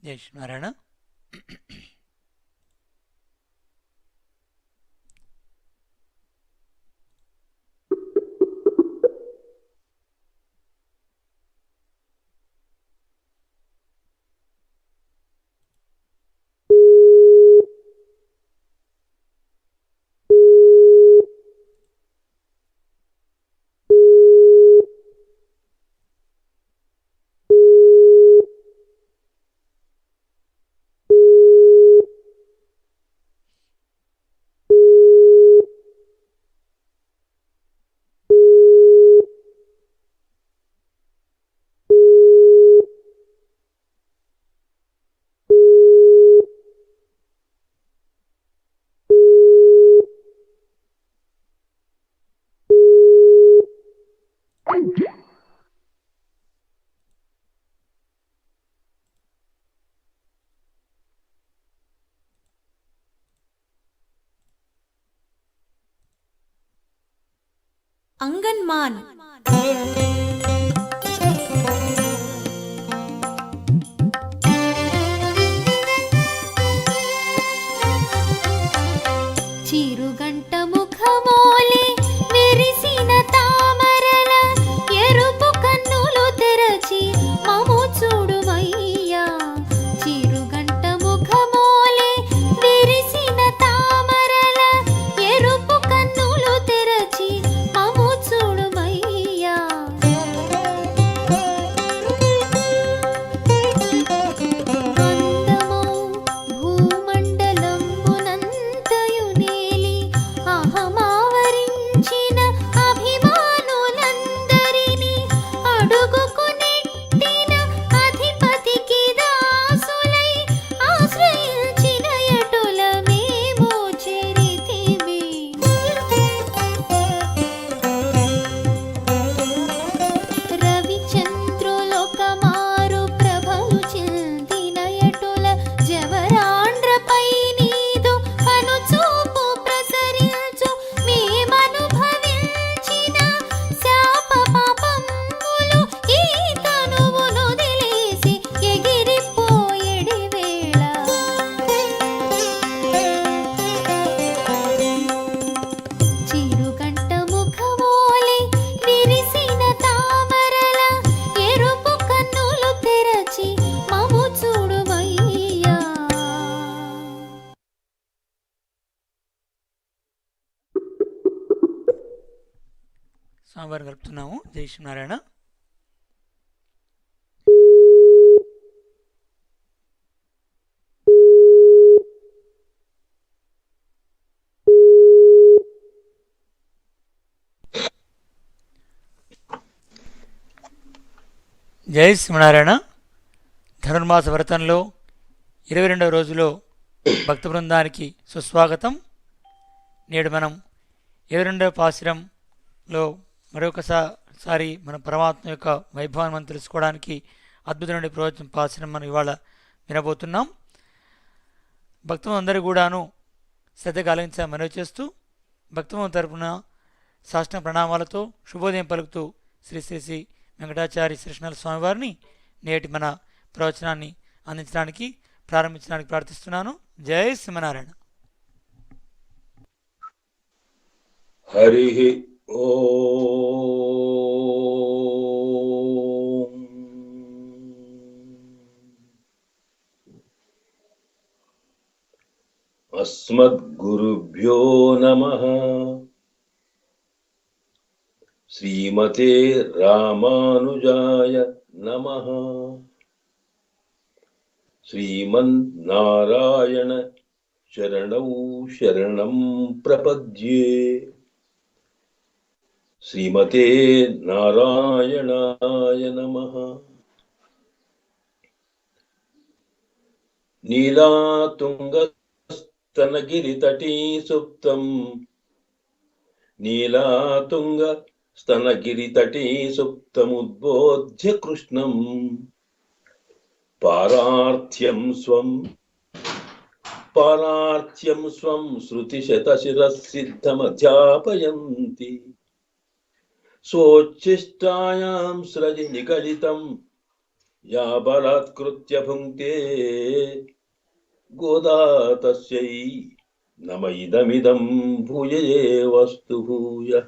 జై శ్రీనారాయణ. అంగన్మాన్ చిరుగంట ముఖమోలే మెరిసిన తామరల ఎరుపు కన్నులు తెరచి మము చూడుమయ్యా. చిరుగంట ముఖమోలే మెరిసిన తామరల ఎరుపు కన్నులు తెరచి మము చూడుమయ్యా. అందమౌ భూమండలంబునంతయు నేలి అహమావరించిన అభిమానులందరినీ అడుగుకు నెట్టిన అధిపతికి దాసులై ఆశ్రయించిన ఎటుల మేము చెరితిమి. రవిచంద్రులొకమారు ప్రభలు చిందిన ఎటుల జవరాండ్రపై నీదు కనుచూపు ప్రసరించు మేమనుభవించిన శాప పాపములు ఈ తనువును దిలేసి ఎగిరిపోయేడి వేళ. చిరుగంట ముఖమోలే విరిసిన తామరల ఎరుపు కన్నులు తెరచి మము చూడుమయ్యా. స్వామివారిని కలుపుతున్నాము. జై శ్రీనారాయణ. జై శ్రీనారాయణ. ధనుర్మాస వ్రతంలో 22వ రోజులో భక్త బృందానికి సుస్వాగతం. నేడు మనం 22వ పాశురంలో మరొకసారి మన పరమాత్మ యొక్క వైభవాన్ని మనం తెలుసుకోవడానికి అద్భుతమైన ప్రవచన పాశురం మనం ఇవాళ వినబోతున్నాం. భక్తులందరూ కూడాను శ్రద్ధ కలిగించాలని మనవి చేస్తూ భక్తుల తరపున సాష్టాంగ ప్రణామాలతో శుభోదయం పలుకుతూ శ్రీ శ్రీ శ్రీ వెంకటాచార్య శ్రీకృష్ణ స్వామివారిని నేటి మన ప్రవచనాన్ని అందించడానికి ప్రారంభించడానికి ప్రార్థిస్తున్నాను. జై శ్రీమనారాయణ. హరి ఓం. అస్మద్గురుభ్యో నమః. శ్రీమతే రామానుజాయ నమః. శ్రీమన్నారాయణ శరణౌ శరణం ప్రపద్యే. శ్రీమతే నారాయణాయ నమః. నీలాతుంగస్తనగిరితటీ సుప్తం నీలాతుంగస్తనగిరితటీ సుప్తముద్బోధ్య కృష్ణం పారార్థ్యం స్వం శృతిశతశిరసిద్ధమధ్యాపయంతి. స్వోచ్ఛిష్టాయాం స్రజి నిగలితం యా బలాత్కృత్య భుంక్తే గోదా తస్యై నమ ఇదమిదం భూయ ఏవస్తు భూయః.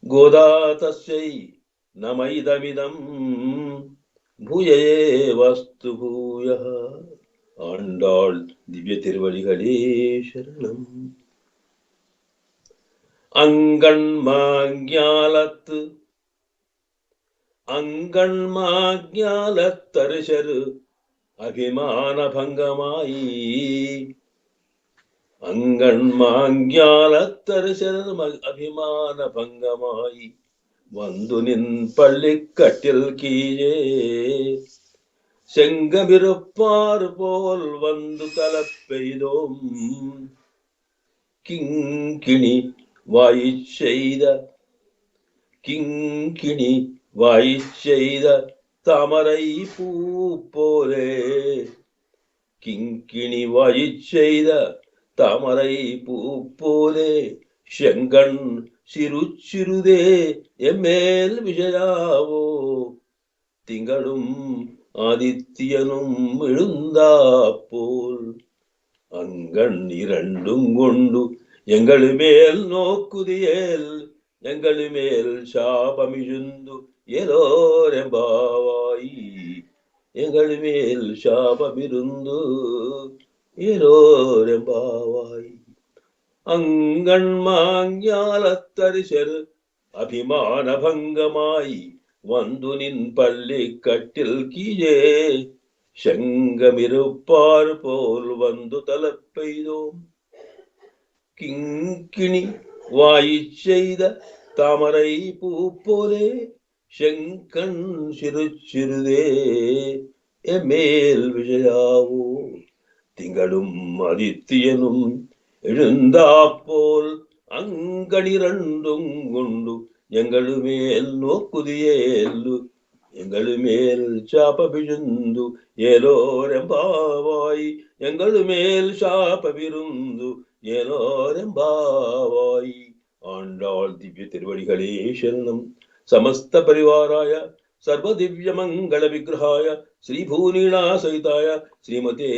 గోదా తస్యై నమ ఇదమిదం భూయ ఏవస్తు భూయః. ఆండాళ్ దివ్య తిరువడిகளே శరణం. അങ്കൺമാജ്ഞാലത്തരിശര് അഭിമാനഭംഗമായി. അങ്കൺമാജ്ഞാലത്തരിശര് അഭിമാനഭംഗമായി വന്നു നിൻ പള്ളിക്കട്ടിൽ കീഴേ. செங்கமிருப்பார் போல் வந்து தலப்பெய்தோம். கிங்கிணி வாயிச்செய்த தாமரை பூ போலே. கிங்கிணி வாயிச்செய்த தாமரை பூ போலே செங்கண் சிறுதே எம்மேல் விஜயாவோ. திங்களும் ஆதித்யனும் எழுந்தாப்போல் அங்கண் இரண்டும் கொண்டு எங்களு மேல் நோக்குதியேல். எங்களு மேல் சாபமிழுந்து ஏலோரெம்பாவாய். எங்களு மேல் சாபமிருந்து ஏலோரெம்பாவாய். அங்கண்மாஞாலத்தரிசரு அபிமானபங்கமாய் வந்து நின் பள்ளிக்கட்டில் கீழே. செங்கமிருப்பார் போல் வந்து தலப்பெய்தோம். கிங்கிணி வாயிச்செய்த தாமரை பூ போலே செங்கண் சிறுதே எம்மேல் விஜயாவோ. திங்களும் ஆதித்யனும் எழுந்தாப்போல் அங்கணிரண்டும் கொண்டு எங்களு மேல் நோக்குதியேல்லு. எங்களு மேல் శాపబిజుందు ఏలోరెంబావాయి. எங்களு மேல் శాపబిరుందు ஏலோரெம்பாவாய். ஆண்டாள் திவ்ய திருவடிகளே சரணம். సమస్త పరివారాయ సర్వదివ్య మంగళ విగ్రహాయ శ్రీభూనీళా సహితాయ శ్రీమతే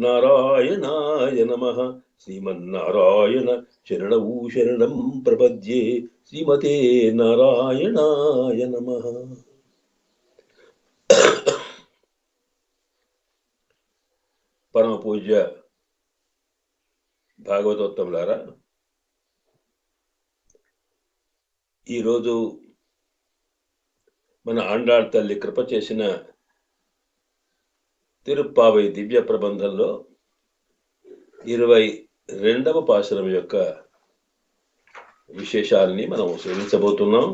నారాయణాయ నమః. శ్రీమన్నారాయణ శరణౌ శరణం ప్రపద్యే. శ్రీమతే నారాయణాయ నమః. పరమ పూజ్య భాగవతోత్తములారా, ఈరోజు మన ఆండాళ్ తల్లి కృప చేసిన తిరుప్పావై దివ్య ప్రబంధంలో 22వ పాశురం యొక్క విశేషాలని మనం సేవించబోతున్నాం.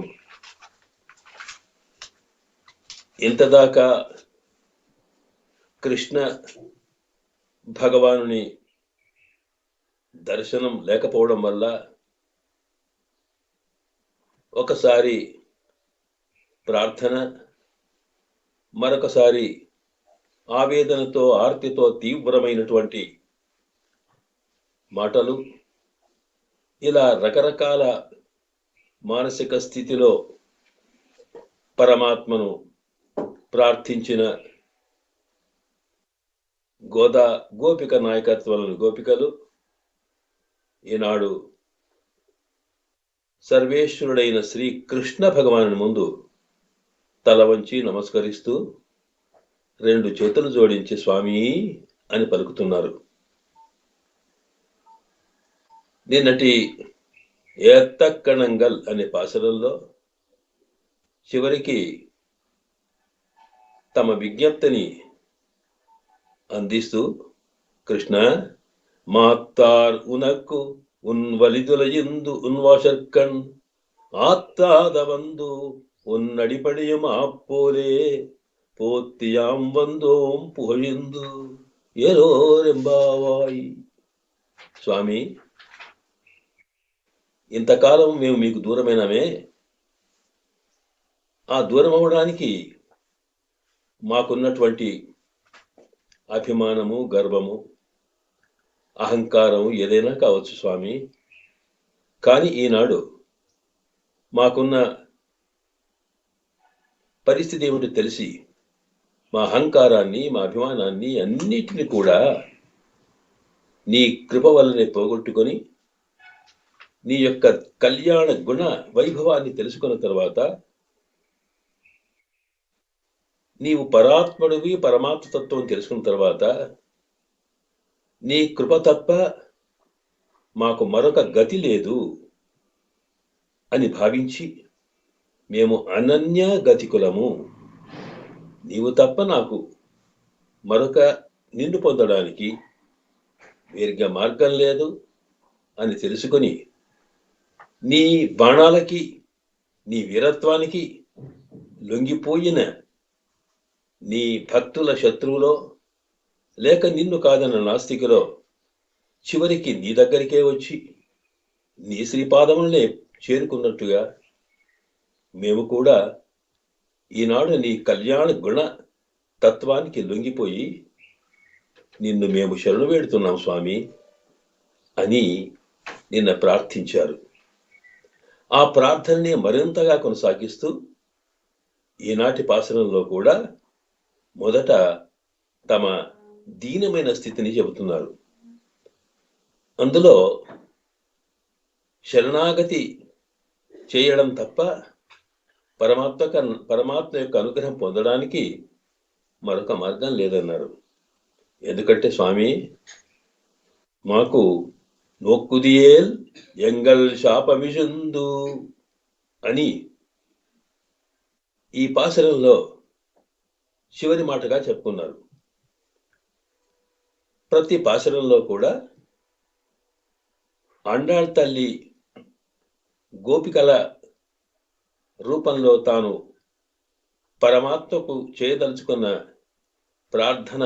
ఇంతదాకా కృష్ణ భగవానుని దర్శనం లేకపోవడం వల్ల ఒకసారి ప్రార్థన, మరొకసారి ఆవేదనతో ఆర్తితో తీవ్రమైనటువంటి మాటలు, ఇలా రకరకాల మానసిక స్థితిలో పరమాత్మను ప్రార్థించిన గోపిక నాయకత్వంలోని గోపికలు ఈనాడు సర్వేశ్వరుడైన శ్రీ కృష్ణ భగవాను ముందు తల వంచి నమస్కరిస్తూ 2 చేతులు జోడించి స్వామి అని పలుకుతున్నారు. నిన్నటి ఏత్తక్కణంగల్ అనే పాశరంలో చివరికి తమ విజ్ఞప్తిని అందిస్తూ, కృష్ణ మాత్తార్ ఉనక్కు ఉన్వలిదులయిందు ఉన్వాషర్కణ్ ஆத்தாத வந்து உன்னடிபடியும் ஆப்போலே போத்தியாம் வந்தோம் புகழிந்து ఏలోరెంబావాయ్. స్వామి, ఇంతకాలం మేము మీకు దూరమైనమే. ఆ దూరం అవడానికి మాకున్నటువంటి అభిమానము, గర్వము, అహంకారం ఏదైనా కావచ్చు స్వామి. కానీ ఈనాడు మాకున్న పరిస్థితి ఏమిటో తెలిసి మా అహంకారాన్ని, మా అభిమానాన్ని అన్నిటిని కూడా నీ కృప వల్లనే పోగొట్టుకొని నీ యొక్క కళ్యాణ గుణ వైభవాన్ని తెలుసుకున్న తర్వాత నీవు పరాత్ముడివి, పరమాత్మ తత్వం తెలుసుకున్న తర్వాత నీ కృప తప్ప మాకు మరొక గతి లేదు అని భావించి మేము అనన్య గతికులము, నీవు తప్ప నాకు మరొక నిన్ను పొందడానికి వేరుగా మార్గం లేదు అని తెలుసుకొని నీ బాణాలకి, నీ వీరత్వానికి లొంగిపోయిన నీ భక్తుల శత్రువులో లేక నిన్ను కాదన్న నాస్తికులో చివరికి నీ దగ్గరికే వచ్చి నీ శ్రీపాదములనే చేరుకున్నట్టుగా మేము కూడా ఈనాడు నీ కళ్యాణ గుణ తత్వానికి లొంగిపోయి నిన్ను మేము శరణు వేడుతున్నాం స్వామి అని నిన్న ప్రార్థించారు. ఆ ప్రార్థనని మరింతగా కొనసాగిస్తూ ఈనాటి పాసనంలో కూడా మొదట తమ దీనమైన స్థితిని చెబుతున్నారు. అందులో శరణాగతి చేయడం తప్ప పరమాత్మ యొక్క అనుగ్రహం పొందడానికి మరొక మార్గం లేదన్నారు. ఎందుకంటే స్వామి మాకు నోక్కుదియేల్ ఎంగల్ శాపమిషుందు అని ఈ పాసరంలో చివరి మాటగా చెప్పుకున్నారు. ప్రతి పాసరంలో కూడా అండాళ్ తల్లి గోపికల రూపంలో తాను పరమాత్మకు చేయదలుచుకున్న ప్రార్థన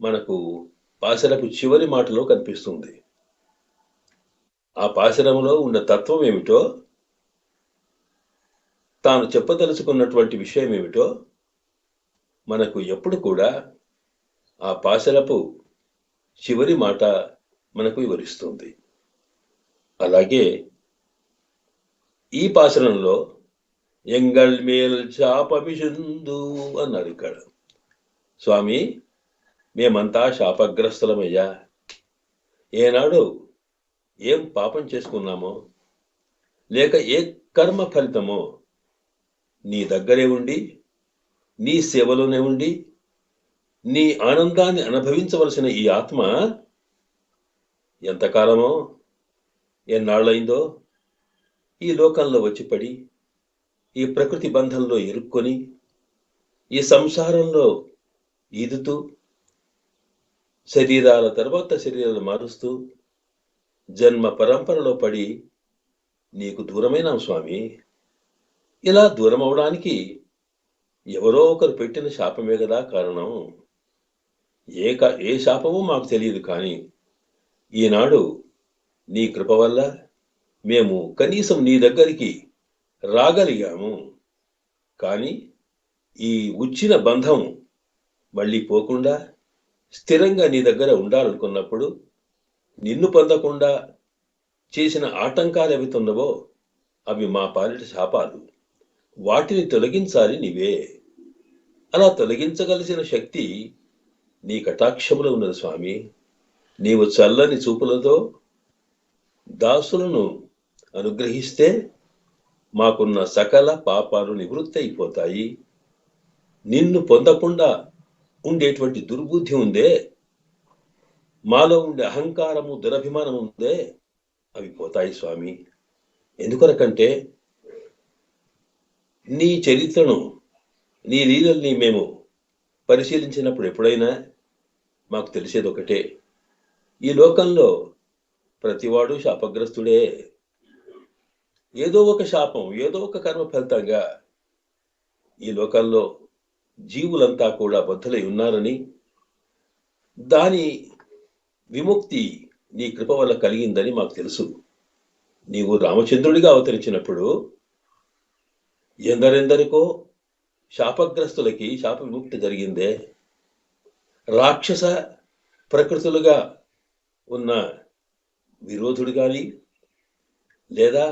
మనకు పాశరపు చివరి మాటలో కనిపిస్తుంది. ఆ పాశరంలో ఉన్న తత్వం ఏమిటో, తాను చెప్పదలుచుకున్నటువంటి విషయం ఏమిటో మనకు ఎప్పుడు కూడా ఆ పాశరపు చివరి మాట మనకు వివరిస్తుంది. అలాగే ఈ పాశరంలో ఎంగల్ మేల్ శాపమిషుందు అన్నారు. ఇక్కడ స్వామి మేమంతా శాపగ్రస్తులమయ్యా, ఏనాడు ఏం పాపం చేసుకున్నామో లేక ఏ కర్మ ఫలితమో నీ దగ్గరే ఉండి, నీ సేవలోనే ఉండి, నీ ఆనందాన్ని అనుభవించవలసిన ఈ ఆత్మ ఎంతకాలమో, ఎన్నాళ్ళైందో ఈ లోకంలో వచ్చి పడి, ఈ ప్రకృతి బంధంలో ఇరుక్కొని, ఈ సంసారంలో ఈదుతూ, శరీరాల తర్వాత శరీరాలు మారుస్తూ జన్మ పరంపరలో పడి నీకు దూరమైనాం స్వామి. ఇలా దూరం అవడానికి ఎవరో ఒకరు పెట్టిన శాపమే కదా కారణం. ఏ శాపమో మాకు తెలియదు, కానీ ఈనాడు నీ కృప వల్ల మేము కనీసం నీ దగ్గరికి రాగలిగాము. కానీ ఈ ఉచ్చిన బంధం మళ్ళీ పోకుండా స్థిరంగా నీ దగ్గర ఉండాలనుకున్నప్పుడు నిన్ను పొందకుండా చేసిన ఆటంకాలు ఏవితున్నవో అవి మా పాలిట శాపాలు. వాటిని తొలగించాలి నీవే. అలా తొలగించగలిసిన శక్తి నీ కటాక్షములో ఉన్నది స్వామి. నీవు చల్లని చూపులతో దాసులను అనుగ్రహిస్తే మాకున్న సకల పాపాలు నివృత్తి అయిపోతాయి. నిన్ను పొందకుండా ఉండేటువంటి దుర్బుద్ధి ఉందే, మాలో ఉండే అహంకారము, దురభిమానం ఉందే, అవి పోతాయి స్వామి. ఎందుకొనకంటే నీ చరిత్రను, నీ లీలల్ని మేము పరిశీలించినప్పుడు ఎప్పుడైనా మాకు తెలిసేది ఒకటే, ఈ లోకంలో ప్రతివాడు శాపగ్రస్తుడే. ఏదో ఒక శాపం, ఏదో ఒక కర్మ ఫలితంగా ఈ లోకంలో జీవులంతా కూడా బద్ధులై ఉన్నారని, దాని విముక్తి నీ కృప వల్ల కలిగిందని మాకు తెలుసు. నీవు రామచంద్రుడిగా అవతరించినప్పుడు ఎందరెందరికో శాపగ్రస్తులకి శాప విముక్తి జరిగిందే. రాక్షస ప్రకృతులుగా ఉన్న విరోధుడు కానీ లేదా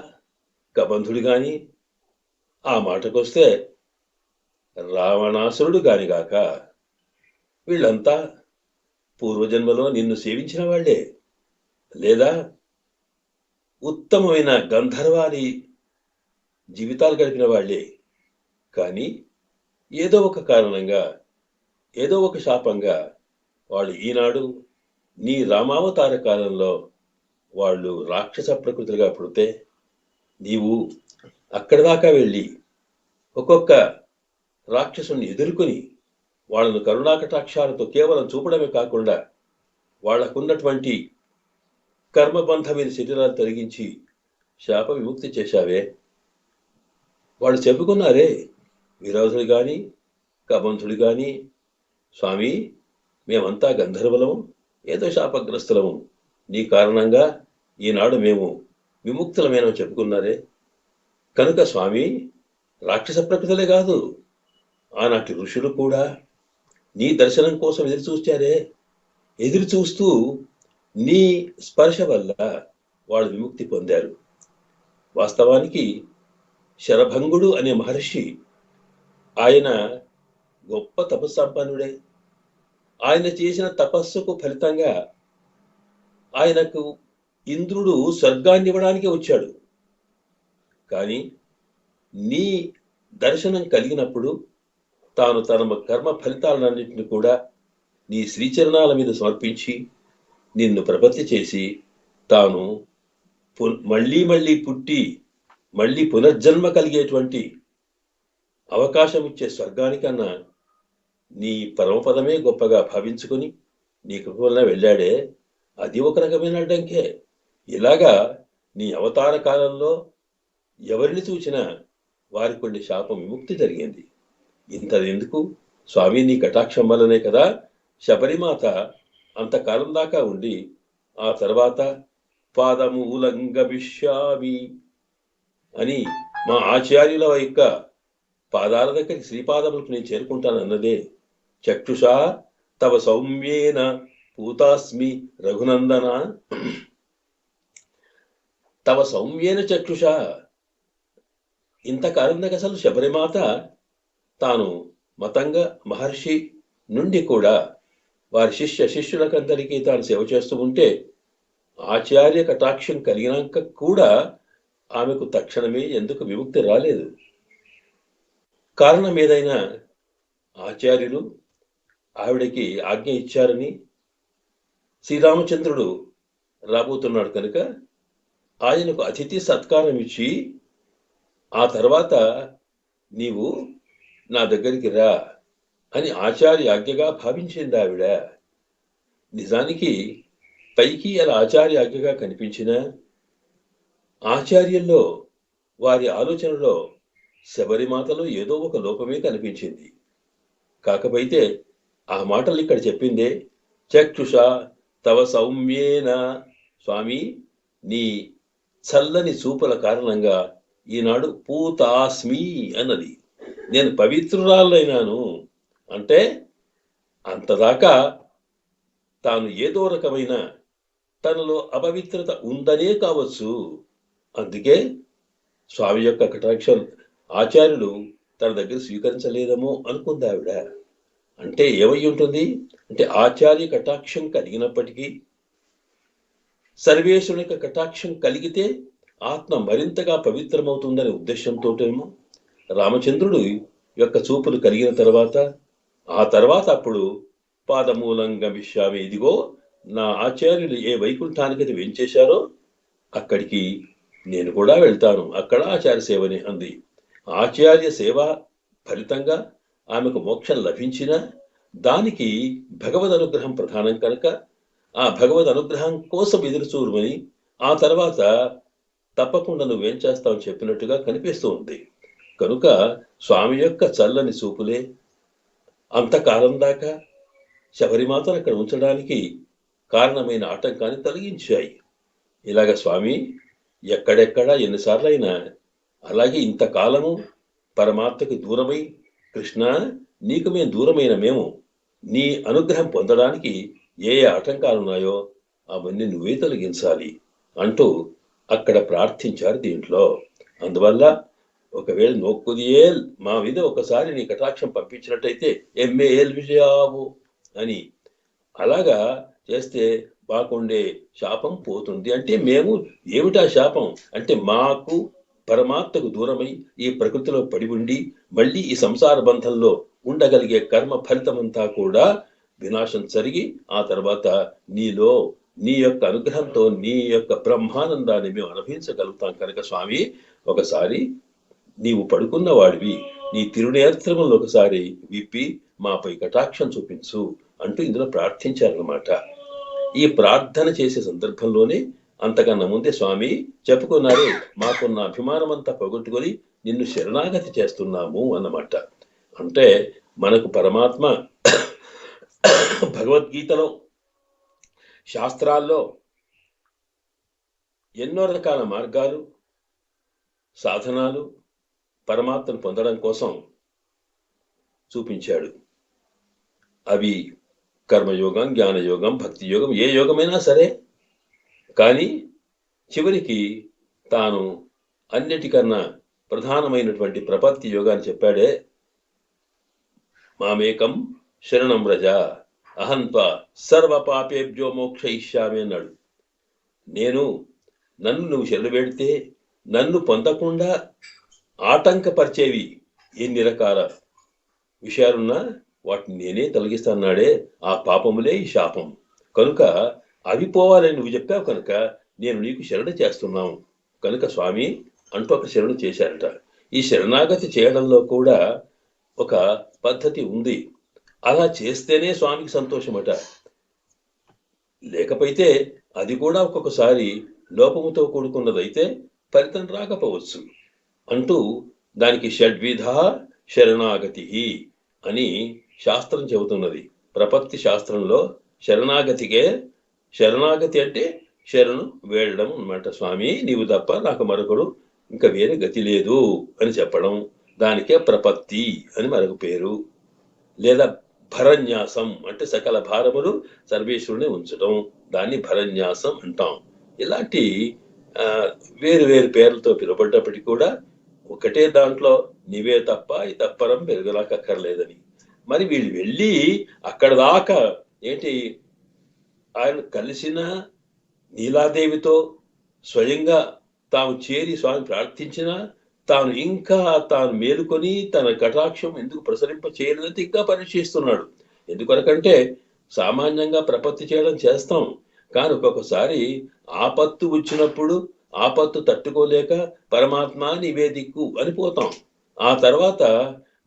కబంధుడు కానీ, ఆ మాటకొస్తే రావణాసురుడు గానిగాక వీళ్ళంతా పూర్వజన్మలో నిన్ను సేవించిన వాళ్లే, లేదా ఉత్తమమైన గంధర్వాది జీవితాలు గడిపిన వాళ్లే. కానీ ఏదో ఒక కారణంగా, ఏదో ఒక శాపంగా వాళ్ళు ఈనాడు నీ రామావతార కాలంలో వాళ్ళు రాక్షస ప్రకృతులుగా పుడితే నీవు అక్కడి దాకా వెళ్ళి ఒక్కొక్క రాక్షసుని ఎదుర్కొని వాళ్ళను కరుణాకటాక్షాలతో కేవలం చూపడమే కాకుండా వాళ్లకున్నటువంటి కర్మబంధమైన శరీరాలు తొలగించి శాప విముక్తి చేశావే. వాళ్ళు చెప్పుకున్నారే, విరోధుడు గాని కబంధుడు గాని, స్వామి మేమంతా గంధర్వులము, ఏదో శాపగ్రస్తులము, నీ కారణంగా ఈనాడు మేము విముక్తులమేనని చెప్పుకున్నారే. కనుక స్వామి రాక్షస ప్రకృతులే కాదు, ఆనాటి ఋషులు కూడా నీ దర్శనం కోసం ఎదురు చూచారే. ఎదురు చూస్తూ నీ స్పర్శ వల్ల వాళ్ళు విముక్తి పొందారు. వాస్తవానికి శరభంగుడు అనే మహర్షి, ఆయన గొప్ప తపస్సంపన్నుడే. ఆయన చేసిన తపస్సుకు ఫలితంగా ఆయనకు ఇంద్రుడు స్వర్గాన్ని ఇవ్వడానికి వచ్చాడు. కానీ నీ దర్శనం కలిగినప్పుడు తాను తన కర్మ ఫలితాలన్నింటినీ కూడా నీ శ్రీచరణాల మీద సమర్పించి నిన్ను ప్రపత్తి చేసి తాను మళ్ళీ మళ్ళీ పుట్టి మళ్ళీ పునర్జన్మ కలిగేటువంటి అవకాశం ఇచ్చే స్వర్గానికన్నా నీ పరమపదమే గొప్పగా భావించుకొని నీ కృప వల్ల వెళ్ళాడే, అది ఒక రకమైన అడ్డంకే. ఇలాగా నీ అవతార కాలంలో ఎవరిని చూసినా వారికి కొన్ని శాపం విముక్తి జరిగింది. ఇంతదెందుకు స్వామి, నీ కటాక్షం వల్లనే కదా శబరిమాత అంతకాలం దాకా ఉండి ఆ తర్వాత పాదమూలంగమిష్యామి అని మా ఆచార్యుల యొక్క పాదాల దగ్గరికి శ్రీపాదములకు నేను చేరుకుంటానన్నదే. చక్షుషా తవ సౌమ్యేన పూతాస్మి రఘునందన, తవ సౌమ్యేన చక్షుషా. ఇంతకాలం దాకా అసలు శబరిమాత తాను మతంగా మహర్షి నుండి కూడా వారి శిష్యులకందరికీ తాను సేవ చేస్తూ ఉంటే ఆచార్య కటాక్షం కలిగినాక కూడా ఆమెకు తక్షణమే ఎందుకు విముక్తి రాలేదు? కారణం ఏదైనా ఆచార్యులు ఆవిడకి ఆజ్ఞ ఇచ్చారని, శ్రీరామచంద్రుడు రాబోతున్నాడు కనుక ఆయనకు అతిథి సత్కారం ఇచ్చి ఆ తర్వాత నీవు నా దగ్గరికి రా అని ఆచార్య ఆజ్ఞగా భావించింది ఆవిడ. నిజానికి పైకి అలా ఆచార్య ఆజ్ఞగా కనిపించినా ఆచార్యుల్లో వారి ఆలోచనలో శబరిమాతలో ఏదో ఒక లోపమే కనిపించింది. కాకపోతే ఆ మాటలు ఇక్కడ చెప్పిందే, చక్షుష తవ సౌమ్యేన, స్వామి నీ చల్లని చూపుల కారణంగా ఈనాడు పూతాస్మి అన్నది, నేను పవిత్రురాలైనాను. అంటే అంతదాకా తాను ఏదో రకమైన తనలో అపవిత్రత ఉందనే కావచ్చు. అందుకే స్వామి యొక్క కటాక్షం ఆచార్యులు తన దగ్గర స్వీకరించలేదేమో అనుకుంది ఆవిడ. అంటే ఏమై ఉంటుంది అంటే ఆచార్య కటాక్షం కలిగినప్పటికీ సర్వేశ్వరుని యొక్క కటాక్షం కలిగితే ఆత్మ మరింతగా పవిత్రమవుతుందనే ఉద్దేశంతోటేమో రామచంద్రుడు యొక్క చూపులు కలిగిన తర్వాత ఆ తర్వాత అప్పుడు పాదమూలంగా విశ్వామి, ఇదిగో నా ఆచార్యులు ఏ వైకుంఠానికి వెంచేశారో అక్కడికి నేను కూడా వెళ్తాను, అక్కడ ఆచార్య సేవని అంది. ఆచార్య సేవ ఫలితంగా ఆమెకు మోక్షం లభించిన దానికి భగవద్ అనుగ్రహం ప్రధానం కనుక ఆ భగవద్ అనుగ్రహం కోసం ఎదురు చూడమని ఆ తర్వాత తప్పకుండా నువ్వేం చేస్తావని చెప్పినట్టుగా కనిపిస్తూ ఉంది. కనుక స్వామి యొక్క చల్లని చూపులే అంతకాలం దాకా శబరిమాతను అక్కడ ఉంచడానికి కారణమైన ఆటంకాన్ని తొలగించాయి. ఇలాగ స్వామి ఎక్కడెక్కడ ఎన్నిసార్లైనా అలాగే ఇంతకాలము పరమాత్మకి దూరమై, కృష్ణ నీకు మేము దూరమైన మేము నీ అనుగ్రహం పొందడానికి ఏ ఆటంకాలు ఉన్నాయో అవన్నీ నువ్వే తొలగించాలి అంటూ అక్కడ ప్రార్థించారు దీంట్లో. అందువల్ల ఒకవేళ నోక్కుదియేల్ మా మీద ఒకసారి నీ కటాక్షం పంపించినట్టయితే ఎంఏఎల్ విజయావు అని అలాగా చేస్తే మాకుండే శాపం పోతుంది. అంటే మేము ఏమిటా శాపం అంటే మాకు పరమాత్మకు దూరమై ఈ ప్రకృతిలో పడి ఉండి మళ్ళీ ఈ సంసార బంధంలో ఉండగలిగే కర్మ ఫలితమంతా కూడా వినాశం జరిగి ఆ తర్వాత నీలో నీ యొక్క అనుగ్రహంతో నీ యొక్క బ్రహ్మానందాన్ని మేము అనుభవించగలుగుతాం కనుక స్వామి ఒకసారి నీవు పడుకున్న వాడివి నీ తిరునేత్రములను ఒకసారి విప్పి మాపై కటాక్షం చూపించు అంటూ ఇందులో ప్రార్థించారన్నమాట. ఈ ప్రార్థన చేసే సందర్భంలోనే అంతకన్నా ముందే స్వామి చెప్పుకున్నారే మాకున్న అభిమానం అంతా పోగొట్టుకొని నిన్ను శరణాగతి చేస్తున్నాము అన్నమాట. అంటే మనకు పరమాత్మ భగవద్గీతలో శాస్త్రాల్లో ఎన్నో రకాల మార్గాలు సాధనాలు పరమాత్మను పొందడం కోసం చూపించాడు. అవి కర్మయోగం, జ్ఞానయోగం, భక్తి యోగం, ఏ యోగమైనా సరే. కానీ చివరికి తాను అన్నిటికన్నా ప్రధానమైనటువంటి ప్రపత్తి యోగాన్ని చెప్పాడే, మామేకం శరణం వ్రజ అహంత్వా సర్వ పాపేభ్యో మోక్షయిష్యామి అన్నాడు. నన్ను నువ్వు శరణు పెడితే నన్ను పొందకుండా ఆటంకపరిచేవి ఎన్ని రకాల విషయాలున్నా వాటిని నేనే తొలగిస్తాన్నాడే, ఆ పాపములే ఈ శాపం కనుక అవి పోవాలని నువ్వు చెప్పావు కనుక నేను నీకు శరణ చేస్తున్నావు కనుక స్వామి అంటూ ఒక శరణు చేశారట. ఈ శరణాగతి చేయడంలో కూడా ఒక పద్ధతి ఉంది. అలా చేస్తేనే స్వామికి సంతోషమట. లేకపోతే అది కూడా ఒక్కొక్కసారి లోపముతో కూడుకున్నదైతే ఫలితం రాకపోవచ్చు అంటూ దానికి షడ్విధ శరణాగతి అని శాస్త్రం చెబుతున్నది. ప్రపత్తి శాస్త్రంలో శరణాగతి అంటే శరణు వేడడం అన్నమాట. స్వామి నీవు తప్ప నాకు మరొకడు ఇంకా వేరే గతి లేదు అని చెప్పడం, దానికే ప్రపత్తి అని మరొక పేరు. లేదా భరన్యాసం అంటే సకల భారములు సర్వేశ్వరుని ఉంచడం, దాన్ని భరన్యాసం అంటాం. ఇలాంటి వేరు వేరు పేర్లతో పిలువబడ్డప్పటికీ కూడా ఒకటే దాంట్లో నీవే తప్ప ఈ తప్పరం పెరగలాకక్కర్లేదని. మరి వీళ్ళు వెళ్ళి అక్కడ దాకా ఆయన కలిసిన నీలాదేవితో స్వయంగా తాము చేరి స్వామి ప్రార్థించిన తాను మేలుకొని తన కటాక్షం ఎందుకు ప్రసరింప చేయలేదంటే ఇంకా పరీక్షిస్తున్నాడు. ఎందుకొనకంటే సామాన్యంగా ప్రపత్తి చేయడం చేస్తాం, కానీ ఒక్కొక్కసారి ఆపత్తు వచ్చినప్పుడు ఆపత్తు తట్టుకోలేక పరమాత్మ నీవే దిక్కు అనిపోతాం. ఆ తర్వాత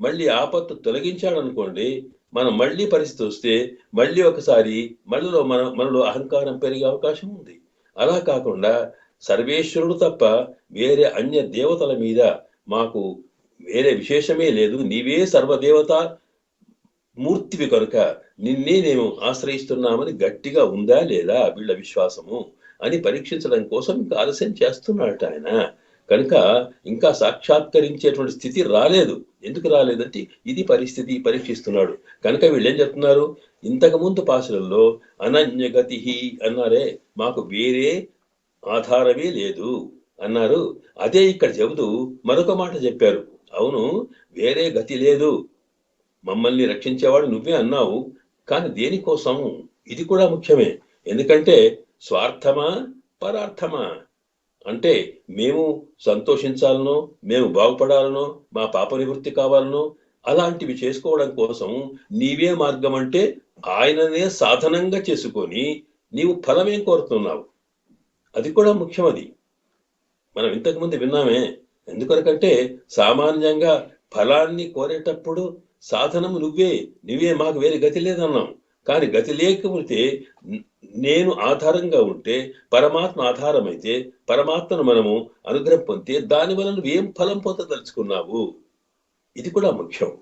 మళ్ళీ ఆపత్తు తొలగించాడు అనుకోండి, మనం మళ్ళీ పరిస్థితి వస్తే మళ్ళీ ఒకసారి మనలో అహంకారం పెరిగే అవకాశం ఉంది. అలా కాకుండా సర్వేశ్వరుడు తప్ప వేరే అన్య దేవతల మీద మాకు వేరే విశేషమే లేదు, నీవే సర్వదేవత మూర్తివి కనుక నిన్నే నేను ఆశ్రయిస్తున్నామని గట్టిగా ఉందా లేదా వీళ్ళ విశ్వాసము అని పరీక్షించడం కోసం ఇంకా ఆలస్యం చేస్తున్నాడట ఆయన. కనుక ఇంకా సాక్షాత్కరించేటువంటి స్థితి రాలేదు. ఎందుకు రాలేదంటే ఇది పరిస్థితి పరీక్షిస్తున్నాడు కనుక వీళ్ళు ఏం చెప్తున్నారు, ఇంతకు ముందు పాశురంలో అనన్యగతి అన్నారే, మాకు వేరే ఆధారమే లేదు అన్నారు. అదే ఇక్కడ చెబుతూ మరొక మాట చెప్పారు, అవును వేరే గతి లేదు, మమ్మల్ని రక్షించేవాడు నువ్వే అన్నావు, కానీ దేనికోసం ఇది కూడా ముఖ్యమే. ఎందుకంటే స్వార్థమా పరార్థమా అంటే మేము సంతోషించాలనో మేము బాగుపడాలనో మా పాప నివృత్తి కావాలనో అలాంటివి చేసుకోవడం కోసం నీవే మార్గం అంటే ఆయననే సాధనంగా చేసుకొని నీవు ఫలమేం కోరుతున్నావు, అది కూడా ముఖ్యం. అది మనం ఇంతకుముందు విన్నామే. ఎందుకనకంటే సామాన్యంగా ఫలాన్ని కోరేటప్పుడు సాధనము నువ్వే మాకు వేరే గతి లేదన్నాం. కానీ గతి లేకపోతే నేను ఆధారంగా ఉంటే పరమాత్మ ఆధారమైతే పరమాత్మను మనము అనుగ్రహం పొందితే దానివల్ల నువ్వేం ఫలం పొందదలుచుకున్నావు, ఇది కూడా ముఖ్యం.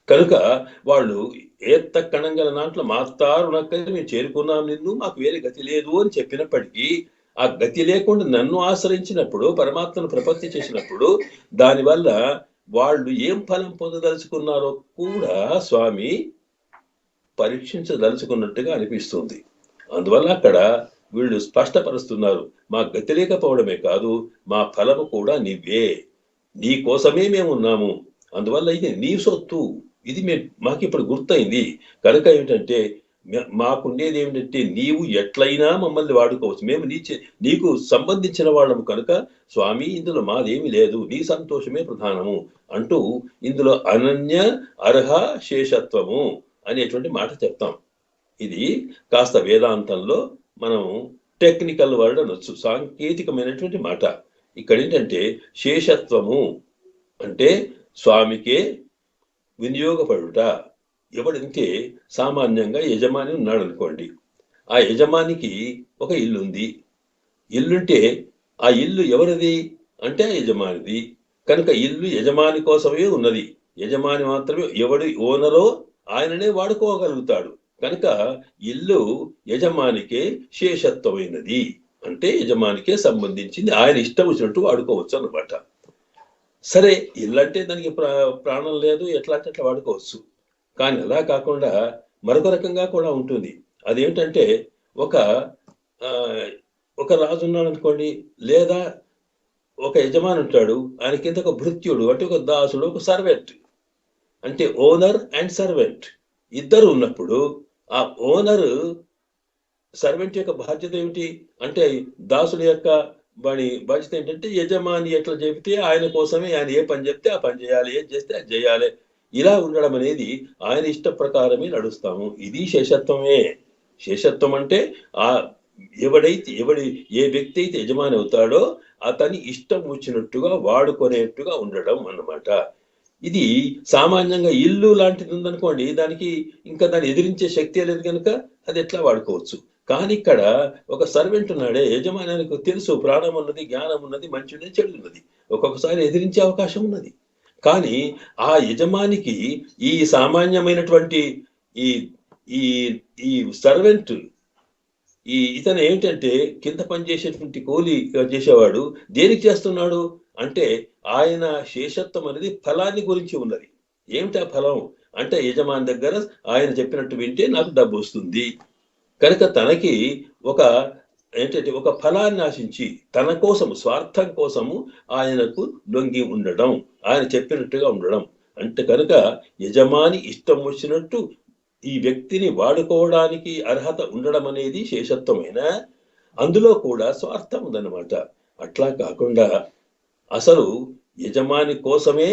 కనుక వాళ్ళు ఏత్త కణంగల దాంట్లో మాత్తారు నక్కని మేము చేరుకున్నాం నిన్ను, మాకు వేరే గతి లేదు అని చెప్పినప్పటికీ ఆ గతి లేకుండా నన్ను ఆశ్రయించినప్పుడు పరమాత్మను ప్రపత్తి చేసినప్పుడు దానివల్ల వాళ్ళు ఏం ఫలం పొందదలుచుకున్నారో కూడా స్వామి పరీక్షించదలుచుకున్నట్టుగా అనిపిస్తుంది. అందువల్ల అక్కడ వీళ్ళు స్పష్టపరుస్తున్నారు, మా గతి లేకపోవడమే కాదు మా ఫలము కూడా నీవే. నీ కోసమే మేము ఉన్నాము, అందువల్ల ఇది నీ సొత్తు, ఇది మాకు ఇప్పుడు గుర్తయింది. కనుక ఏమిటంటే మాకుండేది ఏమిటంటే నీవు ఎట్లయినా మమ్మల్ని వాడుకోవచ్చు, మేము నీకు సంబంధించిన వాళ్ళము కనుక స్వామి ఇందులో మాదేమి లేదు, నీ సంతోషమే ప్రధానము అంటూ ఇందులో అనన్య అర్హ శేషత్వము అనేటువంటి మాట చెప్తాం. ఇది కాస్త వేదాంతంలో మనం టెక్నికల్ వర్డ్ అనొచ్చు, సాంకేతికమైనటువంటి మాట. ఇక్కడ ఏంటంటే శేషత్వము అంటే స్వామికే వినియోగపడుట. ఎవడంటే సామాన్యంగా యజమాని ఉన్నాడు అనుకోండి, ఆ యజమానికి ఒక ఇల్లు ఉంది. ఇల్లుంటే ఆ ఇల్లు ఎవరిది అంటే ఆ యజమానిది. కనుక ఇల్లు యజమాని కోసమే ఉన్నది. యజమాని మాత్రమే, ఎవడి ఓనరో ఆయననే వాడుకోగలుగుతాడు. కనుక ఇల్లు యజమానికే శేషత్వమైనది, అంటే యజమానికే సంబంధించింది, ఆయన ఇష్టం వచ్చినట్టు వాడుకోవచ్చు అన్నమాట. సరే, ఇల్లు అంటే దానికి ప్రాణం లేదు, ఎట్లా అంటే అట్లా వాడుకోవచ్చు. కానీ అలా కాకుండా మరొక రకంగా కూడా ఉంటుంది. అదేమిటంటే ఒక రాజు ఉన్నాడు అనుకోండి, లేదా ఒక యజమాని ఉంటాడు, ఆయన కింద ఒక భృత్యుడు అంటే ఒక దాసుడు, ఒక సర్వెంట్, అంటే ఓనర్ అండ్ సర్వెంట్ ఇద్దరు ఉన్నప్పుడు ఆ ఓనర్ సర్వెంట్ యొక్క బాధ్యత ఏమిటి అంటే దాసుడి యొక్క బాధ్యత ఏంటంటే యజమాని ఎట్లా చెబితే ఆయన కోసమే, ఆయన ఏ పని చెప్తే ఆ పని చేయాలి, ఏం చేస్తే అది చేయాలి. ఇలా ఉండడం అనేది ఆయన ఇష్ట ప్రకారమే నడుస్తాము. ఇది శేషత్వమే. శేషత్వం అంటే ఏ వ్యక్తి అయితే యజమాని అవుతాడో అతని ఇష్టం వచ్చినట్టుగా వాడుకునేట్టుగా ఉండడం అన్నమాట. ఇది సామాన్యంగా ఇల్లు లాంటిది ఉందనుకోండి, దానికి ఇంకా దాన్ని ఎదిరించే శక్తి లేదు కనుక అది ఎట్లా వాడుకోవచ్చు. కానీ ఇక్కడ ఒక సర్వెంట్ ఉన్నాడే, యజమానికి తెలుసు ప్రాణం ఉన్నది, జ్ఞానం ఉన్నది, మంచి ఉన్నది, చెడు ఉన్నది, ఒక్కొక్కసారి ఎదిరించే అవకాశం ఉన్నది. కానీ ఆ యజమానికి ఈ సామాన్యమైనటువంటి ఈ సర్వెంట్ ఇతను ఏమిటంటే కింద పనిచేసేటువంటి కూలి చేసేవాడు దేనికి చేస్తున్నాడు అంటే ఆయన శేషత్వం అనేది ఫలాన్ని గురించి ఉన్నది. ఏమిటా ఫలం అంటే యజమాని దగ్గర ఆయన చెప్పినట్టు వింటే నాకు డబ్బు వస్తుంది కనుక తనకి ఒక ఫలాన్ని ఆశించి తన కోసం స్వార్థం కోసము ఆయనకు లొంగి ఉండడం, ఆయన చెప్పినట్టుగా ఉండడం. అంటే కనుక యజమాని ఇష్టం వచ్చినట్టు ఈ వ్యక్తిని వాడుకోవడానికి అర్హత ఉండడం అనేది శేషత్వమైన, అందులో కూడా స్వార్థం ఉందన్నమాట. అట్లా కాకుండా అసలు యజమాని కోసమే,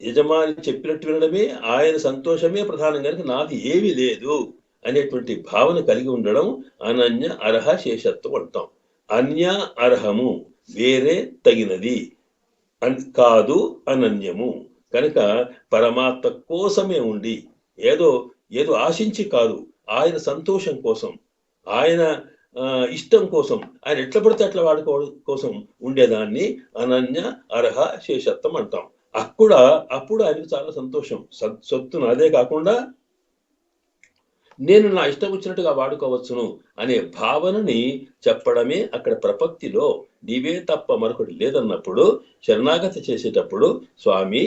యజమాని చెప్పినట్టు వినడమే, ఆయన సంతోషమే ప్రధానం కనుక నాది ఏమీ లేదు అనేటువంటి భావన కలిగి ఉండడం అనన్య అర్హ శేషత్వం అంటాం. అన్య అర్హము వేరే తగినది కాదు అనన్యము. కనుక పరమాత్మ కోసమే ఉండి ఏదో ఆశించి కాదు, ఆయన సంతోషం కోసం, ఆయన ఇష్టం కోసం, ఆయన ఎట్లా పడితే అట్లా వాడుకోవడం కోసం ఉండేదాన్ని అనన్య అర్హ శేషత్వం అంటాం. అప్పుడు ఆయనకు చాలా సంతోషం. సొత్తు నాదే కాకుండా నేను నా ఇష్టం వచ్చినట్టుగా వాడుకోవచ్చును అనే భావనని చెప్పడమే అక్కడ ప్రపత్తిలో నీవే తప్ప మరొకటి లేదన్నప్పుడు శరణాగతి చేసేటప్పుడు స్వామి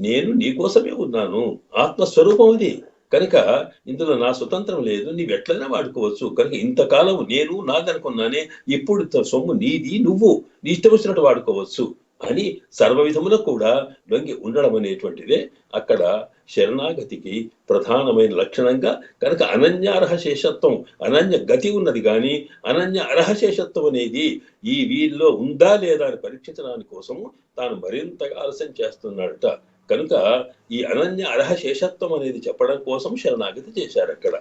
నేను నీకోసమే ఉన్నాను, ఆత్మస్వరూపం అది కనుక ఇందులో నా స్వతంత్రం లేదు, నీవెట్లైనా వాడుకోవచ్చు. కనుక ఇంతకాలం నేను నాదనుకున్నానే, ఇప్పుడు సొమ్ము నీది, నువ్వు నీ ఇష్టం వచ్చినట్టు వాడుకోవచ్చు అని సర్వ విధములో కూడా లొంగి ఉండడం అనేటువంటిదే అక్కడ శరణాగతికి ప్రధానమైన లక్షణంగా. కనుక అనన్యార్హ శేషత్వం, అనన్య గతి ఉన్నది కానీ అనన్య అర్హ శేషత్వం అనేది ఈ వీరిలో ఉందా లేదా అని పరీక్షించడానికి కోసము తాను మరింతగా ఆలస్యం చేస్తున్నాడట. కనుక ఈ అనన్య అర్హ శేషత్వం అనేది చెప్పడం కోసం శరణాగతి చేశారు. అక్కడ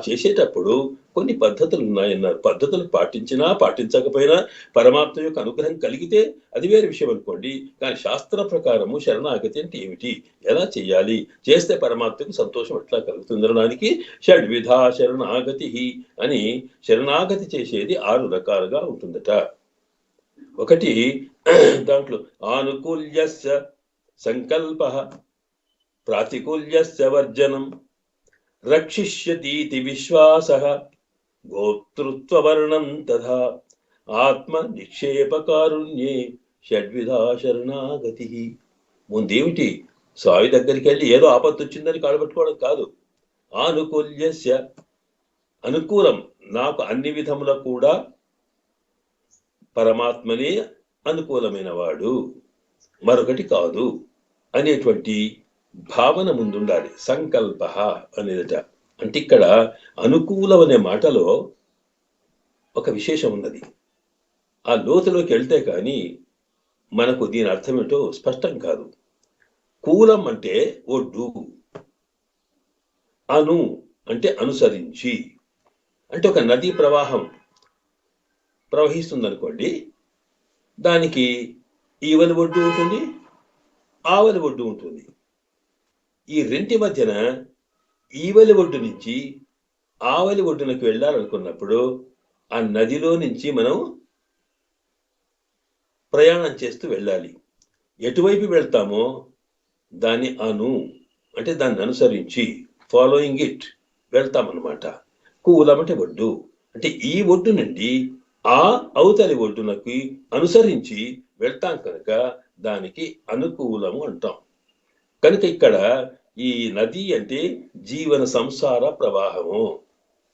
చేసేటప్పుడు కొన్ని పద్ధతులు ఉన్నాయన్నారు. పద్ధతులు పాటించినా పాటించకపోయినా పరమాత్మ యొక్క అనుగ్రహం కలిగితే అది వేరే విషయం అనుకోండి. కానీ శాస్త్ర ప్రకారము శరణాగతి అంటే ఏమిటి, ఎలా చేయాలి, చేస్తే పరమాత్మకు సంతోషం ఎట్లా కలుగుతుందనడానికి షడ్విధా శరణాగతి అని శరణాగతి చేసేది 6 రకాలుగా ఉంటుందట. ఒకటి దాంట్లో ఆనుకూల్యస్య సంకల్ప, ప్రాతికూల్యస్య వర్జనం, రక్షిష్యతీతి విశ్వాసః, గోతృత్వవర్ణం తథా ఆత్మ నిక్షేపకారుణ్యే షడ్విధా శరణాగతి. ముందేమిటి, స్వామి దగ్గరికి వెళ్ళి ఏదో ఆపత్తు వచ్చిందని కాడబెట్టుకోవడం కాదు. ఆనుకూల్యస్య అనుకూలం, నాకు అన్ని విధముల కూడా పరమాత్మనే అనుకూలమైన వాడు. మరొకటి కాదు అనేటువంటి భావన ముందుండాలి. సంకల్ప అనేదట. అంటే ఇక్కడ అనుకూలం అనే మాటలో ఒక విశేషం ఉన్నది. ఆ లోతులోకి వెళ్తే కానీ మనకు దీని అర్థం ఏంటో స్పష్టం కాదు. కూలం అంటే ఒడ్డు, అను అంటే అనుసరించి. అంటే ఒక నదీ ప్రవాహం ప్రవహిస్తుంది అనుకోండి, దానికి ఈవలి ఒడ్డు ఉంటుంది, ఆవలి ఒడ్డు ఉంటుంది. ఈ రెంటి మధ్యన ఈవలి ఒడ్డు నుంచి ఆవలి ఒడ్డునకు వెళ్ళాలనుకున్నప్పుడు ఆ నదిలో నుంచి మనం ప్రయాణం చేస్తూ వెళ్ళాలి. ఎటువైపు వెళ్తామో దాన్ని అను అంటే దాన్ని అనుసరించి, ఫాలోయింగ్ ఇట్ వెళ్తామన్నమాట. కూలం అంటే ఒడ్డు, అంటే ఈ ఒడ్డు నుండి ఆ అవతలి ఒడ్డునకి అనుసరించి వెళ్తాం కనుక దానికి అనుకూలము అంటాం. కనుక ఇక్కడ ఈ నది అంటే జీవన సంసార ప్రవాహము,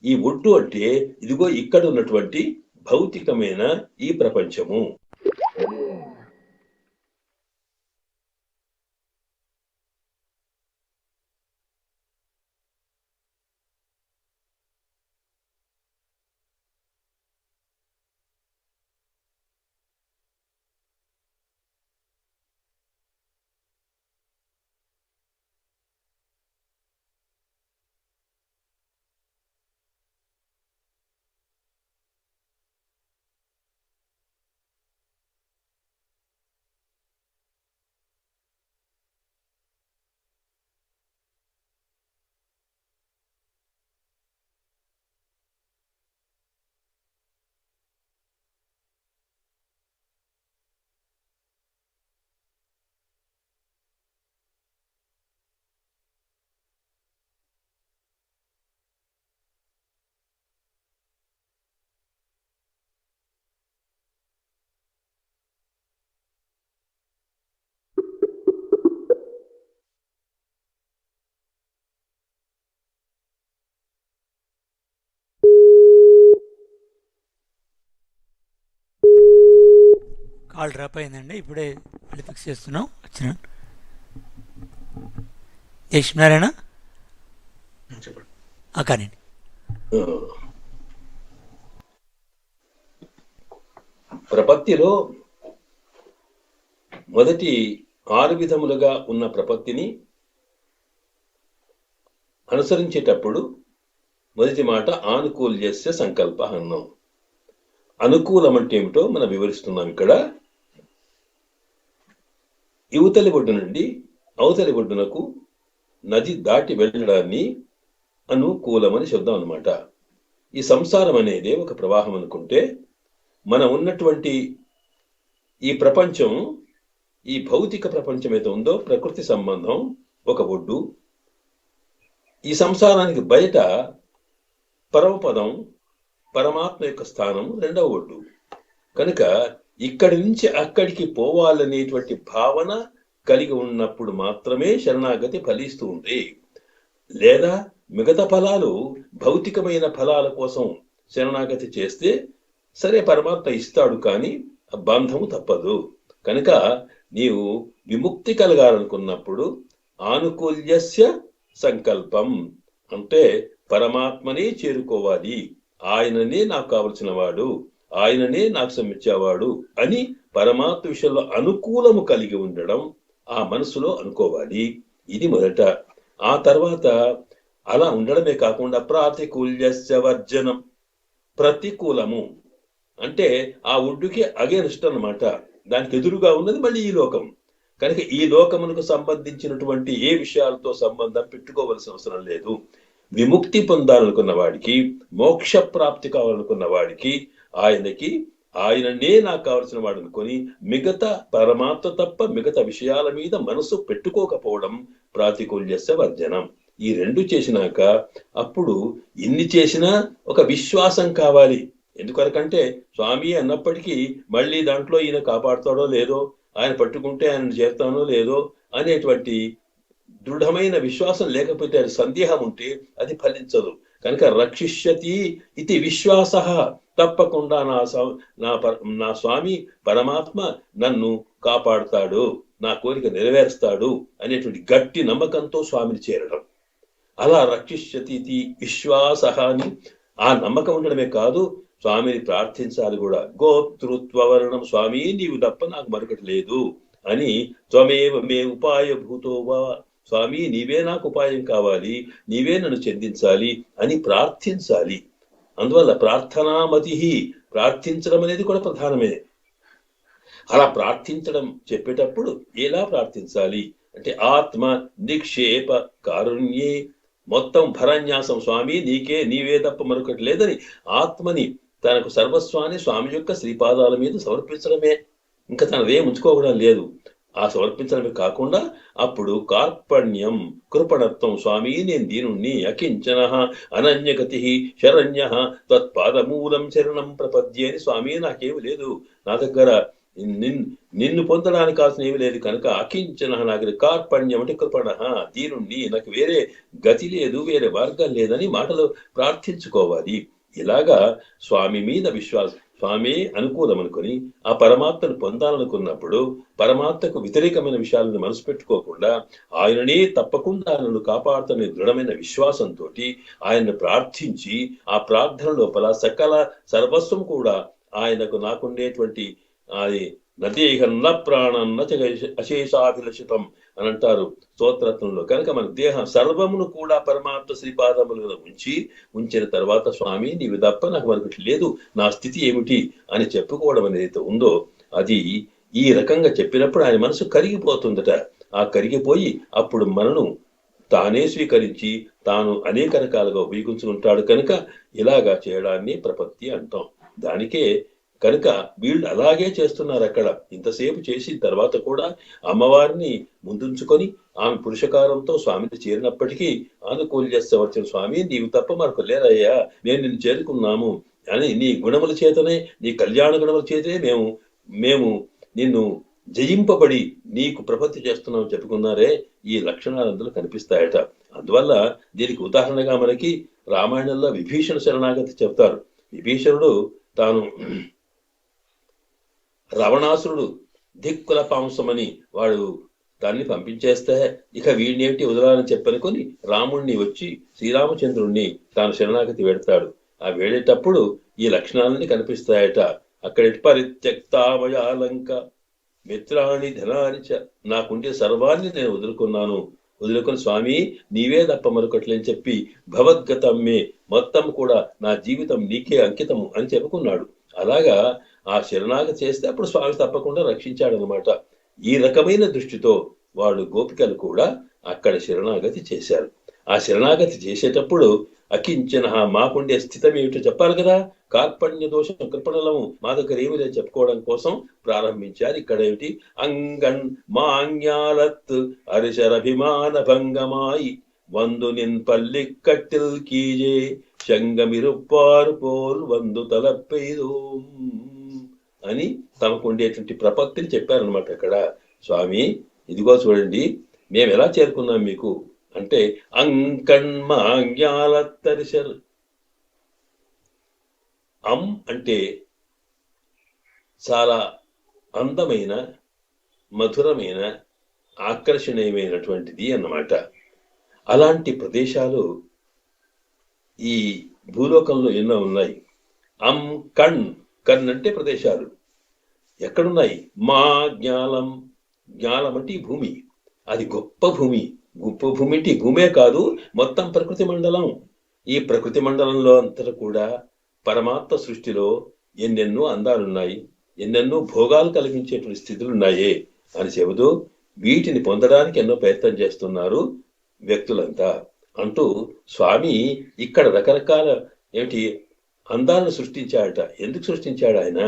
ఈ ఒడ్డు అంటే ఇదిగో ఇక్కడ ఉన్నటువంటి భౌతికమైన ఈ ప్రపంచము. కాల్ డ్రాప్ అయిందండి, ఇప్పుడే మళ్ళీ ఫిక్స్ చేస్తున్నాం. వచ్చిన లక్ష్మీనారాయణ కానీ ప్రపత్తిలో మొదటి 6 విధములుగా ఉన్న ప్రపత్తిని అనుసరించేటప్పుడు మొదటి మాట ఆనుకూల్యస్య సంకల్ప అన్నాం. అనుకూలం అంటే ఏమిటో మనం వివరిస్తున్నాం. ఇక్కడ యువతలి ఒడ్డు నుండి అవతలి ఒడ్డునకు నది దాటి వెళ్ళడాన్ని అనుకూలమని శబ్దం అన్నమాట. ఈ సంసారం అనేది ఒక ప్రవాహం అనుకుంటే, మనం ఉన్నటువంటి ఈ ప్రపంచం, ఈ భౌతిక ప్రపంచం అయితే ఉందో ప్రకృతి సంబంధం ఒక ఒడ్డు. ఈ సంసారానికి బయట పరమపదం పరమాత్మ యొక్క స్థానం రెండవ ఒడ్డు. కనుక ఇక్కడి నుంచి అక్కడికి పోవాలనేటువంటి భావన కలిగి ఉన్నప్పుడు మాత్రమే శరణాగతి ఫలిస్తూ ఉంది. లేదా మిగతా ఫలాలు భౌతికమైన ఫలాల కోసం శరణాగతి చేస్తే సరే పరమాత్మ ఇస్తాడు, కానీ బంధము తప్పదు. కనుక నీవు విముక్తి కలగాలనుకున్నప్పుడు ఆనుకూల్యస్య సంకల్పం అంటే పరమాత్మనే చేరుకోవాలి, ఆయననే నాకు కావలసిన వాడు, ఆయననే నాకు శ్రమించేవాడు అని పరమాత్మ విషయంలో అనుకూలము కలిగి ఉండడం ఆ మనసులో అనుకోవాలి. ఇది మొదట. ఆ తర్వాత అలా ఉండడమే కాకుండా ప్రాతికూల్యస్య వర్జనం, ప్రతికూలము అంటే ఆ ఒడ్డుకి అగేన్స్ట్ అన్నమాట. దానికి ఎదురుగా ఉన్నది మళ్ళీ ఈ లోకం. కనుక ఈ లోకమునకు సంబంధించినటువంటి ఏ విషయాలతో సంబంధం పెట్టుకోవలసిన అవసరం లేదు. విముక్తి పొందాలనుకున్న వాడికి, మోక్ష ప్రాప్తి కావాలనుకున్న వాడికి ఆయననే నాకు కావలసిన వాడు అనుకొని మిగతా పరమాత్మ తప్ప మిగతా విషయాల మీద మనసు పెట్టుకోకపోవడం ప్రాతికూల్యస్య వర్జనం. ఈ రెండు చేసినాక అప్పుడు ఎన్ని చేసినా ఒక విశ్వాసం కావాలి. ఎందుకనకంటే స్వామి అన్నప్పటికీ మళ్ళీ దాంట్లో ఈయన కాపాడుతాడో లేదో, ఆయన పట్టుకుంటే ఆయన చేస్తానో లేదో అనేటువంటి దృఢమైన విశ్వాసం లేకపోతే, అది సందేహం ఉంటే అది ఫలించదు. కనుక రక్షిష్యతి ఇది విశ్వాస, తప్పకుండా నా స్వామి పరమాత్మ నన్ను కాపాడుతాడు నా కోరిక నెరవేరుస్తాడు అనేటువంటి గట్టి నమ్మకంతో స్వామిని చేరడం. అలా రక్షిష్యతి విశ్వాస అని ఆ నమ్మకం ఉండడమే కాదు, స్వామిని ప్రార్థించాలి కూడా. గోతృత్వవర్ణం, స్వామి నీవు తప్ప నాకు మరొకటి లేదు అని. త్వమేవ మే ఉపాయ భూతోవా, స్వామి నీవే నాకు ఉపాయం కావాలి, నీవే నన్ను చెందించాలి అని ప్రార్థించాలి. అందువల్ల ప్రార్థనామతి, ప్రార్థించడం అనేది కూడా ప్రధానమే. అలా ప్రార్థించడం చెప్పేటప్పుడు ఎలా ప్రార్థించాలి అంటే ఆత్మ నిక్షేప కారుణ్యే, మొత్తం భరన్యాసం, స్వామి నీవే తప్ప మరొకటి లేదని ఆత్మని, తనకు సర్వస్వాన్ని స్వామి యొక్క శ్రీపాదాల మీద సమర్పించడమే, ఇంకా తనదేం ఉంచుకోవడం లేదు. ఆ సమర్పించడమే కాకుండా అప్పుడు కార్పణ్యం, కృపణత్వం, స్వామి నేను దీనుణ్ణి, అకించన అనన్యగతి శరణ్య తత్పాదమూలం శరణం ప్రపద్యే అని, స్వామి నాకేమి లేదు, నా దగ్గర నిన్ను పొందడానికి కావాల్సిన ఏమి లేదు కనుక అకించన, నాకు కార్పణ్యం అంటే కృపణ, దీనుణ్ణి, నాకు వేరే గతి లేదు, వేరే మార్గం లేదని మాటలు ప్రార్థించుకోవాలి. ఇలాగా స్వామి మీద విశ్వాసం, స్వామి అనుకూలం అనుకుని ఆ పరమాత్మను పొందాలనుకున్నప్పుడు పరమాత్మకు వ్యతిరేకమైన విషయాలను మనసు పెట్టుకోకుండా ఆయననే తప్పకుండా నన్ను కాపాడుతున్న దృఢమైన విశ్వాసంతో ఆయన్ని ప్రార్థించి ఆ ప్రార్థన లోపల సకల సర్వస్వం కూడా ఆయనకు నాకుండేటువంటి అది నదేహన్న ప్రాణన్న అశేషాభిలషితం అని అంటారు స్తోత్రత్వంలో. కనుక మన దేహం సర్వమును కూడా పరమాత్మ శ్రీపాదములను ఉంచిన తర్వాత స్వామి నీవు తప్ప నాకు మరొకటి లేదు, నా స్థితి ఏమిటి అని చెప్పుకోవడం అనేది ఉందో అది ఈ రకంగా చెప్పినప్పుడు ఆయన మనసు కరిగిపోతుందట. ఆ కరిగిపోయి అప్పుడు మనను తానే స్వీకరించి తాను అనేక రకాలుగా ఉపయోగించుకుంటాడు. కనుక ఇలాగా చేయడాన్ని ప్రపత్తి అంటాం. దానికే కనుక వీళ్ళు అలాగే చేస్తున్నారు. అక్కడ ఇంతసేపు చేసిన తర్వాత కూడా అమ్మవారిని ముందుంచుకొని ఆమె పురుషకారంతో స్వామిని చేరినప్పటికీ అనుకూల్యస్తవర్చిన, స్వామి నీవు తప్ప మరొక లేరయ్యా, నేను నిన్ను చేరుకున్నాము అని నీ గుణముల చేతనే, నీ కళ్యాణ గుణముల చేతనే మేము నిన్ను జయింపబడి నీకు ప్రపత్తి చేస్తున్నామని చెప్పుకున్నారే, ఈ లక్షణాలు అందులో కనిపిస్తాయట. అందువల్ల దీనికి ఉదాహరణగా మనకి రామాయణంలో విభీషణ శరణాగతి చెప్తారు. విభీషణుడు తాను రావణాసురుడు దిక్కుల పాంసమని వాడు దాన్ని పంపించేస్తే ఇక వీడినేమిటి వదలాలని చెప్పనుకొని రాముణ్ణి వచ్చి శ్రీరామచంద్రుణ్ణి తాను శరణాగతి వెడతాడు. ఆ వేడేటప్పుడు ఈ లక్షణాలన్నీ కనిపిస్తాయట. అక్కడి పరిత్యక్తామయాలంక మిత్రాణి ధనాని చ, నాకుంటే సర్వాన్ని నేను వదులుకొని స్వామి నీవే తప్ప మరొకట్లేని చెప్పి భవద్గతమ్మే, మొత్తం కూడా నా జీవితం నీకే అంకితము అని చెప్పుకున్నాడు. అలాగా ఆ శరణాగతి చేస్తే అప్పుడు స్వామి తప్పకుండా రక్షించాడు అనమాట. ఈ రకమైన దృష్టితో వాళ్ళు గోపికలు కూడా అక్కడ శరణాగతి చేశారు. ఆ శరణాగతి చేసేటప్పుడు అకించన, మాకుండే స్థితం ఏమిటో చెప్పాలి కదా. కార్పణ్య దోషం కృపణలము మా దగ్గర ఏమి లేదు చెప్పుకోవడం కోసం ప్రారంభించారు. ఇక్కడ ఏమిటి అంగన్ మాంగ్యాలత్ అరిశరభిమాన భంగమాయి వందు నిన్ పల్లి కట్టిల్ కీజే శంగమిరుప్పారు పోల్ వందు తలపెయిదో అని తమకు ఉండేటువంటి ప్రపత్తిని చెప్పారనమాట. అక్కడ స్వామి ఇదిగో చూడండి మేము ఎలా చేరుకున్నాం మీకు అంటే అంకణ్మాంగ్యాలత్తరిశర్, అంటే చాలా అందమైన మధురమైన ఆకర్షణీయమైనటువంటిది అన్నమాట. అలాంటి ప్రదేశాలు ఈ భూలోకంలో ఎన్నో ఉన్నాయి. కణ్ అంటే ప్రదేశాలు ఎక్కడున్నాయి? మా జ్ఞాలం అంటే ఈ భూమి, అది గొప్ప భూమి. గొప్ప భూమి అంటే ఈ భూమే కాదు, మొత్తం ప్రకృతి మండలం. ఈ ప్రకృతి మండలంలో అంతటా కూడా పరమాత్మ సృష్టిలో ఎన్నెన్నో అందాలున్నాయి, ఎన్నెన్నో భోగాలు కలిగించేటువంటి స్థితులు ఉన్నాయే అని చెబుతూ వీటిని పొందడానికి ఎన్నో ప్రయత్నం చేస్తున్నారు వ్యక్తులంతా అంటూ స్వామి ఇక్కడ రకరకాల ఏమిటి అందాలను సృష్టించాడట. ఎందుకు సృష్టించాడు ఆయన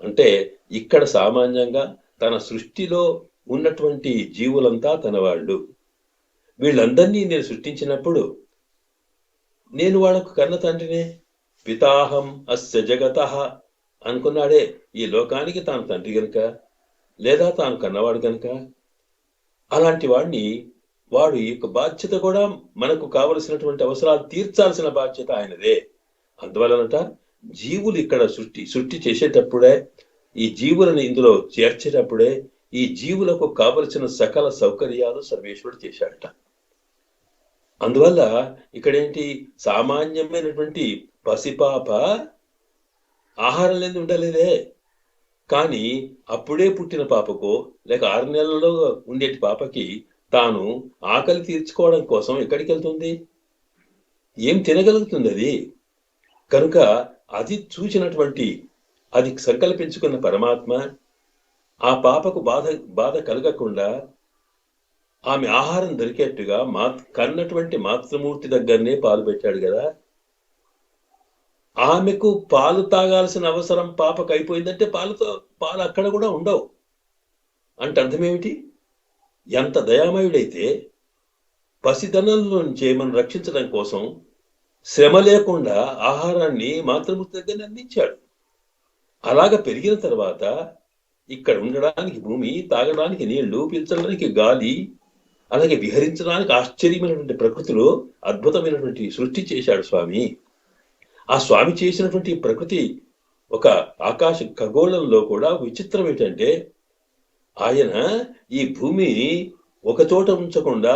అంటే ఇక్కడ సామాన్యంగా తన సృష్టిలో ఉన్నటువంటి జీవులంతా తన వాళ్ళు. వీళ్ళందరినీ నేను సృష్టించినప్పుడు నేను వాళ్ళకు కన్న తండ్రినే, పితాహం అస్య జగతః అనుకున్నాడే. ఈ లోకానికి తాను తండ్రి గనుక లేదా తాను కన్నవాడు గనుక అలాంటి వాడిని వాడు ఈ యొక్క బాధ్యత కూడా మనకు కావలసినటువంటి అవసరాలు తీర్చాల్సిన బాధ్యత ఆయనదే. అందువలనట జీవులు ఇక్కడ సృష్టి చేసేటప్పుడే, ఈ జీవులను ఇందులో చేర్చేటప్పుడే ఈ జీవులకు కావలసిన సకల సౌకర్యాలు సర్వేశ్వరుడు చేశాడట. అందువల్ల ఇక్కడేంటి, సామాన్యమైనటువంటి పసిపాప ఆహారం లేని ఉండలేదే. కానీ అప్పుడే పుట్టిన పాపకో లేక 6 నెలల్లో ఉండేటి పాపకి తాను ఆకలి తీర్చుకోవడం కోసం ఎక్కడికి వెళ్తుంది? ఏం తినగలుగుతుంది అది? కనుక అది చూసినటువంటి, అది సంకల్పించుకున్న పరమాత్మ ఆ పాపకు బాధ కలగకుండా ఆమె ఆహారం దొరికేట్టుగా కన్నటువంటి మాతృమూర్తి దగ్గరనే పాలు పెట్టాడు కదా. ఆమెకు పాలు తాగాల్సిన అవసరం పాపకు అయిపోయిందంటే పాలు అక్కడ కూడా ఉండవు అంటే అర్థమేమిటి? ఎంత దయామయుడైతే పసితనంలో నుంచే మనం రక్షించడం కోసం శ్రమ లేకుండా ఆహారాన్ని మాతృమూర్తి దగ్గర అందించాడు. అలాగ పెరిగిన తర్వాత ఇక్కడ ఉండడానికి భూమి, తాగడానికి నీళ్లు, పీల్చడానికి గాలి, అలాగే విహరించడానికి ఆశ్చర్యమైనటువంటి ప్రకృతిలో అద్భుతమైనటువంటి సృష్టి చేశాడు స్వామి. ఆ స్వామి చేసినటువంటి ప్రకృతి ఒక ఆకాశ ఖగోళంలో కూడా విచిత్రం ఏంటంటే, ఆయన ఈ భూమిని ఒక చోట ఉంచకుండా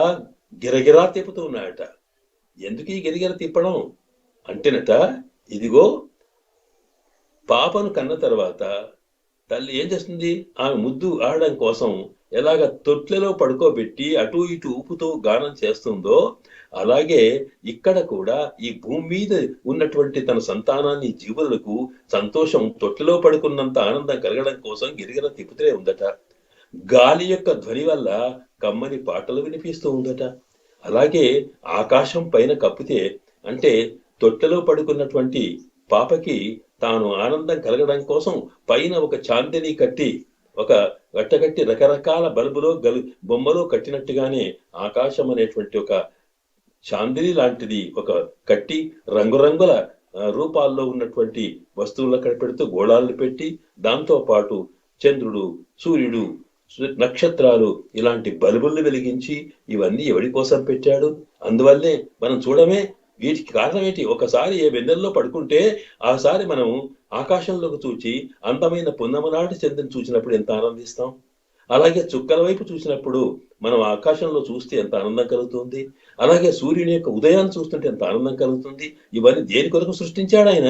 గిరగిరా తిప్పుతూ ఉన్నాడట. ఎందుకు ఈ గిరగిర తిప్పడం అంటేనట, ఇదిగో పాపను కన్న తర్వాత తల్లి ఏం చేస్తుంది, ఆమె ముద్దు ఆడడం కోసం ఎలాగ తొట్లలో పడుకోబెట్టి అటు ఇటు ఊపుతూ గానం చేస్తుందో, అలాగే ఇక్కడ కూడా ఈ భూమి మీద ఉన్నటువంటి తన సంతానాన్ని, జీవులకు సంతోషం, తొట్లలో పడుకున్నంత ఆనందం కలగడం కోసం గిరిగిర తిప్పుతూనే ఉందట. గాలి యొక్క ధ్వని వల్ల కమ్మని పాటలు వినిపిస్తూ ఉందట. అలాగే ఆకాశం పైన కప్పితే, అంటే తొట్టెలో పడుకున్నటువంటి పాపకి తాను ఆనందం కలగడం కోసం పైన ఒక చాందిని కట్టి, ఒక గట్టగట్టి రకరకాల బల్బులో బొమ్మలో కట్టినట్టుగానే ఆకాశం అనేటువంటి ఒక చాందిని లాంటిది ఒక కట్టి రంగురంగుల రూపాల్లో ఉన్నటువంటి వస్తువులు అక్కడ పెడుతూ గోళాలను పెట్టి, దాంతో పాటు చంద్రుడు, సూర్యుడు, నక్షత్రాలు ఇలాంటి బల్బుల్ని వెలిగించి ఇవన్నీ ఎవరి కోసం పెట్టాడు? అందువల్లే మనం చూడమే, వీటికి కారణం ఏంటి? ఒకసారి ఏ వెన్నెల్లో పడుకుంటే ఆసారి మనం ఆకాశంలోకి చూచి అందమైన పున్నమనాటి చంద్రుని చూసినప్పుడు ఎంత ఆనందిస్తాం. అలాగే చుక్కల వైపు చూసినప్పుడు మనం ఆకాశంలో చూస్తే ఎంత ఆనందం కలుగుతుంది. అలాగే సూర్యుని యొక్క ఉదయాన్ని చూస్తుంటే ఎంత ఆనందం కలుగుతుంది. ఇవన్నీ దేని కొరకు సృష్టించాడు ఆయన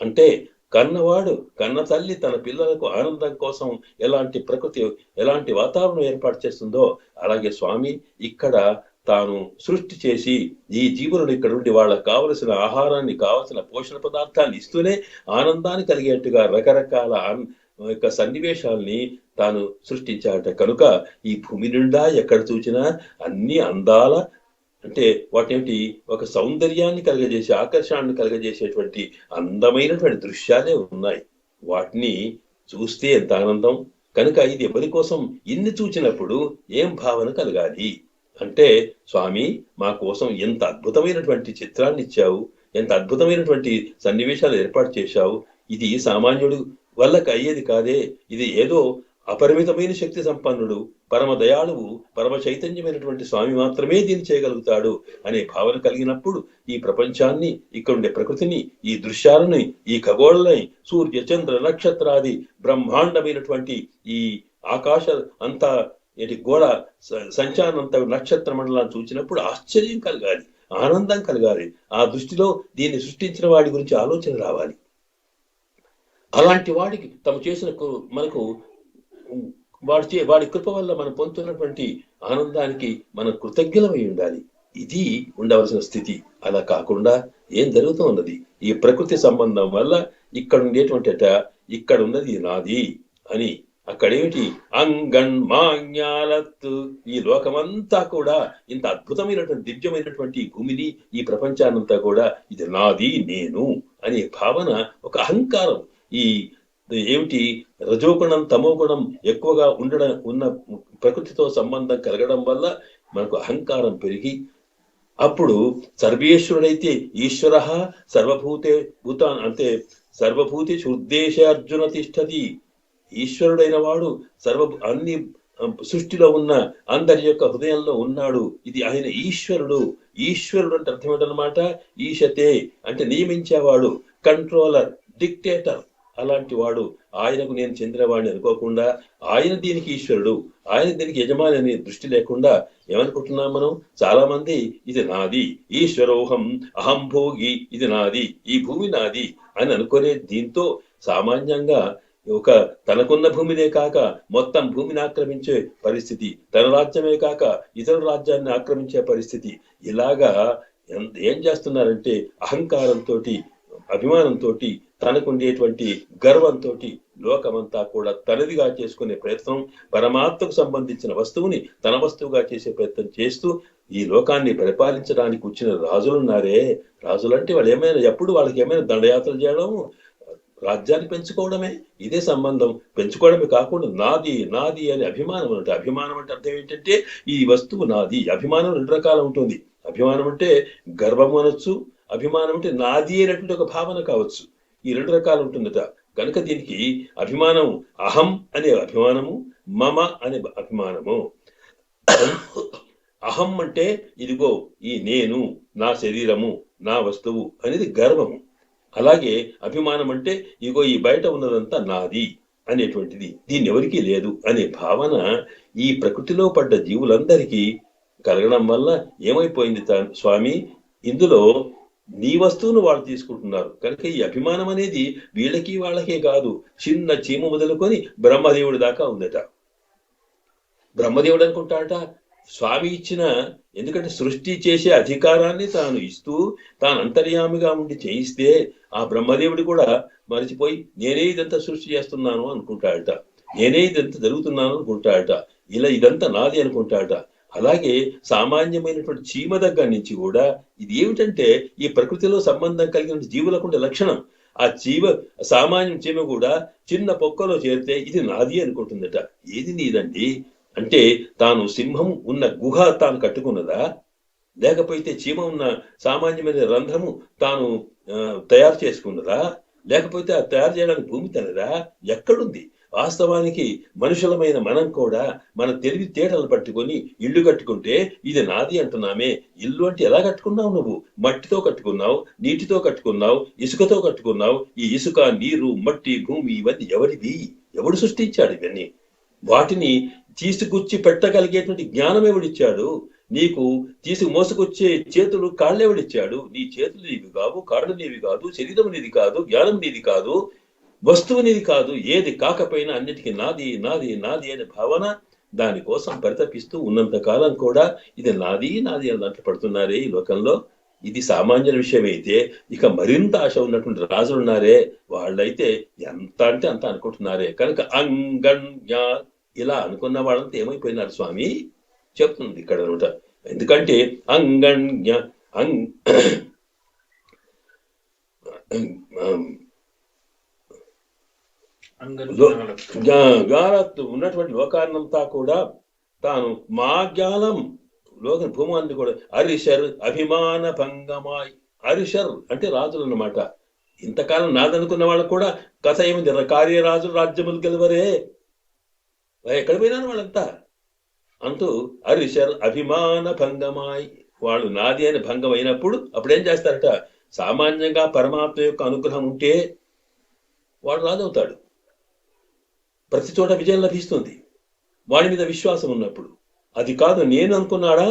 అంటే, కన్నవాడు, కన్న తల్లి తన పిల్లలకు ఆనందం కోసం ఎలాంటి ప్రకృతి, ఎలాంటి వాతావరణం ఏర్పాటు చేస్తుందో, అలాగే స్వామి ఇక్కడ తాను సృష్టి చేసి ఈ జీవులను ఇక్కడ ఉండి వాళ్ళకు కావలసిన ఆహారాన్ని, కావలసిన పోషణ పదార్థాన్ని ఇస్తూనే ఆనందాన్ని కలిగేట్టుగా రకరకాల యొక్క సన్నివేశాల్ని తాను సృష్టించాడట. కనుక ఈ భూమి నిండా ఎక్కడ చూసినా అన్ని అందాల, అంటే వాటేమిటి, ఒక సౌందర్యాన్ని కలగజేసే, ఆకర్షణాన్ని కలగజేసేటువంటి అందమైనటువంటి దృశ్యాలే ఉన్నాయి. వాటిని చూస్తే ఎంత ఆనందం. కనుక ఇది ఎవరి కోసం? ఇన్ని చూచినప్పుడు ఏం భావన కలగాలి అంటే, స్వామి మా కోసం ఎంత అద్భుతమైనటువంటి చిత్రాన్ని ఇచ్చావు, ఎంత అద్భుతమైనటువంటి సన్నివేశాలు ఏర్పాటు చేశావు. ఇది సామాన్యుడు వల్లకి అయ్యేది కాదే. ఇది ఏదో అపరిమితమైన శక్తి సంపన్నుడు, పరమ దయాళువు, పరమ చైతన్యమైనటువంటి స్వామి మాత్రమే దీన్ని చేయగలుగుతాడు అనే భావన కలిగినప్పుడు ఈ ప్రపంచాన్ని, ఇక్కడుండే ప్రకృతిని, ఈ దృశ్యాలని, ఈ ఖగోళాలని, సూర్య చంద్ర నక్షత్రాది బ్రహ్మాండమైనటువంటి ఈ ఆకాశ అంతా గోళ సంచారంతా నక్షత్ర మండలాన్ని చూసినప్పుడు ఆశ్చర్యం కలగాలి, ఆనందం కలగాలి. ఆ దృష్టిలో దీన్ని సృష్టించిన వాడి గురించి ఆలోచన రావాలి. అలాంటి వాడికి తమ చేసిన మనకు వాడి కృప వల్ల మనం పొందుతున్నటువంటి ఆనందానికి మనం కృతజ్ఞమై ఉండాలి. ఇది ఉండవలసిన స్థితి. అలా కాకుండా ఏం జరుగుతూ ఉన్నది, ఈ ప్రకృతి సంబంధం వల్ల ఇక్కడ ఉండేటువంటి ఇక్కడ ఉన్నది నాది అని, అక్కడేమిటి అంగన్ మాన్యాలత్, ఈ లోకమంతా కూడా ఇంత అద్భుతమైనటువంటి దివ్యమైనటువంటి భూమిని, ఈ ప్రపంచాన్నంతా కూడా ఇది నాది, నేను అనే భావన, ఒక అహంకారం. ఈ ఏమిటి, రజోగుణం తమోగుణం ఎక్కువగా ఉన్న ప్రకృతితో సంబంధం కలగడం వల్ల మనకు అహంకారం పెరిగి, అప్పుడు సర్వేశ్వరుడైతే ఈశ్వర సర్వభూతే భూతాన్ అంటే సర్వభూతి ఉద్దేశ అర్జున తిష్టతి, ఈశ్వరుడైన వాడు అన్ని సృష్టిలో ఉన్న అందరి యొక్క హృదయంలో ఉన్నాడు. ఇది ఆయన ఈశ్వరుడు. ఈశ్వరుడు అంటే అర్థం ఏంటన్నమాట, ఈశతే అంటే నియమించేవాడు, కంట్రోలర్, డిక్టేటర్. అలాంటి వాడు ఆయనకు నేను చెందినవాడిని అనుకోకుండా, ఆయన దీనికి ఈశ్వరుడు, ఆయన దీనికి యజమాని అనే దృష్టి లేకుండా ఏమనుకుంటున్నాం మనం? చాలా మంది ఇది నాది, ఈశ్వరోహం అహం భోగి, ఇది నాది, ఈ భూమి నాది అని అనుకునే దీంతో సామాన్యంగా ఒక తనకున్న భూమినే కాక మొత్తం భూమిని ఆక్రమించే పరిస్థితి, తన రాజ్యమే కాక ఇతర రాజ్యాన్ని ఆక్రమించే పరిస్థితి, ఇలాగా ఏం చేస్తున్నారంటే అహంకారంతో, అభిమానంతో, తనకుండేటువంటి గర్వంతో లోకమంతా కూడా తనదిగా చేసుకునే ప్రయత్నం, పరమాత్మకు సంబంధించిన వస్తువుని తన వస్తువుగా చేసే ప్రయత్నం చేస్తూ ఈ లోకాన్ని పరిపాలించడానికి వచ్చిన రాజులున్నారే, రాజులంటే వాళ్ళు ఏమైనా ఎప్పుడు వాళ్ళకి ఏమైనా దండయాత్రలు చేయడం, రాజ్యాన్ని పెంచుకోవడమే, ఇదే సంబంధం. పెంచుకోవడమే కాకుండా నాది నాది అనే అభిమానం అంటే, అభిమానం అంటే అర్థం ఏంటంటే ఈ వస్తువు నాది. అభిమానం రెండు రకాలు ఉంటుంది. అభిమానం అంటే గర్వం అనొచ్చు, అభిమానం అంటే నాది అనేటువంటి ఒక భావన కావచ్చు. ఈ రెండు రకాలు ఉంటుందట. కనుక దీనికి అభిమానం అహం అనే అభిమానము, మమ అనే అభిమానము. అహం అంటే ఇదిగో ఈ నేను, నా శరీరము, నా వస్తువు అనేది గర్వము. అలాగే అభిమానం అంటే ఇగో ఈ బయట ఉన్నదంతా నాది అనేటువంటిది, దీన్ని ఎవరికీ లేదు అనే భావన ఈ ప్రకృతిలో పడ్డ జీవులందరికీ కలగడం వల్ల ఏమైపోయింది స్వామి, ఇందులో నీ వస్తువును వాళ్ళు తీసుకుంటున్నారు. కనుక ఈ అభిమానం అనేది వీళ్ళకి వాళ్ళకే కాదు, చిన్న చీమ మొదలుకొని బ్రహ్మదేవుడి దాకా ఉందట. బ్రహ్మదేవుడు అనుకుంటాడట స్వామి ఇచ్చిన, ఎందుకంటే సృష్టి చేసే అధికారాన్ని తాను ఇస్తూ తాను అంతర్యామిగా ఉండి చేయిస్తే ఆ బ్రహ్మదేవుడు కూడా మరిచిపోయి నేనే ఇదంతా సృష్టి చేస్తున్నాను అనుకుంటాడట, నేనే ఇదంతా జరుగుతున్నాను అనుకుంటాడట, ఇలా ఇదంతా నాది అనుకుంటాడట. అలాగే సామాన్యమైనటువంటి చీమ దగ్గర నుంచి కూడా ఇది ఏమిటంటే ఈ ప్రకృతిలో సంబంధం కలిగిన జీవులకుండే లక్షణం. ఆ సామాన్యం చీమ కూడా చిన్న పొక్కలో చేరితే ఇది నాది అనుకుంటుందట. ఏది నీదండి అంటే తాను సింహం ఉన్న గుహ తాను కట్టుకున్నదా, లేకపోతే చీమ ఉన్న సామాన్యమైన రంధ్రము తాను తయారు చేసుకున్నదా, లేకపోతే ఆ తయారు చేయడానికి భూమి తనదా, ఎక్కడుంది? వాస్తవానికి మనుషులమైన మనం కూడా మన తెలివితేటలు పట్టుకొని ఇల్లు కట్టుకుంటే ఇది నాది అంటున్నామే. ఇల్లు అంటే ఎలా కట్టుకున్నావు నువ్వు? మట్టితో కట్టుకున్నావు, నీటితో కట్టుకున్నావు, ఇసుకతో కట్టుకున్నావు. ఈ ఇసుక, నీరు, మట్టి, భూమి ఇవన్నీ ఎవరివి? ఎవడు సృష్టించాడు ఇవన్నీ? వాటిని తీసుకొచ్చి పెట్టగలిగేటువంటి జ్ఞానం ఎవడిచ్చాడు నీకు? మోసుకొచ్చే చేతులు, కాళ్ళు ఎవడిచ్చాడు? నీ చేతులు నీవి కావు, కాళ్ళు నీవి కాదు, శరీరం నీది కాదు, జ్ఞానం నీది కాదు, వస్తువు నీది కాదు. ఏది కాకపోయినా అన్నిటికీ నాది నాది నాది అనే భావన, దానికోసం పరితపిస్తూ ఉన్నంత కాలం కూడా ఇది నాది నాది అని దాంట్లో పడుతున్నారే ఈ లోకంలో. ఇది సామాన్య విషయం అయితే, ఇక మరింత ఆశ ఉన్నటువంటి రాజులు ఉన్నారే, వాళ్ళైతే ఎంత అంటే అంత అనుకుంటున్నారే. కనుక అంగణ్య ఇలా అనుకున్న వాళ్ళంతా ఏమైపోయినారు స్వామి చెప్తుంది ఇక్కడ అనమాట. ఎందుకంటే అంగణ్య గారత్తు ఉన్నటువంటి లోకాన్నంతా కూడా తాను మా జ్ఞానం లోక భూమాన్ని కూడా అరిషర్ అభిమాన భంగమాయ్. అరిషర్ అంటే రాజులు అన్నమాట. ఇంతకాలం నాదనుకున్న వాళ్ళకు కూడా కథ ఏమింది? కార్యరాజులు రాజ్యములు గెలవరే, ఎక్కడ పోయినాను వాళ్ళంతా అంటూ అరిషర్ అభిమాన భంగమాయ్. వాళ్ళు నాది అని భంగం అయినప్పుడు అప్పుడు ఏం చేస్తారట? సామాన్యంగా పరమాత్మ యొక్క అనుగ్రహం ఉంటే వాడు రాజవుతాడు, ప్రతి చోట విజయం లభిస్తుంది వాడి మీద విశ్వాసం ఉన్నప్పుడు. అది కాదు నేను అనుకున్నాడా,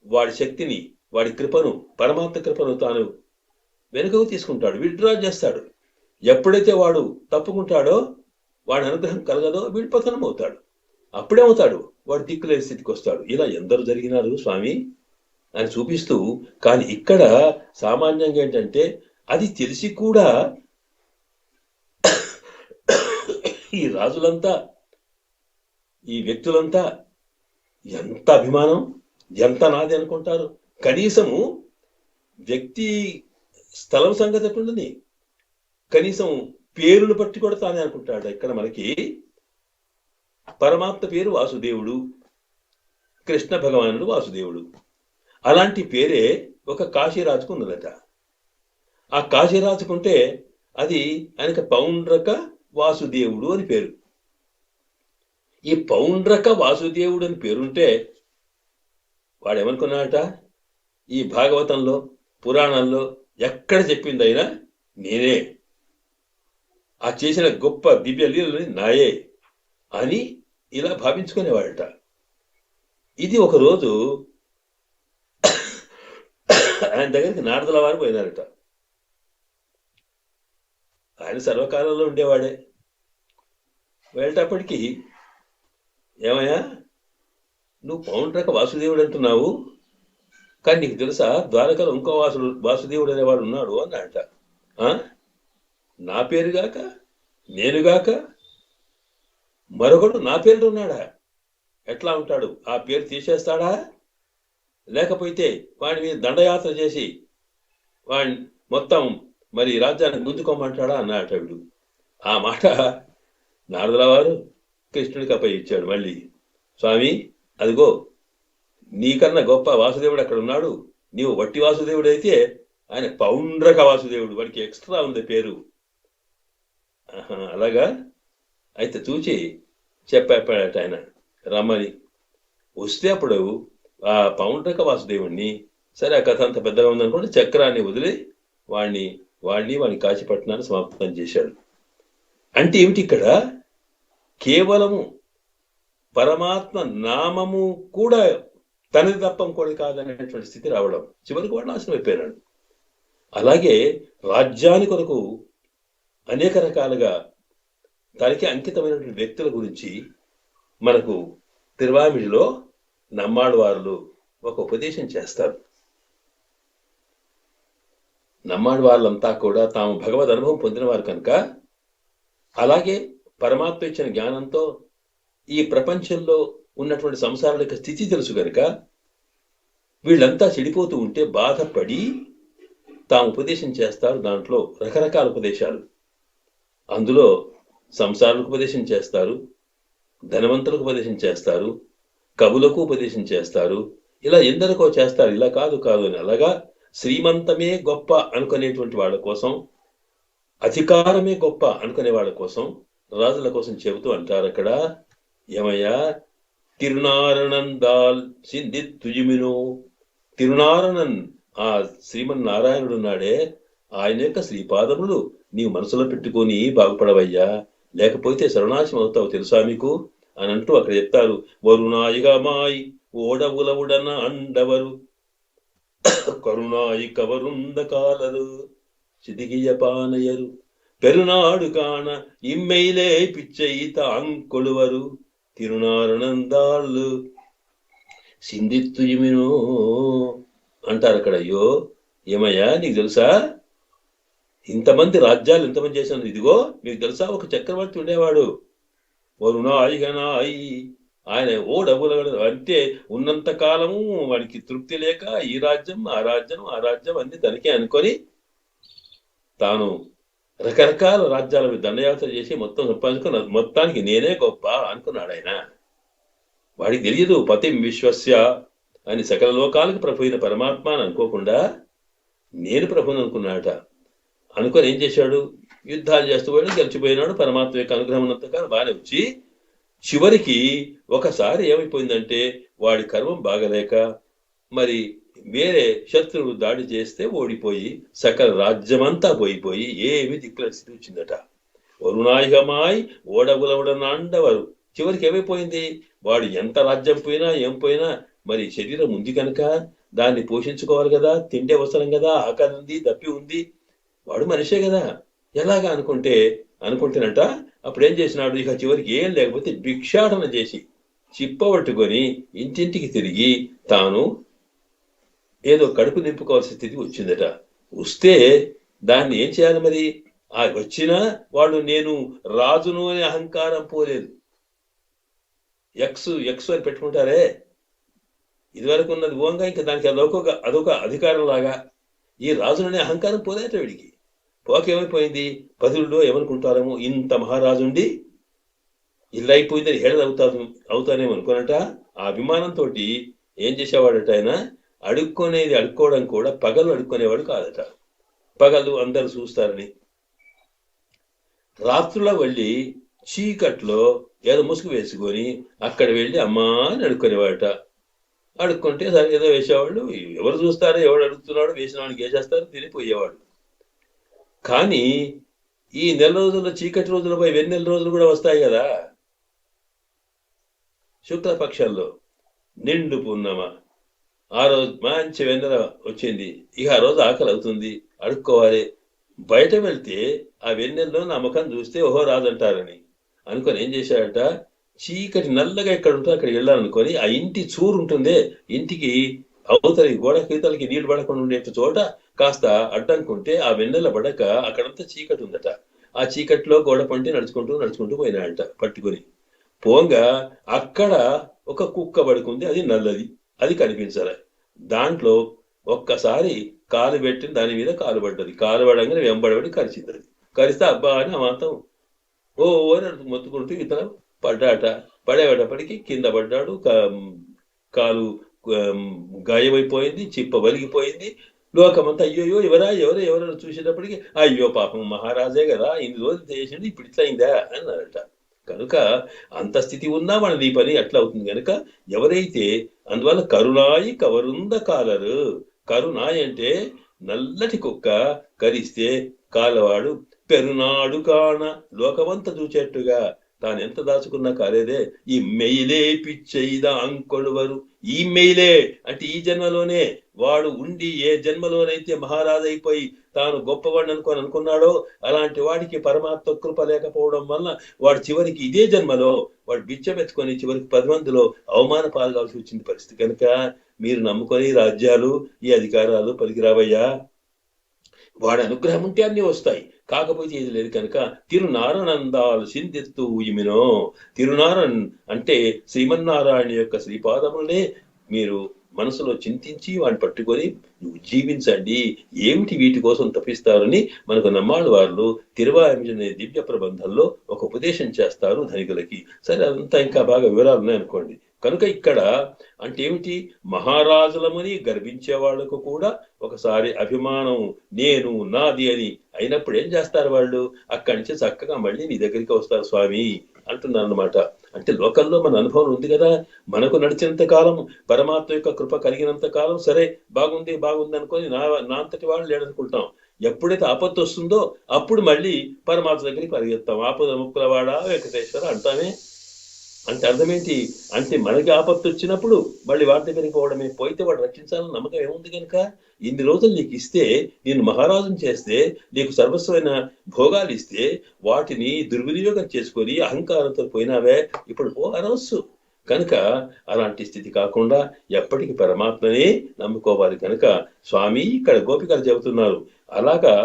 వాడి శక్తిని, వాడి కృపను, పరమాత్మ కృపను తాను వెనుకకు తీసుకుంటాడు, విత్డ్రా చేస్తాడు. ఎప్పుడైతే వాడు తప్పుకుంటాడో, వాడి అనుగ్రహం కలగదో, వీడి పతనం అవుతాడు. అప్పుడేమవుతాడు? వాడు దిక్కులేని స్థితికి వస్తాడు. ఇలా ఎందరూ జరిగినారు స్వామి అని చూపిస్తూ, కానీ ఇక్కడ సామాన్యంగా ఏంటంటే అది తెలిసి కూడా ఈ రాజులంతా, ఈ వ్యక్తులంతా ఎంత అభిమానం, ఎంత నాది అనుకుంటారు. కనీసము వ్యక్తి స్థలం సంగతి ఎట్లుండని, కనీసం పేరును బట్టి కూడా తానే అనుకుంటాడు. ఇక్కడ మనకి పరమాత్మ పేరు వాసుదేవుడు, కృష్ణ భగవానుడు వాసుదేవుడు. అలాంటి పేరే ఒక కాశీరాజుకు ఉన్నదట. ఆ కాశీరాజుకుంటే అది ఆయనకి పౌండ్రక వాసుదేవుడు అని పేరు. ఈ పౌండ్రక వాసుదేవుడు అని పేరుంటే వాడేమనుకున్నాడట? ఈ భాగవతంలో, పురాణంలో ఎక్కడ చెప్పిందైనా నేనే, ఆ చేసిన గొప్ప దివ్య లీలని నాయే అని ఇలా భావించుకునేవాడట. ఇది ఒకరోజు ఆయన దగ్గరికి నారదుల వారు పోయినారట. ఆయన సర్వకాలంలో ఉండేవాడే. వెళ్ళేటప్పటికి, ఏమయ్యా, నువ్వు పౌండ్రక వాసుదేవుడు అంటున్నావు, కానీ నీకు తెలుసా ద్వారకలో ఇంకో వాసుదేవుడు అనేవాడు ఉన్నాడు అన్నాడట. నా పేరుగాక, నేనుగాక మరొకడు నా పేరు ఉన్నాడా? ఎట్లా ఉంటాడు? ఆ పేరు తీసేస్తాడా? లేకపోతే వాడి మీద దండయాత్ర చేసి వాడిని మొత్తం మరి రాజ్యాన్ని గుంజుకోమంటాడా అన్నాడట వీడు. ఆ మాట నారదుల వారు కృష్ణుడికి అప్పగించాడు. మళ్ళీ, స్వామి, అదిగో నీకన్నా గొప్ప వాసుదేవుడు అక్కడ ఉన్నాడు. నీవు వట్టి వాసుదేవుడు అయితే ఆయన పౌండ్రక వాసుదేవుడు, వాడికి ఎక్స్ట్రా ఉంది పేరు. అలాగా? అయితే చూచి చెప్పాడట ఆయన రమ్మని. వస్తే అప్పుడు ఆ పౌండ్రక వాసుదేవుణ్ణి, సరే ఆ కథ అంత పెద్దగా ఉందనుకోండి, చక్రాన్ని వదిలి వాడిని కాశీపట్నాన్ని సమాప్తం చేశాడు. అంటే ఏమిటి ఇక్కడ? కేవలము పరమాత్మ నామము కూడా తనది తప్పం కూడా కాదనేటువంటి స్థితి రావడం, చివరికి వాడు నాశనం అయిపోయినాడు. అలాగే రాజ్యాని కొరకు అనేక రకాలుగా తనకి అంకితమైనటువంటి వ్యక్తుల గురించి మనకు తిరువామిడిలో నమ్మాడువారులు ఒక ఉపదేశం చేస్తారు. నమ్మాడు వాళ్ళంతా కూడా తాము భగవద్ అనుభవం పొందిన వారు కనుక, అలాగే పరమాత్మ ఇచ్చిన జ్ఞానంతో ఈ ప్రపంచంలో ఉన్నటువంటి సంసారాల యొక్క స్థితి తెలుసు కనుక, వీళ్ళంతా చెడిపోతూ ఉంటే బాధపడి తాము ఉపదేశం చేస్తారు. దాంట్లో రకరకాల ఉపదేశాలు. అందులో సంసారాలకు ఉపదేశం చేస్తారు, ధనవంతులకు ఉపదేశం చేస్తారు, కవులకు ఉపదేశం చేస్తారు, ఇలా ఎందరికో చేస్తారు. ఇలా కాదు అని. అలాగా శ్రీమంతమే గొప్ప అనుకునేటువంటి వాళ్ళ కోసం, అధికారమే గొప్ప అనుకునే వాళ్ళ కోసం, రాజుల కోసం చెబుతూ అంటారు అక్కడ, ఏమయ్యా, తిరునారణందాల్ సింధి తుజిమినో. తిరునారణన్, ఆ శ్రీమన్నారాయణుడు ఉన్నాడే, ఆయన యొక్క శ్రీపాదములు నీవు మనసులో పెట్టుకొని బాగుపడవయ్యా, లేకపోతే సర్వనాశం అవుతావు తెలుసా మీకు అని అంటూ అక్కడ చెప్తారు. వరుణాయిగమాయి ఓడవులవుడన అండవరు కరుణాయి కవరుంద కాలరు సిదిగియపానయరు పెరునాడు కాన ఇమ్మెయిలే పిచ్చయిత అంకొలువరు తిరునారణందాళ్ళు సింధిత్తుయిమినో అంటారు అక్కడ. అయ్యో ఏమయ్యా, నీకు తెలుసా ఇంతమంది రాజ్యాలు ఎంతమంది చేశాను? ఇదిగో మీకు తెలుసా, ఒక చక్రవర్తి ఉండేవాడు, వరుణాయిగనాయి. ఆయన ఓ డబ్బులు అంటే ఉన్నంత కాలము వాడికి తృప్తి లేక ఈ రాజ్యం ఆ రాజ్యం అన్ని తనకే అనుకొని తాను రకరకాల రాజ్యాల మీద దండయాత్ర చేసి మొత్తం సంపాదించుకుని మొత్తానికి నేనే గొప్ప అనుకున్నాడు ఆయన. వాడికి తెలియదు పతిం విశ్వస్య అని, సకల లోకాలకు ప్రభు అయిన పరమాత్మ అని అనుకోకుండా నేను ప్రభుని అనుకున్నాడట. అనుకొని ఏం చేశాడు? యుద్ధాలు చేస్తూ పోయాడు, గెలిచిపోయినాడు. పరమాత్మ యొక్క అనుగ్రహం ఉన్నంతకాలం బాగానే వచ్చి, చివరికి ఒకసారి ఏమైపోయిందంటే వాడి కర్మం బాగలేక మరి వేరే శత్రువులు దాడి చేస్తే ఓడిపోయి సకల రాజ్యమంతా పోయిపోయి ఏమి దిక్కులేని స్థితి వచ్చిందట. వరుణాయిగమాయి ఓడగులవుడనాండవరు. చివరికి ఏమైపోయింది? వాడు ఎంత రాజ్యం పోయినా ఏం పోయినా మరి శరీరం ఉంది కనుక దాన్ని పోషించుకోవాలి కదా, తిండి అవసరం కదా, ఆకలి ఉంది, దప్పి ఉంది, వాడు మనిషే కదా. ఎలాగా అనుకుంటేనట అప్పుడు ఏం చేసినాడు? ఇక చివరికి ఏం లేకపోతే భిక్షాటన చేసి చిప్పబట్టుకొని ఇంటింటికి తిరిగి తాను ఏదో కడుపు నింపుకోవాల్సిన స్థితి వచ్చిందట. వస్తే దాన్ని ఏం చేయాలి మరి? ఆ వచ్చినా వాళ్ళు నేను రాజును అనే అహంకారం పోలేదు. ఎక్స్ అని పెట్టుకుంటారే, ఇదివరకు ఉన్నది ఓంగా, ఇంకా దానికి అదొక అధికారం లాగా ఈ రాజుననే అహంకారం పోలేట వీడికి. పోకేమైపోయింది? పదుల్లో ఏమనుకుంటారేమో, ఇంత మహారాజుండి ఇల్లు అయిపోయిందని హేళన అవుతానేమో అనుకోనట. ఆ అభిమానంతో ఏం చేసేవాడట ఆయన? అడుక్కోవడం కూడా పగలు అడుక్కునేవాడు కాదట. పగలు అందరు చూస్తారని రాత్రుల వెళ్ళి చీకట్లో ఏదో ముసుగు వేసుకొని అక్కడ వెళ్ళి అమ్మా అని అడుక్కునేవాడట. అడుక్కుంటే సరే ఏదో వేసేవాళ్ళు, ఎవరు చూస్తారో, ఎవడు అడుగుతున్నాడో వేసిన వాడికి వేసేస్తారు, తినిపోయేవాడు. కానీ ఈ నెల రోజుల్లో చీకటి రోజులు పోయి వెన్నెల రోజులు కూడా వస్తాయి కదా శుక్లపక్షంలో. నిండు పున్నమ, ఆ రోజు మంచి వెన్నెల వచ్చింది. ఇక ఆ రోజు ఆకలి అవుతుంది, అడుక్కోవాలి. బయట వెళ్తే ఆ వెన్నెల్లో నా ముఖం చూస్తే ఓహో రాదంటారని అనుకొని ఏం చేశాడట, చీకటి నల్లగా ఎక్కడ ఉంటుందో అక్కడికి వెళ్ళాలనుకొని ఆ ఇంటి చూరు ఉంటుందే, ఇంటికి అవతలి గోడ కీతలకి నీళ్లు పడకుండా ఉండే చోట కాస్త అడ్డంకుంటే ఆ వెన్నెల పడక అక్కడంతా చీకటి ఉందట. ఆ చీకటిలో గోడ పంటి నడుచుకుంటూ నడుచుకుంటూ పోయినాడంట పట్టుకొని. పోంగా అక్కడ ఒక కుక్క పడుకుంది, అది నల్లది, అది కనిపించాలి. దాంట్లో ఒక్కసారి కాలు పెట్టి దాని మీద కాలు పడ్డది. కాలు పడంగానే వెంబడబడి కరిచింది. అది కరిస్తే అబ్బా అని ఆ మాత్రం ఓ అని మొత్తుకుంటూ ఇతను పడ్డాట. పడేటప్పటికి కింద పడ్డాడు. కాలు గాయమైపోయింది, చిప్ప వలిగిపోయింది. లోకమంతా అయ్యోయ్యో ఎవరో చూసేటప్పటికి అయ్యో పాపం మహారాజే కదా, ఇన్ని రోజులు చేసిండు, ఇప్పుడు ఇట్లా అయిందా అన్నారట. కనుక అంత స్థితి ఉన్నా మన నీ పని అట్లా అవుతుంది. కనుక ఎవరైతే అందువల్ల కరుణాయి కవరుంద కాలరు, కరుణాయి అంటే నల్లటి కుక్క కరిస్తే కాలవాడు పెరునాడు కాన లోకమంతా చూచేట్టుగా తాను ఎంత దాచుకున్నా కాలేదే. ఈ మెయిలే పిచ్చయిద అంకొడువరు, ఈ మెయిలే అంటే ఈ జన్మలోనే వాడు ఉండి ఏ జన్మలోనైతే మహారాజు అయిపోయి తాను గొప్పవాడిని అనుకున్నాడో అలాంటి వాడికి పరమాత్మ కృప లేకపోవడం వల్ల వాడు చివరికి ఇదే జన్మలో వాడు బిచ్చమెత్తుకొని చివరికి 10 మందిలో అవమాన పాల్గాల్సి వచ్చింది పరిస్థితి. కనుక మీరు నమ్ముకొని రాజ్యాలు ఈ అధికారాలు పలికిరావయ్యా. వాడి అనుగ్రహం ఉంటే అన్ని వస్తాయి, కాకపోతే ఏది లేదు. కనుక తిరునారాయణందాలు సింధెత్తు ఇమినో, తిరునారాయణ్ అంటే శ్రీమన్నారాయణ యొక్క శ్రీపాదములనే మీరు మనసులో చింతించి వాడిని పట్టుకొని నువ్వు జీవించండి. ఏమిటి వీటి కోసం తప్పిస్తారని మనకు నమ్మాళ్ళ వారు తిరువాయించనే దివ్య ప్రబంధంలో ఒక ఉపదేశం చేస్తారు ధనికులకి. సరే, అదంతా ఇంకా బాగా వివరాలు ఉన్నాయనుకోండి. కనుక ఇక్కడ అంటే ఏమిటి, మహారాజులమని గర్వించే వాళ్ళకు కూడా ఒకసారి అభిమానం నేను నాది అని అయినప్పుడు ఏం చేస్తారు వాళ్ళు, అక్కడి నుంచి చక్కగా మళ్ళీ నీ దగ్గరికి వస్తారు స్వామి అంటున్నారు అనమాట. అంటే లోకంలో మన అనుభవం ఉంది కదా, మనకు నడిచినంత కాలం పరమాత్మ యొక్క కృప కలిగినంత కాలం సరే బాగుంది అనుకొని నా అంతటి వాళ్ళు లేడనుకుంటాం. ఎప్పుడైతే ఆపత్తు వస్తుందో అప్పుడు మళ్ళీ పరమాత్మ దగ్గరికి పరిగెత్తాం. ఆపద ముక్కులవాడ వెంకటేశ్వర అంటామే. అంటే అర్థమేంటి అంటే మనకి ఆపత్తు వచ్చినప్పుడు మళ్ళీ వాడి దగ్గరికి పోవడమే. పోయితే వాడు రక్షించాలని నమ్మకం ఏముంది కనుక ఇన్ని రోజులు నీకు ఇస్తే, నేను మహారాజుని చేస్తే, నీకు సర్వస్వమైన భోగాలు ఇస్తే వాటిని దుర్వినియోగం చేసుకొని అహంకారంతో పోయినావే, ఇప్పుడు పో అనవస్సు. కనుక అలాంటి స్థితి కాకుండా ఎప్పటికీ పరమాత్మనే నమ్ముకోవాలి. కనుక స్వామి ఇక్కడ గోపికలు చెబుతున్నారు, అలాగా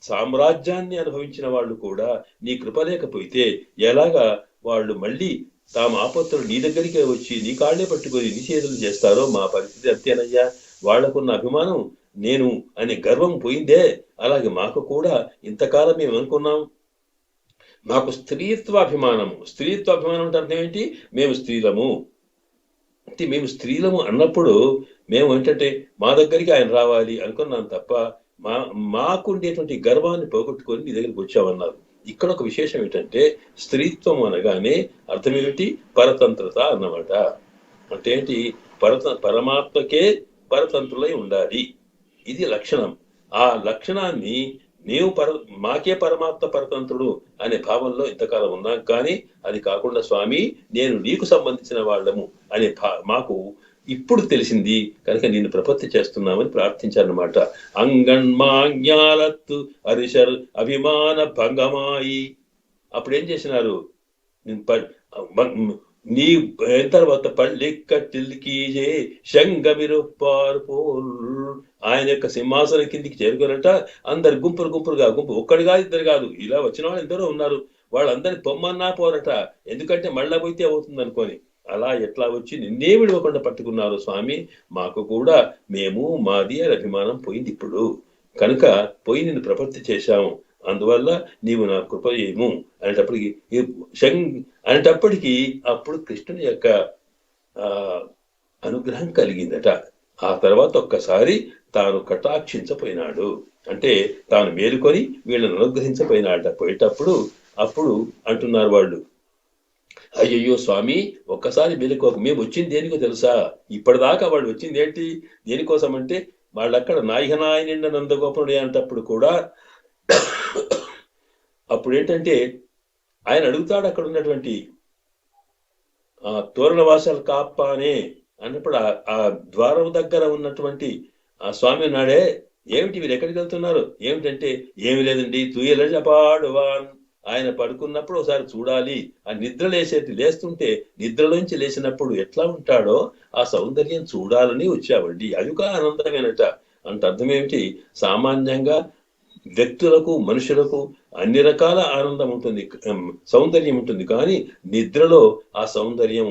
సామ్రాజ్యాన్ని అనుభవించిన వాళ్ళు కూడా నీ కృప లేకపోతే ఎలాగా వాళ్ళు మళ్ళీ తాము ఆపత్తులు నీ దగ్గరికే వచ్చి నీ కాళ్లే పట్టుకొని నిషేధులు చేస్తారో మా పరిస్థితి అంతేనయ్యా. వాళ్లకున్న అభిమానం నేను అనే గర్వం పోయిందే, అలాగే మాకు కూడా ఇంతకాలం మేము అనుకున్నాం మాకు స్త్రీత్వాభిమానం అంటే అర్థం ఏంటి, మేము స్త్రీలము అంటే మేము స్త్రీలము అన్నప్పుడు మేము ఏంటంటే మా దగ్గరికి ఆయన రావాలి అనుకున్నాం తప్ప మాకు ఉండేటువంటి గర్వాన్ని పోగొట్టుకొని నీ దగ్గరికి వచ్చామన్నారు. ఇక్కడ ఒక విశేషం ఏంటంటే స్త్రీత్వం అనగానే అర్థం ఏమిటి, పరతంత్రత అన్నమాట. అంటే ఏంటి, పరమాత్మకే పరతంత్రులై ఉండాలి, ఇది లక్షణం. ఆ లక్షణాన్ని నీవు మాకే పరమాత్మ పరతంత్రుడు అనే భావంలో ఇంతకాలం ఉన్నాం. కానీ అది కాకుండా స్వామి నేను నీకు సంబంధించిన వాళ్ళము అనే మాకు ఇప్పుడు తెలిసింది కనుక నేను ప్రపత్తి చేస్తున్నామని ప్రార్థించారనమాట. అంగన్మాజ్ఞాలత్తు అరిషర్ అభిమాన భంగమాయి. అప్పుడు ఏం చేసినారు, నీ తర్వాత పళ్ళెక్కటిల్కీజే శంగమిరుప్పారు పోల్. ఆయన యొక్క సింహాసనం కిందికి చేరుకోనట అందరు గుంపులుగా ఒక్కడు కాదు ఇద్దరు కాదు, ఇలా వచ్చిన వాళ్ళు ఎందరో ఉన్నారు. వాళ్ళందరినీ పొమ్మన్నా పోరట, ఎందుకంటే మళ్ళా పోయితే అవుతుంది అనుకోని. అలా ఎట్లా వచ్చి నిన్నే విడవకుండా పట్టుకున్నారు స్వామి. మాకు కూడా మేము మాది అభిమానం పోయింది ఇప్పుడు, కనుక పోయి నిన్ను ప్రపత్తి చేశాము, అందువల్ల నీవు నా కృప చేయము అనేటప్పటికీ అప్పుడు కృష్ణుని యొక్క అనుగ్రహం కలిగిందట. ఆ తర్వాత ఒక్కసారి తాను కటాక్షించపోయినాడు, అంటే తాను మేలుకొని వీళ్ళని అనుగ్రహించపోయినాడట. పోయేటప్పుడు అప్పుడు అంటున్నారు వాళ్ళు, అయ్యయ్యో స్వామి ఒక్కసారి మేలుకోక, మేము వచ్చింది దేనికో తెలుసా, ఇప్పటిదాకా వాళ్ళు వచ్చింది ఏంటి దేనికోసం అంటే వాళ్ళు అక్కడ నాయకనాయనిండ నందగోపుడే అంటప్పుడు కూడా అప్పుడు ఏంటంటే ఆయన అడుగుతాడు అక్కడ ఉన్నటువంటి ఆ తోరణవాసాలు కాపానే అన్నప్పుడు ఆ ద్వారం దగ్గర ఉన్నటువంటి ఆ స్వామి నాడే, ఏమిటి మీరు ఎక్కడికి వెళ్తున్నారు? ఏమిటంటే, ఏమి లేదండి తుయ్యలజపాడువాన్, ఆయన పడుకున్నప్పుడు ఒకసారి చూడాలి. ఆ నిద్ర లేస్తుంటే నిద్రలోంచి లేచినప్పుడు ఎట్లా ఉంటాడో ఆ సౌందర్యం చూడాలని వచ్చావండి. అది ఒక ఆనందమేనట. అంటే అర్థం ఏమిటి? సామాన్యంగా వ్యక్తులకు, మనుషులకు అన్ని రకాల ఆనందం ఉంటుంది, సౌందర్యం ఉంటుంది. కానీ నిద్రలో ఆ సౌందర్యం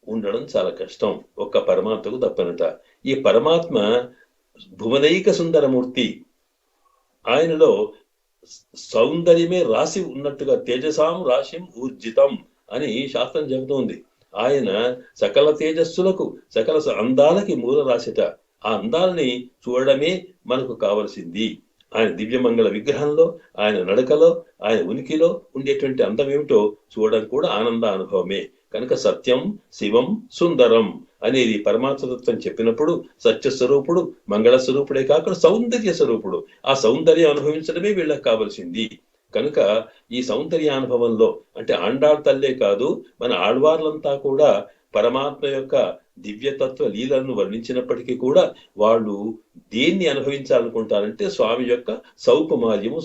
ఉండడం చాలా కష్టం, ఒక్క పరమాత్మకు తప్పనట. ఈ పరమాత్మ భువనైక సుందరమూర్తి. ఆయనలో సౌందర్యమే రాసి ఉన్నట్టుగా తేజసాం రాశిం ఊర్జితం అని శాస్త్రం చెబుతోంది. ఆయన సకల తేజస్సులకు, సకల అందాలకి మూల రాశిట. ఆ అందాలని చూడడమే మనకు కావలసింది. ఆయన దివ్యమంగళ విగ్రహంలో, ఆయన నడకలో, ఆయన ఉనికిలో ఉండేటువంటి అందం ఏమిటో చూడడం కూడా ఆనంద అనుభవమే. కనుక సత్యం, శివం, సుందరం అనేది పరమాత్మతత్వం చెప్పినప్పుడు సత్యస్వరూపుడు, మంగళ స్వరూపుడే కాకుండా సౌందర్య స్వరూపుడు. ఆ సౌందర్యం అనుభవించడమే వీళ్ళకి కావలసింది. కనుక ఈ సౌందర్య అనుభవంలో అంటే ఆండాళ్ తల్లే కాదు, మన ఆళ్వార్లంతా కూడా పరమాత్మ యొక్క దివ్యతత్వ లీలను వర్ణించినప్పటికీ కూడా వాళ్ళు దేన్ని అనుభవించాలనుకుంటారంటే స్వామి యొక్క సౌకుమార్యము,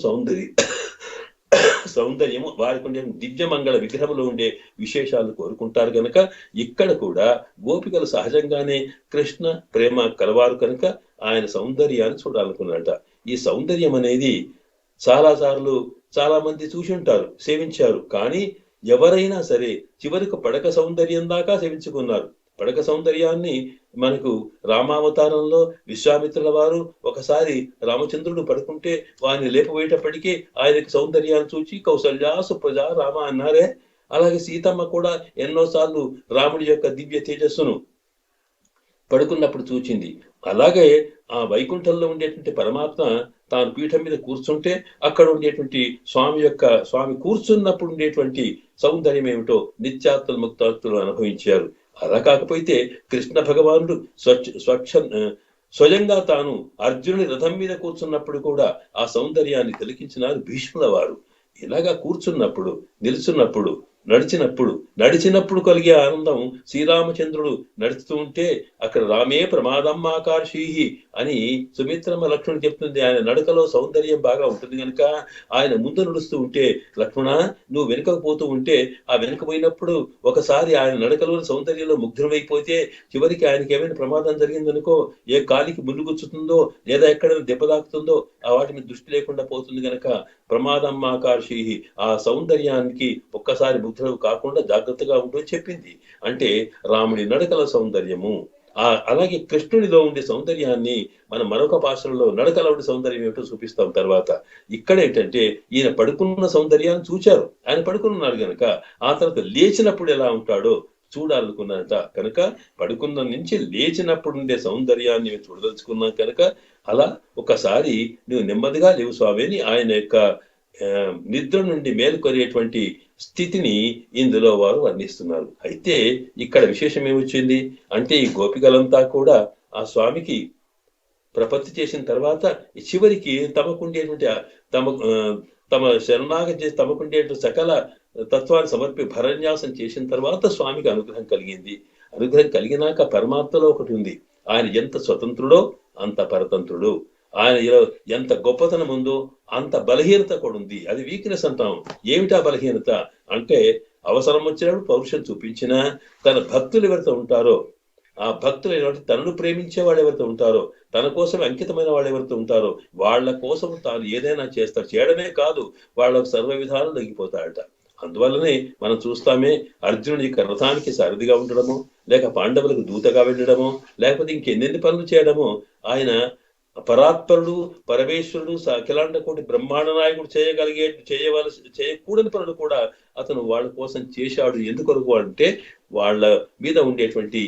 సౌందర్యము, వారికి ఉండే దివ్యమంగళ విగ్రహంలో ఉండే విశేషాలు కోరుకుంటారు. కనుక ఇక్కడ కూడా గోపికలు సహజంగానే కృష్ణ ప్రేమ కలవారు కనుక ఆయన సౌందర్యాన్ని చూడాలనుకున్నట. ఈ సౌందర్యం అనేది చాలా మంది చూసి ఉంటారు, సేవించారు. కానీ ఎవరైనా సరే చివరికి పడక సౌందర్యం దాకా సేవించుకున్నారు. పడక సౌందర్యాన్ని మనకు రామావతారంలో విశ్వామిత్రుల వారు ఒకసారి రామచంద్రుడు పడుకుంటే వారిని లేపబోయేటప్పటికీ ఆయనకు సౌందర్యాన్ని చూచి కౌసల్య సుప్రజ రామ అన్నారే. అలాగే సీతమ్మ కూడా ఎన్నోసార్లు రాముడి యొక్క దివ్య తేజస్సును పడుకున్నప్పుడు చూచింది. అలాగే ఆ వైకుంఠంలో ఉండేటువంటి పరమాత్మ తాను పీఠం మీద కూర్చుంటే అక్కడ ఉండేటువంటి స్వామి కూర్చున్నప్పుడు ఉండేటువంటి సౌందర్యం ఏమిటో నిత్యాత్మలు ముక్తాత్తులు అనుభవించారు. అలా కాకపోతే కృష్ణ భగవానుడు స్వయంగా తాను అర్జునుని రథం మీద కూర్చున్నప్పుడు కూడా ఆ సౌందర్యాన్ని తిలకించినారు భీష్ముల వారు. ఇలాగా కూర్చున్నప్పుడు, నిలుచున్నప్పుడు, నడిచినప్పుడు కలిగే ఆనందం శ్రీరామచంద్రుడు నడుస్తూ ఉంటే అక్కడ రామే ప్రమాదం ఆకర్షీహి అని సుమిత్రమ్మ లక్ష్మణుడు చెప్తుంది. ఆయన నడకలో సౌందర్యం బాగా ఉంటుంది కనుక ఆయన ముందు నడుస్తూ ఉంటే, లక్ష్మణ నువ్వు వెనుకకు పోతూ ఉంటే ఆ వెనుక పోయినప్పుడు ఒకసారి ఆయన నడకలోని సౌందర్యంలో ముగ్ధుడైపోతే చివరికి ఆయనకి ఏమైనా ప్రమాదం జరిగిందనుకో, ఏ కాలికి ముళ్ళు గుచ్చుతుందో లేదా ఎక్కడైనా దెబ్బ తాకుతుందో ఆ వాటి మీద దృష్టి లేకుండా పోతుంది కనుక ప్రమాదం ఆకర్షీహి, ఆ సౌందర్యానికి ఒక్కసారి ముగ్ధుడు కాకుండా జాగ్రత్తగా ఉంటూ చెప్పింది. అంటే రాముడి నడకల సౌందర్యము, అలాగే కృష్ణుడిలో ఉండే సౌందర్యాన్ని మనం మరొక భాషలో నడకలో ఉండే సౌందర్యం ఏమిటో చూపిస్తాం తర్వాత. ఇక్కడ ఏంటంటే ఈయన పడుకున్న సౌందర్యాన్ని చూచారు, ఆయన పడుకున్నాడు కనుక ఆ తర్వాత లేచినప్పుడు ఎలా ఉంటాడో చూడాలనుకున్నారట. కనుక పడుకున్న నుంచి లేచినప్పుడు ఉండే సౌందర్యాన్ని చూడదలుచుకున్నాం కనుక అలా ఒకసారి నువ్వు నెమ్మదిగా లేవు స్వామి అని ఆయన యొక్క నిద్ర నుండి మేలుకొనేటువంటి స్థితిని ఇందులో వారు వర్ణిస్తున్నారు. అయితే ఇక్కడ విశేషం ఏమొచ్చింది అంటే ఈ గోపికలంతా కూడా ఆ స్వామికి ప్రపత్తి చేసిన తర్వాత చివరికి తమకుండేటువంటి తమ శరణాగతి చేసి తమకుండేటువంటి సకల తత్వాన్ని సమర్పి భరన్యాసం చేసిన తర్వాత స్వామికి అనుగ్రహం కలిగింది. అనుగ్రహం కలిగినాక పరమాత్మలో ఒకటి ఉంది, ఆయన ఎంత స్వతంత్రుడో అంత పరతంత్రుడు. ఆయన ఎంత గొప్పతనం ఉందో అంత బలహీనత కూడా ఉంది. అది వీక్నెస్ అంటాం. ఏమిటా బలహీనత అంటే అవసరం వచ్చినప్పుడు పౌరుషం చూపించినా తన భక్తులు ఎవరితో ఉంటారో, ఆ భక్తులు తనను ప్రేమించే వాళ్ళు ఎవరితో ఉంటారో, తన కోసం అంకితమైన వాళ్ళు ఎవరితో ఉంటారో వాళ్ళ కోసం తాను ఏదైనా చేస్తాడు. చేయడమే కాదు, వాళ్ళకు సర్వ విధాలు తగ్గిపోతాడట. అందువల్లనే మనం చూస్తామే అర్జునుడి యొక్క రథానికి సారథిగా ఉండడమో, లేక పాండవులకు దూతగా వెళ్ళడమో, లేకపోతే ఇంకెన్నెన్ని పనులు చేయడమో, ఆయన పరాత్పరుడు, పరమేశ్వరుడు, అఖిలాండ కోటి బ్రహ్మాండ నాయకుడు చేయకూడని పనులు కూడా అతను వాళ్ళ కోసం చేశాడు. ఎందుకొరకు అంటే వాళ్ళ మీద ఉండేటువంటి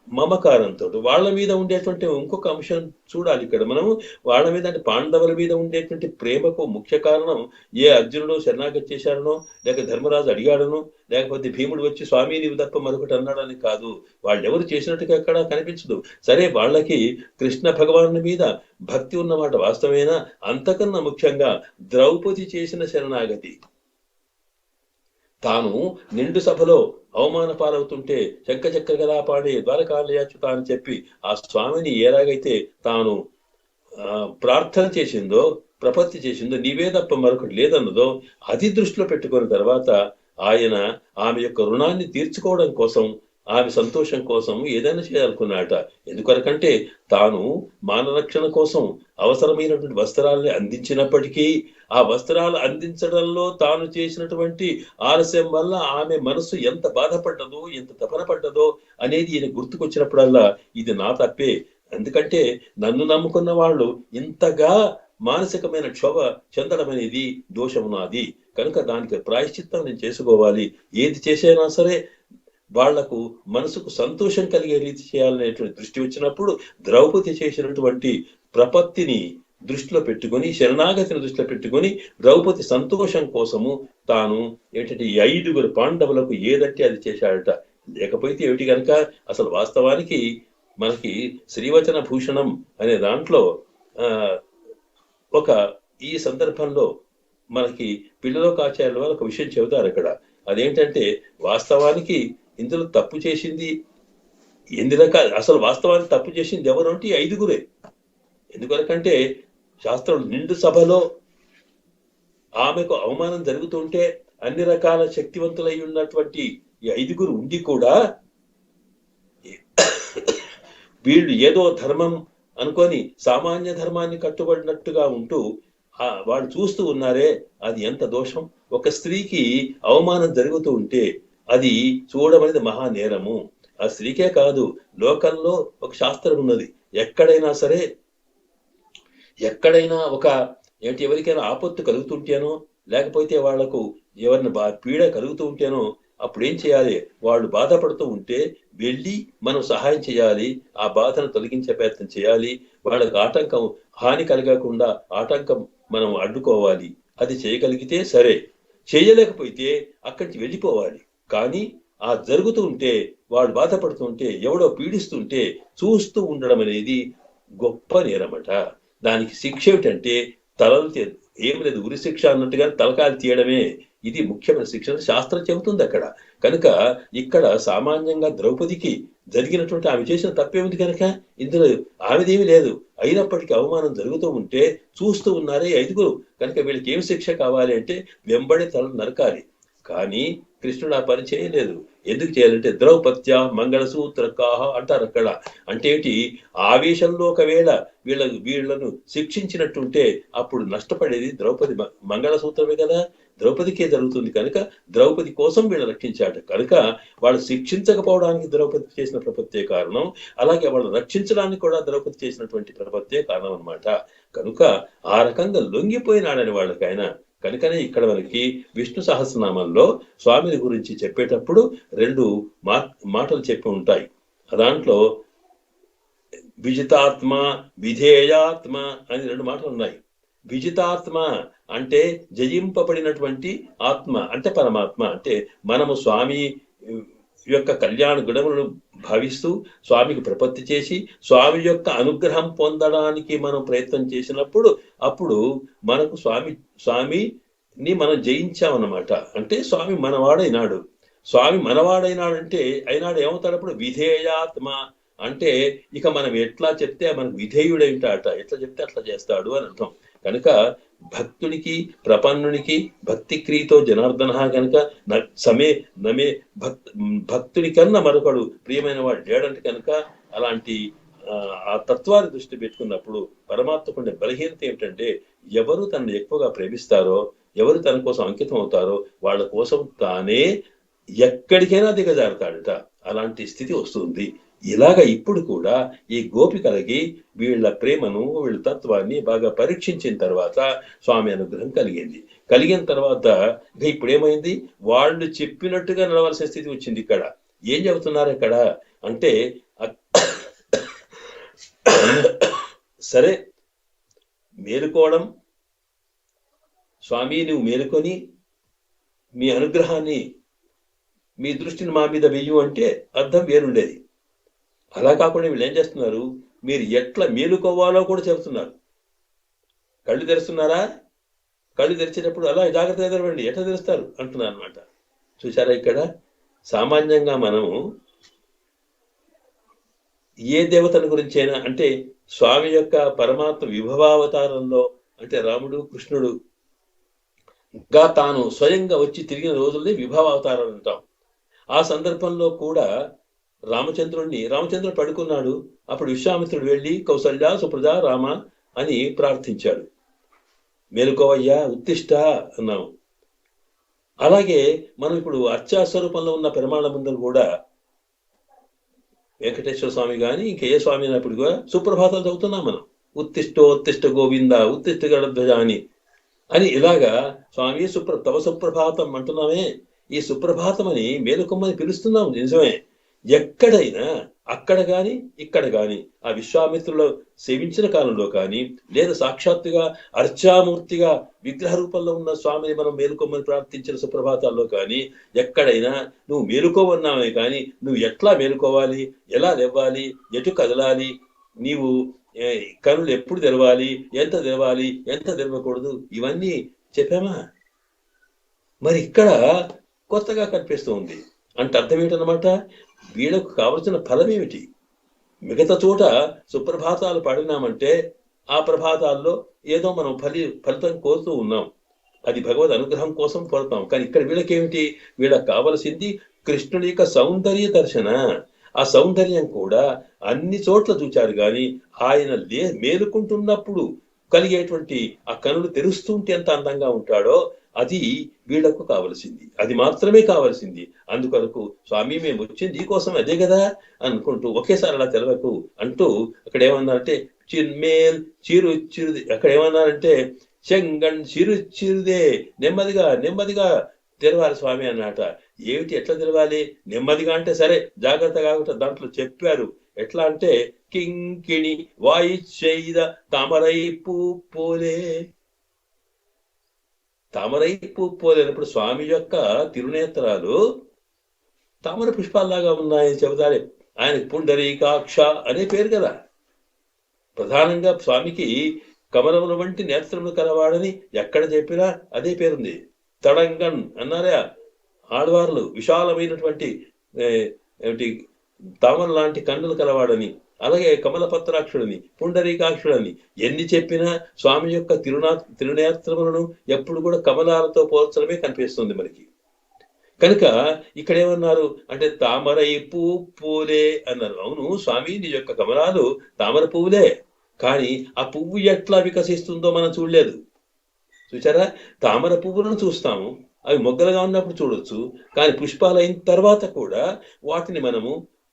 మమకారంతో, వాళ్ళ మీద ఉండేటువంటి ఇంకొక అంశం చూడాలి ఇక్కడ మనము. వాళ్ళ మీద అంటే పాండవుల మీద ఉండేటువంటి ప్రేమకు ముఖ్య కారణం ఏ అర్జునుడు శరణాగతి చేశాడనో, లేక ధర్మరాజు అడిగాడనో, లేకపోతే భీముడు వచ్చి స్వామి నీవు తప్ప మరొకటి అన్నాడని కాదు. వాళ్ళు ఎవరు చేసినట్టుగా ఎక్కడ కనిపించదు. సరే వాళ్ళకి కృష్ణ భగవాను మీద భక్తి ఉన్నమాట వాస్తవేనా, అంతకన్నా ముఖ్యంగా ద్రౌపది చేసిన శరణాగతి, తాను నిండు సభలో అవమాన పాలవుతుంటే శంఖచక్ర గదా పాడే ద్వారకాలయాచ్యుత అని చెప్పి ఆ స్వామిని ఎలాగైతే తాను ప్రార్థన చేసిందో, ప్రపత్తి చేసిందో, నీవే తప్ప మరొకటి లేదన్నదో అది దృష్టిలో పెట్టుకున్న తర్వాత ఆయన ఆమె యొక్క రుణాన్ని తీర్చుకోవడం కోసం, ఆమె సంతోషం కోసం ఏదైనా చేయాలనుకున్నాట. ఎందుకనకంటే తాను మానరక్షణ కోసం అవసరమైనటువంటి వస్త్రాలని అందించినప్పటికీ ఆ వస్త్రాలు అందించడంలో తాను చేసినటువంటి ఆలస్యం వల్ల ఆమె మనసు ఎంత బాధపడ్డదో, ఎంత తపన పడ్డదో అనేది ఈయన గుర్తుకొచ్చినప్పుడల్లా ఇది నా తప్పే. ఎందుకంటే నన్ను నమ్ముకున్న వాళ్ళు ఇంతగా మానసికమైన క్షోభ చెందడం అనేది దోషం నాది. కనుక దానికి ప్రాయశ్చిత్తం నేను చేసుకోవాలి. ఏది చేసైనా సరే వాళ్లకు మనసుకు సంతోషం కలిగే రీతి చేయాలనేటువంటి దృష్టి వచ్చినప్పుడు ద్రౌపది చేసినటువంటి ప్రపత్తిని దృష్టిలో పెట్టుకొని, శరణాగతిని దృష్టిలో పెట్టుకొని ద్రౌపది సంతోషం కోసము తాను ఏంటంటే 5 పాండవులకు ఏదంటే అది చేశాడట. లేకపోతే ఏమిటి కనుక అసలు వాస్తవానికి మనకి శ్రీవచన భూషణం అనే దాంట్లో ఈ సందర్భంలో మనకి పిల్లలోకాచార్యుల వారు ఒక విషయం చెబుతారు అక్కడ. అదేంటంటే వాస్తవానికి ఇందులో తప్పు చేసింది ఎన్ని రకాల, అసలు వాస్తవానికి తప్పు చేసింది ఎవరు అంటే 5. ఎందుకనకంటే శాస్త్రం నిండు సభలో ఆమెకు అవమానం జరుగుతుంటే అన్ని రకాల శక్తివంతులై ఉన్నటువంటి ఈ 5 ఉండి కూడా వీళ్ళు ఏదో ధర్మం అనుకొని సామాన్య ధర్మాన్ని కట్టుబడినట్టుగా ఉంటూ వాళ్ళు చూస్తూ ఉన్నారే, అది ఎంత దోషం. ఒక స్త్రీకి అవమానం జరుగుతూ ఉంటే అది చూడడం అనేది మహానేరము. ఆ స్త్రీకే కాదు, లోకంలో ఒక శాస్త్రం ఉన్నది. ఎక్కడైనా సరే, ఎక్కడైనా ఎవరికైనా ఆపత్తు కలుగుతుంటేనో, లేకపోతే వాళ్లకు ఎవరిని పీడ కలుగుతూ ఉంటేనో అప్పుడు ఏం చేయాలి? వాళ్ళు బాధపడుతూ ఉంటే వెళ్ళి మనం సహాయం చేయాలి, ఆ బాధను తొలగించే ప్రయత్నం చేయాలి. వాళ్ళకు హాని కలగకుండా ఆటంకం మనం అడ్డుకోవాలి. అది చేయగలిగితే సరే, చేయలేకపోతే అక్కడి నుంచి వెళ్ళిపోవాలి. కానీ ఆ జరుగుతూ ఉంటే, వాడు బాధపడుతుంటే, ఎవడో పీడిస్తుంటే చూస్తూ ఉండడం అనేది గొప్ప నేరమట. దానికి శిక్ష ఏమిటంటే తలలు ఏం లేదు, ఉరి శిక్ష అన్నట్టుగా తలకాయలు తీయడమే. ఇది ముఖ్యమైన శిక్షణ శాస్త్రం చెబుతుంది అక్కడ. కనుక ఇక్కడ సామాన్యంగా ద్రౌపదికి జరిగినటువంటి ఆమె చేసిన తప్పేమిటి కనుక ఇందులో ఆమెదేమీ లేదు. అయినప్పటికీ అవమానం జరుగుతూ ఉంటే చూస్తూ ఉన్నారే 5. కనుక వీళ్ళకి ఏం శిక్ష కావాలి అంటే వెంబడి తల నరకాలి. కానీ కృష్ణుడు ఆ పని చేయలేదు. ఎందుకు చేయాలంటే ద్రౌపద్య మంగళసూత్రకాహ అంటారు అక్కడ. అంటే ఏంటి? ఆవేశంలో ఒకవేళ వీళ్ళను శిక్షించినట్టుంటే అప్పుడు నష్టపడేది ద్రౌపది మంగళసూత్రమే కదా, ద్రౌపదికే జరుగుతుంది. కనుక ద్రౌపది కోసం వీళ్ళు రక్షించాడు. కనుక వాళ్ళు శిక్షించకపోవడానికి ద్రౌపది చేసిన ప్రపత్తే కారణం, అలాగే వాళ్ళు రక్షించడానికి కూడా ద్రౌపది చేసినటువంటి ప్రపత్తే కారణం అన్నమాట. కనుక ఆ రకంగా లొంగిపోయినాడని వాళ్ళకైనా. కనుకనే ఇక్కడ మనకి విష్ణు సహస్రనామంలో స్వామిని గురించి చెప్పేటప్పుడు 2 మాటలు చెప్పి ఉంటాయి. దాంట్లో విజితాత్మ, విధేయాత్మ అని 2 మాటలు ఉన్నాయి. విజితాత్మ అంటే జయింపబడినటువంటి ఆత్మ అంటే పరమాత్మ. అంటే మనము స్వామి యొక్క కళ్యాణ గుణములను భావిస్తూ స్వామికి ప్రపత్తి చేసి స్వామి యొక్క అనుగ్రహం పొందడానికి మనం ప్రయత్నం చేసినప్పుడు అప్పుడు మనకు స్వామిని మనం జయించామన్నమాట. అంటే స్వామి మనవాడైనాడు. స్వామి మనవాడైనాడంటే ఏమవుతాడు? అప్పుడు విధేయాత్మ అంటే ఇక మనం ఎట్లా చెప్తే మనకు విధేయుడై ఉంటాడట, ఎట్లా చెప్తే అట్లా చేస్తాడు అని అర్థం. కనుక భక్తునికి ప్రపన్నునికి భక్తి క్రియతో జనార్దన కనుక భక్తుని కన్నా మరొకడు ప్రియమైన వాడు లేడంటే కనుక అలాంటి ఆ తత్వాన్ని దృష్టి పెట్టుకున్నప్పుడు పరమాత్మకుండే బలహీనత ఏమిటంటే ఎవరు తనను ఎక్కువగా ప్రేమిస్తారో, ఎవరు తన కోసం అంకితం అవుతారో వాళ్ళ కోసం తానే ఎక్కడికైనా దిగజారుతాడట. అలాంటి స్థితి వస్తుంది. ఇలాగ ఇప్పుడు కూడా ఈ గోపికలకి వీళ్ళ ప్రేమను, వీళ్ళ తత్వాన్ని బాగా పరీక్షించిన తర్వాత స్వామి అనుగ్రహం కలిగిన తర్వాత ఇప్పుడు ఏమైంది? వాళ్ళు చెప్పినట్టుగా నడవలసిన స్థితి వచ్చింది. ఇక్కడ ఏం చెబుతున్నారు ఇక్కడ అంటే సరే మేలుకోవడం, స్వామి నువ్వు మేలుకొని మీ అనుగ్రహాన్ని, మీ దృష్టిని మా మీద వెయ్యు అంటే అర్థం వేరుండేది. అలా కాకుండా వీళ్ళు ఏం చేస్తున్నారు? మీరు ఎట్లా మేలుకోవాలో కూడా చెబుతున్నారు. కళ్ళు తెరుస్తున్నారా? కళ్ళు తెరిచేటప్పుడు అలా జాగ్రత్తగా తెరవండి, ఎట్లా తెరుస్తారు అంటున్నారు అనమాట. చూసారా ఇక్కడ సామాన్యంగా మనము ఏ దేవతల గురించైనా అంటే స్వామి యొక్క పరమాత్మ విభవావతారంలో అంటే రాముడు కృష్ణుడు గా తాను స్వయంగా వచ్చి తిరిగిన రోజుల్ని విభవావతారం అంటాం. ఆ సందర్భంలో కూడా రామచంద్రుడు పడుకున్నాడు. అప్పుడు విశ్వామిత్రుడు వెళ్ళి కౌసల్య సుప్రజ రామ అని ప్రార్థించాడు. మేలుకోవయ్యా ఉత్తిష్ట అన్నాము. అలాగే మనం ఇప్పుడు అర్చాస్వరూపంలో ఉన్న పెరుమాళ కూడా వెంకటేశ్వర స్వామి కానీ ఇంకే స్వామి అయినప్పుడు కూడా సుప్రభాతాలు చదువుతున్నాం మనం. ఉత్తిష్ట గోవింద ఉత్తిష్ట గణధ్వజ అని ఇలాగా స్వామి తవ సుప్రభాతం అంటున్నామే. ఈ సుప్రభాతం అని మేలుకొమ్మని పిలుస్తున్నాం నిజమే. ఎక్కడైనా అక్కడ గాని ఇక్కడ గాని ఆ విశ్వామిత్రులు సేవించిన కాలంలో కానీ లేదా సాక్షాత్తుగా అర్చామూర్తిగా విగ్రహ రూపంలో ఉన్న స్వామిని మనం మేలుకోమని ప్రార్థించిన సుప్రభాతాల్లో కానీ ఎక్కడైనా నువ్వు మేలుకోవన్నామే కానీ నువ్వు ఎట్లా మేలుకోవాలి, ఎలా లేవాలి, ఎటు కదలాలి, నీవు కనులు ఎప్పుడు తెరవాలి, ఎంత తెరవకూడదు, ఇవన్నీ చెప్పామా? మరి ఇక్కడ కొత్తగా కనిపిస్తూ ఉంది అంటే అర్థం ఏంటన్నమాట, వీళ్ళకు కావలసిన ఫలం ఏమిటి? మిగతా చోట సుప్రభాతాలు పాడినామంటే ఆ ప్రభాతాల్లో ఏదో మనం ఫలితం కోరుతూ ఉన్నాం, అది భగవద్ అనుగ్రహం కోసం కోరుతాం. కానీ ఇక్కడ వీళ్ళకేమిటి? వీళ్ళకి కావలసింది కృష్ణుడి యొక్క సౌందర్య దర్శన. ఆ సౌందర్యం కూడా అన్ని చోట్ల చూచారు కానీ ఆయన మేలుకుంటున్నప్పుడు కలిగేటువంటి ఆ కనులు తెరుస్తుంటే ఎంత అందంగా ఉంటాడో అది వీళ్లకు కావలసింది, అది మాత్రమే కావలసింది. అందుకొరకు స్వామి మేము వచ్చింది ఈ కోసం అదే కదా అనుకుంటూ ఒకేసారి అలా తెలవకు అంటూ అక్కడ ఏమన్నారంటే చిన్మేల్ చిరుది, అక్కడ ఏమన్నారంటే చెంగన్ చిరుదే, నెమ్మదిగా తెరవాలి స్వామి అన్నట. ఏమిటి ఎట్లా తెరవాలి? నెమ్మదిగా అంటే సరే జాగ్రత్తగా దాంట్లో చెప్పారు. ఎట్లా అంటే కింకిణి వాయిచేద తామరైపు పోలే, తామరైపు పోలేనప్పుడు స్వామి యొక్క తిరునేత్రాలు తామర పుష్పాల్లాగా ఉన్నాయని చెబుతారే. ఆయనకి పుండరీకాక్ష అనే పేరు కదా. ప్రధానంగా స్వామికి కమలముల వంటి నేత్రములు కలవాడని ఎక్కడ చెప్పినా అదే పేరుంది. తడంగన్ అన్నారా ఆడవార్లు, విశాలమైనటువంటి ఏమిటి తామర లాంటి కన్నులు కలవాడని. అలాగే కమలపత్రాక్షుడని, పుండరీకాక్షుడని ఎన్ని చెప్పినా స్వామి యొక్క తిరునేత్రములను ఎప్పుడు కూడా కమలాలతో పోల్చడమే కనిపిస్తుంది మనకి. కనుక ఇక్కడ ఏమన్నారు అంటే తామరై పూలే అన్నారు. అవును స్వామి నీ యొక్క కమలాలు తామర పువ్వులే, కానీ ఆ పువ్వు ఎట్లా వికసిస్తుందో మనం చూడలేదు. చూసారా? తామర పువ్వులను చూస్తాము, అవి మొగ్గలుగా ఉన్నప్పుడు చూడొచ్చు, కానీ పుష్పాలు అయిన తర్వాత కూడా వాటిని మనము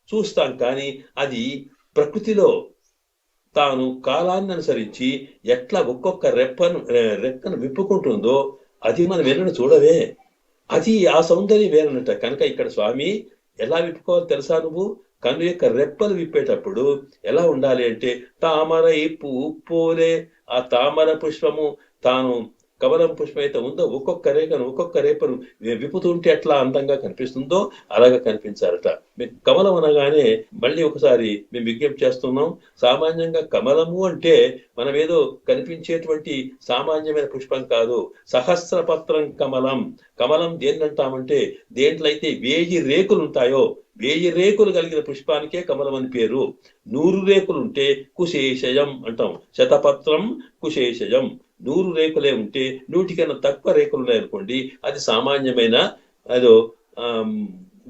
చూస్తాం. కానీ అది ప్రకృతిలో తాను కాలాన్ని అనుసరించి ఎట్లా ఒక్కొక్క రెక్కను విప్పుకుంటుందో అది మనం ఎన్నడూ చూడవే. అది ఆ సౌందర్యం వేరనట. కనుక ఇక్కడ స్వామి ఎలా విప్పుకోవాలో తెలుసా? నువ్వు కన్ను యొక్క రెప్పలు విప్పేటప్పుడు ఎలా ఉండాలి అంటే తామరై పూలే, ఆ తామర పుష్పము తాను కమలం పుష్పం అయితే ఉందో ఒక్కొక్క రేపను విప్పుతుంటే ఎట్లా అందంగా కనిపిస్తుందో అలాగా కనిపించారట. మీకు కమలం అనగానే మళ్ళీ ఒకసారి మేము విజ్ఞప్తి చేస్తున్నాం. సామాన్యంగా కమలము అంటే మనం ఏదో కనిపించేటువంటి సామాన్యమైన పుష్పం కాదు. సహస్రపత్రం కమలం. కమలం దేన్నంటామంటే దేంట్లో అయితే 1000 రేకులు ఉంటాయో 1000 రేకులు కలిగిన పుష్పానికే కమలం అని పేరు. 100 రేకులుంటే కుశేషయం అంటాం. శతపత్రం కుశేషయం. 100 రేకులే ఉంటే 100 కన్నా తక్కువ రేకులు ఉన్నాయనుకోండి అది సామాన్యమైన అదో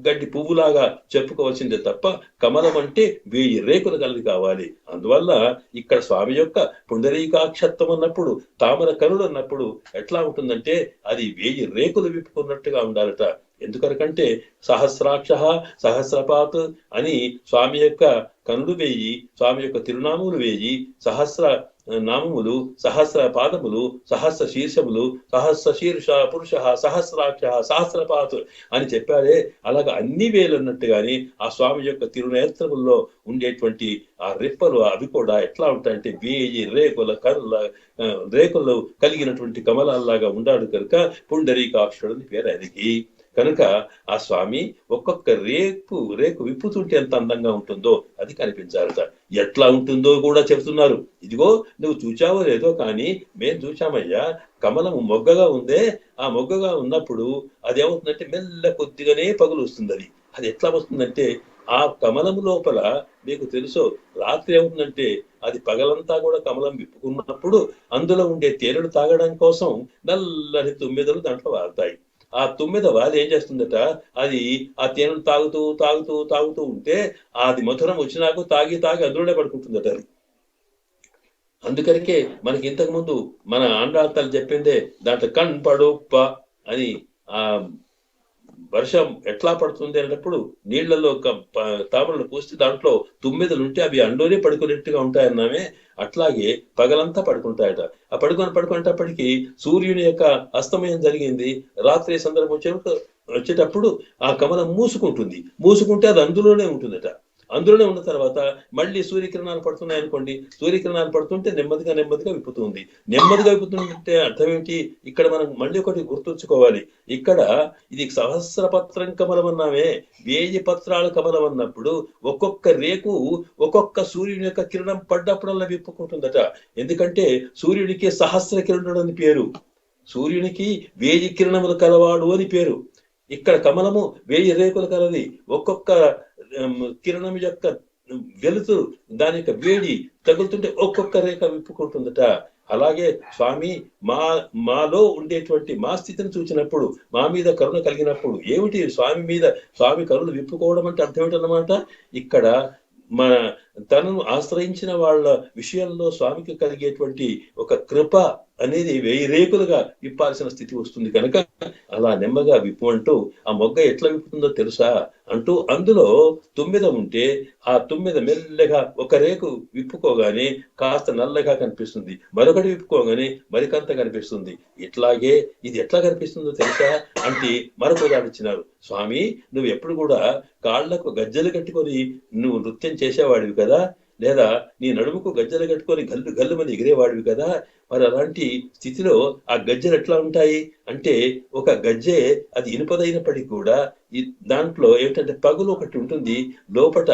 గడ్డి పువ్వులాగా చెప్పుకోవాల్సిందే తప్ప కమలం అంటే 1000 రేకులు కలిగి కావాలి. అందువల్ల ఇక్కడ స్వామి యొక్క పుండరీకాక్షత్వం అన్నప్పుడు తామర కనుడు అన్నప్పుడు ఎట్లా ఉంటుందంటే అది 1000 రేకులు విప్పుకున్నట్టుగా ఉండాలట. ఎందుకనకంటే సహస్రాక్ష సహస్రపాత్ అని స్వామి యొక్క కనుడు 1000, స్వామి యొక్క తిరునామములు 1000, సహస్ర నామములు, సహస్ర పాదములు, సహస్ర శీర్షములు, సహస్ర శీర్ష పురుష, సహస్రాక్ష సహస్రపాత్ అని చెప్పారే. అలాగా అన్ని వేలు ఉన్నట్టుగాని ఆ స్వామి యొక్క తిరునేత్రముల్లో ఉండేటువంటి ఆ రెప్పలు అవి కూడా ఎట్లా ఉంటాయంటే 1000 రేకులు కలిగినటువంటి కమలాల్లాగా ఉండాడు కనుక పుండరీకాక్షుడు అని పేరు ఆయనకి. కనుక ఆ స్వామి ఒక్కొక్క రేకు విప్పుతుంటే ఎంత అందంగా ఉంటుందో అది కనిపించాలట. ఎట్లా ఉంటుందో కూడా చెబుతున్నారు. ఇదిగో నువ్వు చూచావో లేదో కానీ మేం చూచామయ్యా, కమలము మొగ్గగా ఉందే, ఆ మొగ్గగా ఉన్నప్పుడు అదేమవుతుందంటే మెల్ల కొద్దిగానే పగులు వస్తుంది. అది ఎట్లా వస్తుందంటే ఆ కమలము లోపల మీకు తెలుసో రాత్రి ఏమవుతుందంటే అది పగలంతా కూడా కమలం విప్పుకున్నప్పుడు అందులో ఉండే తేనెలు తాగడం కోసం నల్లని తుమ్మెదలు దాంట్లో వారుతాయి. ఆ తుమ్మెద వాలి ఏం చేస్తుందట, అది ఆ తేనెలు తాగుతూ తాగుతూ తాగుతూ ఉంటే అది మధురం వచ్చినాకు తాగి తాగి అందులోనే పడుకుంటుందట అది. అందుకనికే మనకి ఇంతకు ముందు మన ఆండాతలు చెప్పిందే దాంట్లో కణ్పడుప్ప అని ఆ వర్షం ఎట్లా పడుతుంది అనేటప్పుడు నీళ్లలో తామరలు పూస్తే దాంట్లో తుమ్మెదలు ఉంటే అవి అండోనే పడుకునేట్టుగా ఉంటాయన్నామే. అట్లాగే పగలంతా పడుకుంటాయట. ఆ పడుకునేటప్పటికీ సూర్యుని యొక్క అస్తమయం జరిగింది. రాత్రి సందర్భం వచ్చేటప్పుడు ఆ కమలం మూసుకుంటే అది అందులోనే ఉంటుందట. అందులోనే ఉన్న తర్వాత మళ్ళీ సూర్యకిరణాలు పడుతున్నాయి అనుకోండి, సూర్యకిరణాలు పడుతుంటే నెమ్మదిగా విప్పుతుంది. నెమ్మదిగా విప్పుతుంటే అర్థం ఏమిటి, ఇక్కడ మనం మళ్ళీ ఒకటి గుర్తుంచుకోవాలి. ఇక్కడ ఇది సహస్రపత్రం కమలం అన్నామే, 1000 పత్రాల కమలం అన్నప్పుడు ఒక్కొక్క రేకు ఒక్కొక్క సూర్యుని యొక్క కిరణం పడ్డప్పుడల్లా విప్పుకుంటుందట. ఎందుకంటే సూర్యుడికి సహస్ర కిరణుడు అని పేరు, సూర్యునికి 1000 కిరణములు కలవాడు అని పేరు. ఇక్కడ కమలము 1000 రేకులు కలది. ఒక్కొక్క కిరణం యొక్క వెలుతురు దాని యొక్క వేడి తగులుతుంటే ఒక్కొక్క రేఖ విప్పుకుంటుందట. అలాగే స్వామి మాలో ఉండేటువంటి మా స్థితిని చూసినప్పుడు, మా మీద కరుణ కలిగినప్పుడు, ఏమిటి స్వామి కరుణ విప్పుకోవడం అంటే అర్థం ఏంటన్నమాట, ఇక్కడ మన తనను ఆశ్రయించిన వాళ్ళ విషయంలో స్వామికి కలిగేటువంటి ఒక కృప అనేది 1000 రేకులుగా విప్పాల్సిన స్థితి వస్తుంది. కనుక అలా నెమ్మగా విప్పు అంటూ ఆ మొగ్గ ఎట్లా విప్పుతుందో తెలుసా అంటూ అందులో తుమ్మెద ఉంటే ఆ తుమ్మెద మెల్లగా ఒక రేకు విప్పుకోగానే కాస్త నల్లగా కనిపిస్తుంది, మరొకటి విప్పుకోగానే మరికంత కనిపిస్తుంది. ఇట్లాగే ఇది ఎట్లా కనిపిస్తుందో తెలుసా అంటే మరొక ఉదాహరణ ఇచ్చినారు. స్వామి నువ్వు ఎప్పుడు కూడా కాళ్లకు గజ్జలు కట్టుకొని నువ్వు నృత్యం చేసేవాడివి కదా, లేదా నీ నడుముకు గజ్జలు కట్టుకొని గల్లు మంది ఎగిరేవాడివి కదా, మరి అలాంటి స్థితిలో ఆ గజ్జలు ఎట్లా ఉంటాయి అంటే, ఒక గజ్జె అది ఇనుపదైనప్పటికీ కూడా దాంట్లో ఏంటంటే పగులు ఒకటి ఉంటుంది, లోపట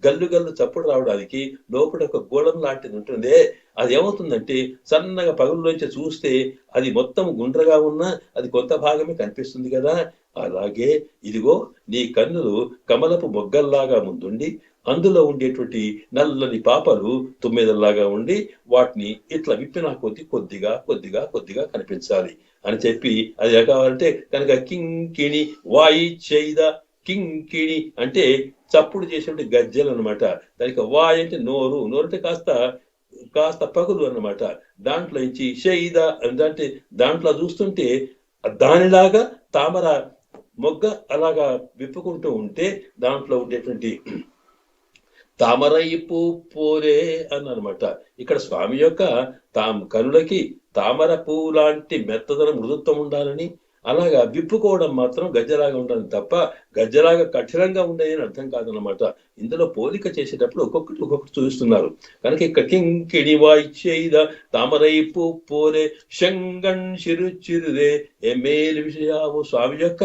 గల్లు చప్పుడు రావడానికి లోపల ఒక గోళం లాంటిది ఉంటుంది. అది ఏమవుతుందంటే సన్నగా పగుల్లోంచి చూస్తే అది మొత్తం గుండ్రగా ఉన్నా అది కొంత భాగమే కనిపిస్తుంది కదా. అలాగే ఇదిగో నీ కన్నులు కమలపు మొగ్గల్లాగా ముందుండి అందులో ఉండేటువంటి నల్లని పాపలు తుమ్మెదల్లాగా ఉండి వాటిని ఇట్లా విప్పిన కొద్దిగా కనిపించాలి అని చెప్పి, అది ఎలా కావాలంటే కనుక కింకిణి వాయి చేయిద, కింకిణి అంటే చప్పుడు చేసేటువంటి గజ్జలు అనమాట. దానికి వాయి అంటే నోరు అంటే కాస్త పగులు అన్నమాట. దాంట్లో నుంచి షైద అంటే దాంట్లో చూస్తుంటే దానిలాగా తామర మొగ్గ అలాగా విప్పుకుంటూ ఉంటే దాంట్లో ఉండేటువంటి తామరయిపు పోరే అన్నమాట. ఇక్కడ స్వామి యొక్క కనులకి తామర పువ్వు లాంటి మెత్తదన మృదుత్వం ఉండాలని, అలాగా విప్పుకోవడం మాత్రం గజ్జలాగా ఉండాలని తప్ప గజ్జలాగా కఠినంగా ఉండేదని అర్థం కాదనమాట. ఇందులో పోలిక చేసేటప్పుడు ఒక్కొక్కటి చూపిస్తున్నారు. కనుక ఇక్కడ కింకిణి వాయిచేద తామరైపు పోరే శంగణ్ చిరుచిరుదే ఏ మేలు విషయావు. స్వామి యొక్క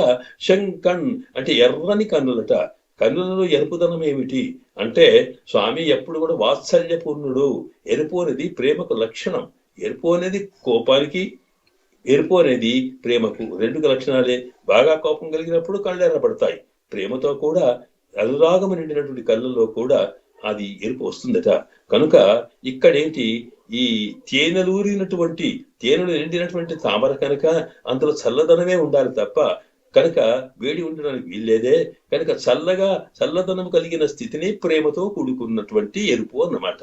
శంకణ్ అంటే ఎర్రని కన్నులట. కన్నులలో ఎరుపుదనం ఏమిటి అంటే, స్వామి ఎప్పుడు కూడా వాత్సల్యపూర్ణుడు. ఎరుపు అనేది ప్రేమకు లక్షణం. ఎరుపు అనేది కోపానికి, ఎరుపు అనేది ప్రేమకు, 2 లక్షణాలే. బాగా కోపం కలిగినప్పుడు కళ్ళు ఎర్రబడతాయి. ప్రేమతో కూడా అనురాగము నిండినటువంటి కళ్ళల్లో కూడా అది ఎరుపు వస్తుందట. కనుక ఇక్కడేంటి, ఈ తేనెలు నిండినటువంటి తామర కనుక అందులో చల్లదనమే ఉండాలి తప్ప కనుక వేడి ఉండడానికి వీల్లేదే. కనుక చల్లదనం కలిగిన స్థితిని ప్రేమతో కూడుకున్నటువంటి ఎరుపు అన్నమాట.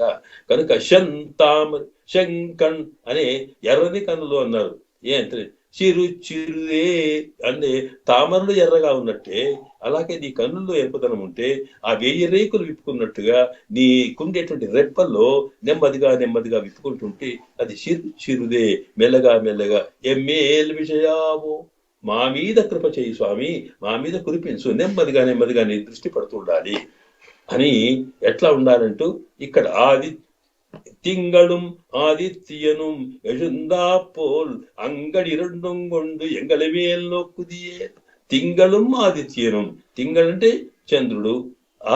కనుక శంకణ్ అనే ఎర్రని కన్నులు అన్నారు. ఏంటే చిరుదే అంటే తామరలు ఎర్రగా ఉన్నట్టే, అలాగే నీ కన్నుల్లో ఎరుపుదనం ఉంటే ఆ 1000 రేకులు విప్పుకున్నట్టుగా నీకుండేటువంటి రెప్పల్లో నెమ్మదిగా విప్పుకుంటుంటే అది చిరుదే మెల్లగా ఎమ్మేల్ విషయావు. మా మీద కృప చేయి స్వామి, మా మీద కురిపించు, నెమ్మదిగా నీ దృష్టి పడుతూ ఉండాలి అని ఎట్లా ఉండాలంటూ ఇక్కడ తింగళం ఆదిత్యను యజుందా పోల్ అంగడి 2 ఎంగళ మేల్ నొక్కుదియే. తింగళం ఆదిత్యనం. తింగళంటే చంద్రుడు,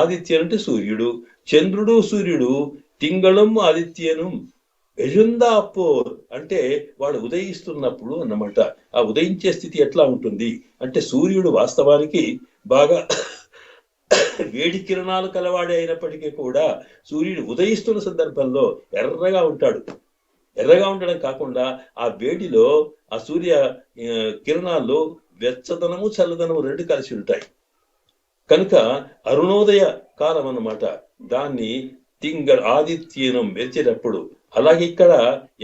ఆదిత్యన్ అంటే సూర్యుడు. చంద్రుడు సూర్యుడు తింగళం ఆదిత్యనం యజుందాపోర్ అంటే వాడు ఉదయిస్తున్నప్పుడు అన్నమాట. ఆ ఉదయించే స్థితి ఎట్లా ఉంటుంది అంటే సూర్యుడు వాస్తవానికి బాగా వేడి కిరణాలు కలవాడే అయినప్పటికీ కూడా సూర్యుడు ఉదయిస్తున్న సందర్భంలో ఎర్రగా ఉంటాడు. ఎర్రగా ఉండడం కాకుండా ఆ వేడిలో ఆ సూర్య కిరణాల్లో వెచ్చదనము చల్లదనము రెండు కలిసి ఉంటాయి కనుక అరుణోదయ కాలం అన్నమాట. దాన్ని ఆదిత్యనం వెచ్చేటప్పుడు. అలాగే ఇక్కడ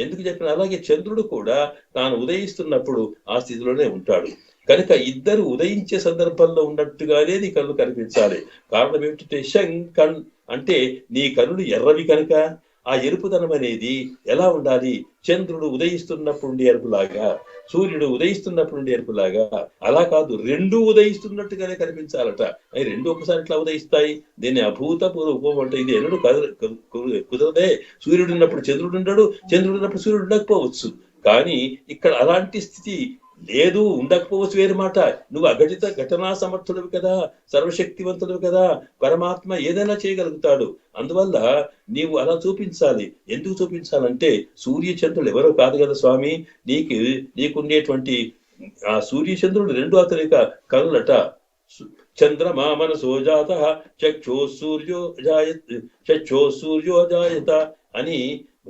ఎందుకు చెప్పిన అలాగే చంద్రుడు కూడా తాను ఉదయిస్తున్నప్పుడు ఆ స్థితిలోనే ఉంటాడు కనుక ఇద్దరు ఉదయించే సందర్భంలో ఉన్నట్టుగానే నీ కళ్ళు కనిపించాలి. కారణం ఏమిటంటే శంకణ్ అంటే నీ కనులు ఎర్రవి కనుక ఆ ఎరుపుదనం అనేది ఎలా ఉండాలి? చంద్రుడు ఉదయిస్తున్నప్పుడు ఎరుపులాగా, సూర్యుడు ఉదయిస్తున్నప్పుడు ఎరుపులాగా. అలా కాదు, రెండు ఉదయిస్తున్నట్టుగానే కనిపించాలట. అవి రెండు ఒకసారి ఇట్లా ఉదయిస్తాయి. దీన్ని అభూతపూర్వ ఉపం అంటే ఇది ఎన్నడూ కుదరదే. సూర్యుడు ఉన్నప్పుడు చంద్రుడు ఉండడు, చంద్రుడు ఉన్నప్పుడు సూర్యుడు ఉండకపోవచ్చు. కానీ ఇక్కడ అలాంటి స్థితి లేదు, ఉండకపోవచ్చు వేరు మాట. నువ్వు అఘటిత ఘటనా సమర్థుడు కదా, సర్వశక్తివంతుడు కదా, పరమాత్మ ఏదైనా చేయగలుగుతాడు. అందువల్ల నీవు అలా చూపించాలి. ఎందుకు చూపించాలంటే సూర్య చంద్రుడు ఎవరో కాదు కదా స్వామి, నీకుండేటువంటి ఆ సూర్య చంద్రుడు రెండు అతనిక కనులట. చంద్రమా మనసో జాత చక్షో సూర్యో జాయత అని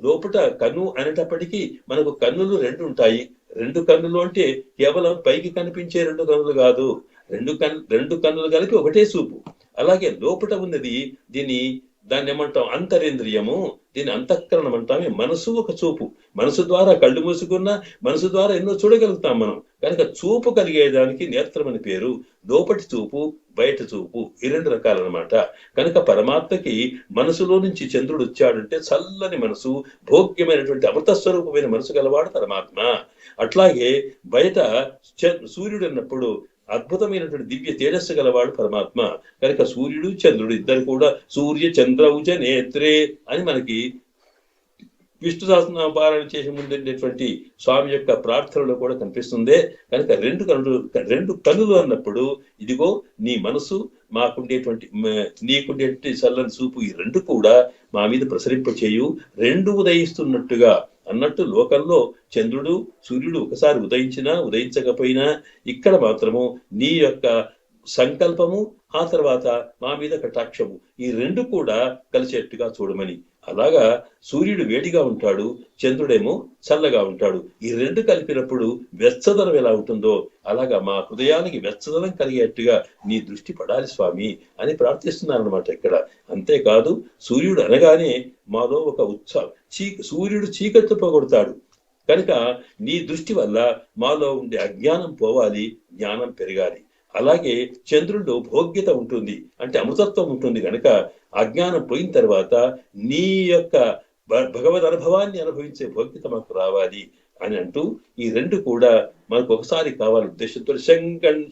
లోపట కన్ను అనేటప్పటికీ మనకు కన్నులు రెండు ఉంటాయి. రెండు కన్నులు అంటే కేవలం పైకి కనిపించే రెండు కన్నులు కాదు, రెండు కన్నులు కలిపి ఒకటే చూపు. అలాగే లోపట ఉన్నది దాన్ని ఏమంటాం అంతరేంద్రియము, దీన్ని అంతఃకరణం అంటామే. మనసు ఒక చూపు, మనసు ద్వారా కళ్ళు మూసుకున్నా మనసు ద్వారా ఎన్నో చూడగలుగుతాం మనం. కనుక చూపు కలిగేదానికి నేత్రం అని పేరు. లోపటి చూపు, బయట చూపు, ఈ రెండు రకాలన్నమాట. కనుక పరమాత్మకి మనసులో నుంచి చంద్రుడు వచ్చాడంటే చల్లని మనసు, భోగ్యమైనటువంటి అమృత స్వరూపమైన మనసు గలవాడు పరమాత్మ. అట్లాగే బయట సూర్యుడు అన్నప్పుడు అద్భుతమైనటువంటి దివ్య తేజస్సు గలవాడు పరమాత్మ. కనుక సూర్యుడు చంద్రుడు ఇద్దరు కూడా సూర్య చంద్రౌజ నేత్రే అని మనకి విష్ణు సహస్రనామ పారాయణ చేసే ముందుండేటువంటి స్వామి యొక్క ప్రార్థనలో కూడా కనిపిస్తుంది. కనుక రెండు కన్నులు అన్నప్పుడు ఇదిగో నీ మనసు, నీకుండేటువంటి చల్లని చూపు, ఈ రెండు కూడా మా మీద ప్రసరింపచేయు. రెండు ఉదయిస్తున్నట్టుగా అన్నట్టు లోకంలో చంద్రుడు సూర్యుడు ఒకసారి ఉదయించినా ఉదయించకపోయినా ఇక్కడ మాత్రము నీ యొక్క సంకల్పము, ఆ తర్వాత మా మీద కటాక్షము, ఈ రెండు కూడా కలిసేట్టుగా చూడమని. అలాగా సూర్యుడు వేడిగా ఉంటాడు, చంద్రుడేమో చల్లగా ఉంటాడు. ఈ రెండు కలిపినప్పుడు వెచ్చదనం ఎలా ఉంటుందో అలాగా మా హృదయానికి వెచ్చదనం కలిగేట్టుగా నీ దృష్టి పడాలి స్వామి అని ప్రార్థిస్తున్నాను అనమాట ఇక్కడ. అంతేకాదు సూర్యుడు అనగానే మాలో ఒక ఉత్సాహం, సూర్యుడు చీకట్లు పోగొడతాడు కనుక నీ దృష్టి వల్ల మాలో ఉండే అజ్ఞానం పోవాలి, జ్ఞానం పెరగాలి. అలాగే చంద్రుడిలో భోగ్యత ఉంటుంది, అంటే అమృతత్వం ఉంటుంది. కనుక అజ్ఞానం పోయిన తర్వాత నీ యొక్క భగవద్ అనుభవాన్ని అనుభవించే భోగ్యత మాకు రావాలి అని అంటూ ఈ రెండు కూడా మనకు ఒకసారి కావాలి ఉద్దేశంతో శంకన్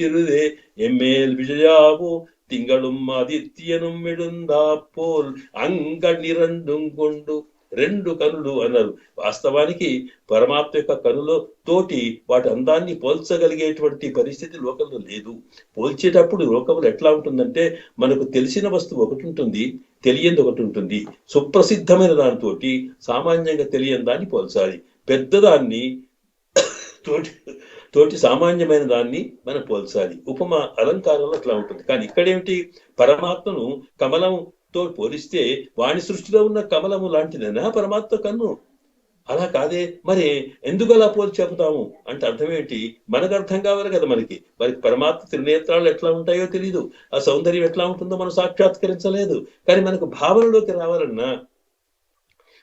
చిరుదే ఎమ్మేల్ విజయావో తింగళం ఆదిత్యనం మెడుందా పోల్ అంగ నిరండుం కొండు. రెండు కనులు అన్నారు. వాస్తవానికి పరమాత్మ యొక్క కనులో తోటి వాటి అందాన్ని పోల్చగలిగేటువంటి పరిస్థితి లోకంలో లేదు. పోల్చేటప్పుడు లోకంలో ఎట్లా ఉంటుందంటే మనకు తెలిసిన వస్తువు ఒకటి ఉంటుంది, తెలియని ఒకటి ఉంటుంది. సుప్రసిద్ధమైన దానితో సామాన్యంగా తెలియని దాన్ని పోల్చాలి. పెద్దదాన్ని తోటి సామాన్యమైన దాన్ని మనం పోల్చాలి. ఉపమా అలంకారంలో అట్లా ఉంటుంది. కానీ ఇక్కడేమిటి, పరమాత్మను కమలంతో పోలిస్తే వాణి సృష్టిలో ఉన్న కమలము లాంటిదేనా పరమాత్మ కన్ను? అలా కాదే. మరి ఎందుకు అలా పోల్చి చెబుతాము అంటే అర్థం ఏంటి? మనకు అర్థం కావాలి కదా. మనకి పరమాత్మ త్రినేత్రాలు ఎట్లా ఉంటాయో తెలియదు, ఆ సౌందర్యం ఎట్లా ఉంటుందో మనం సాక్షాత్కరించలేదు. కానీ మనకు భావనలోకి రావాలన్నా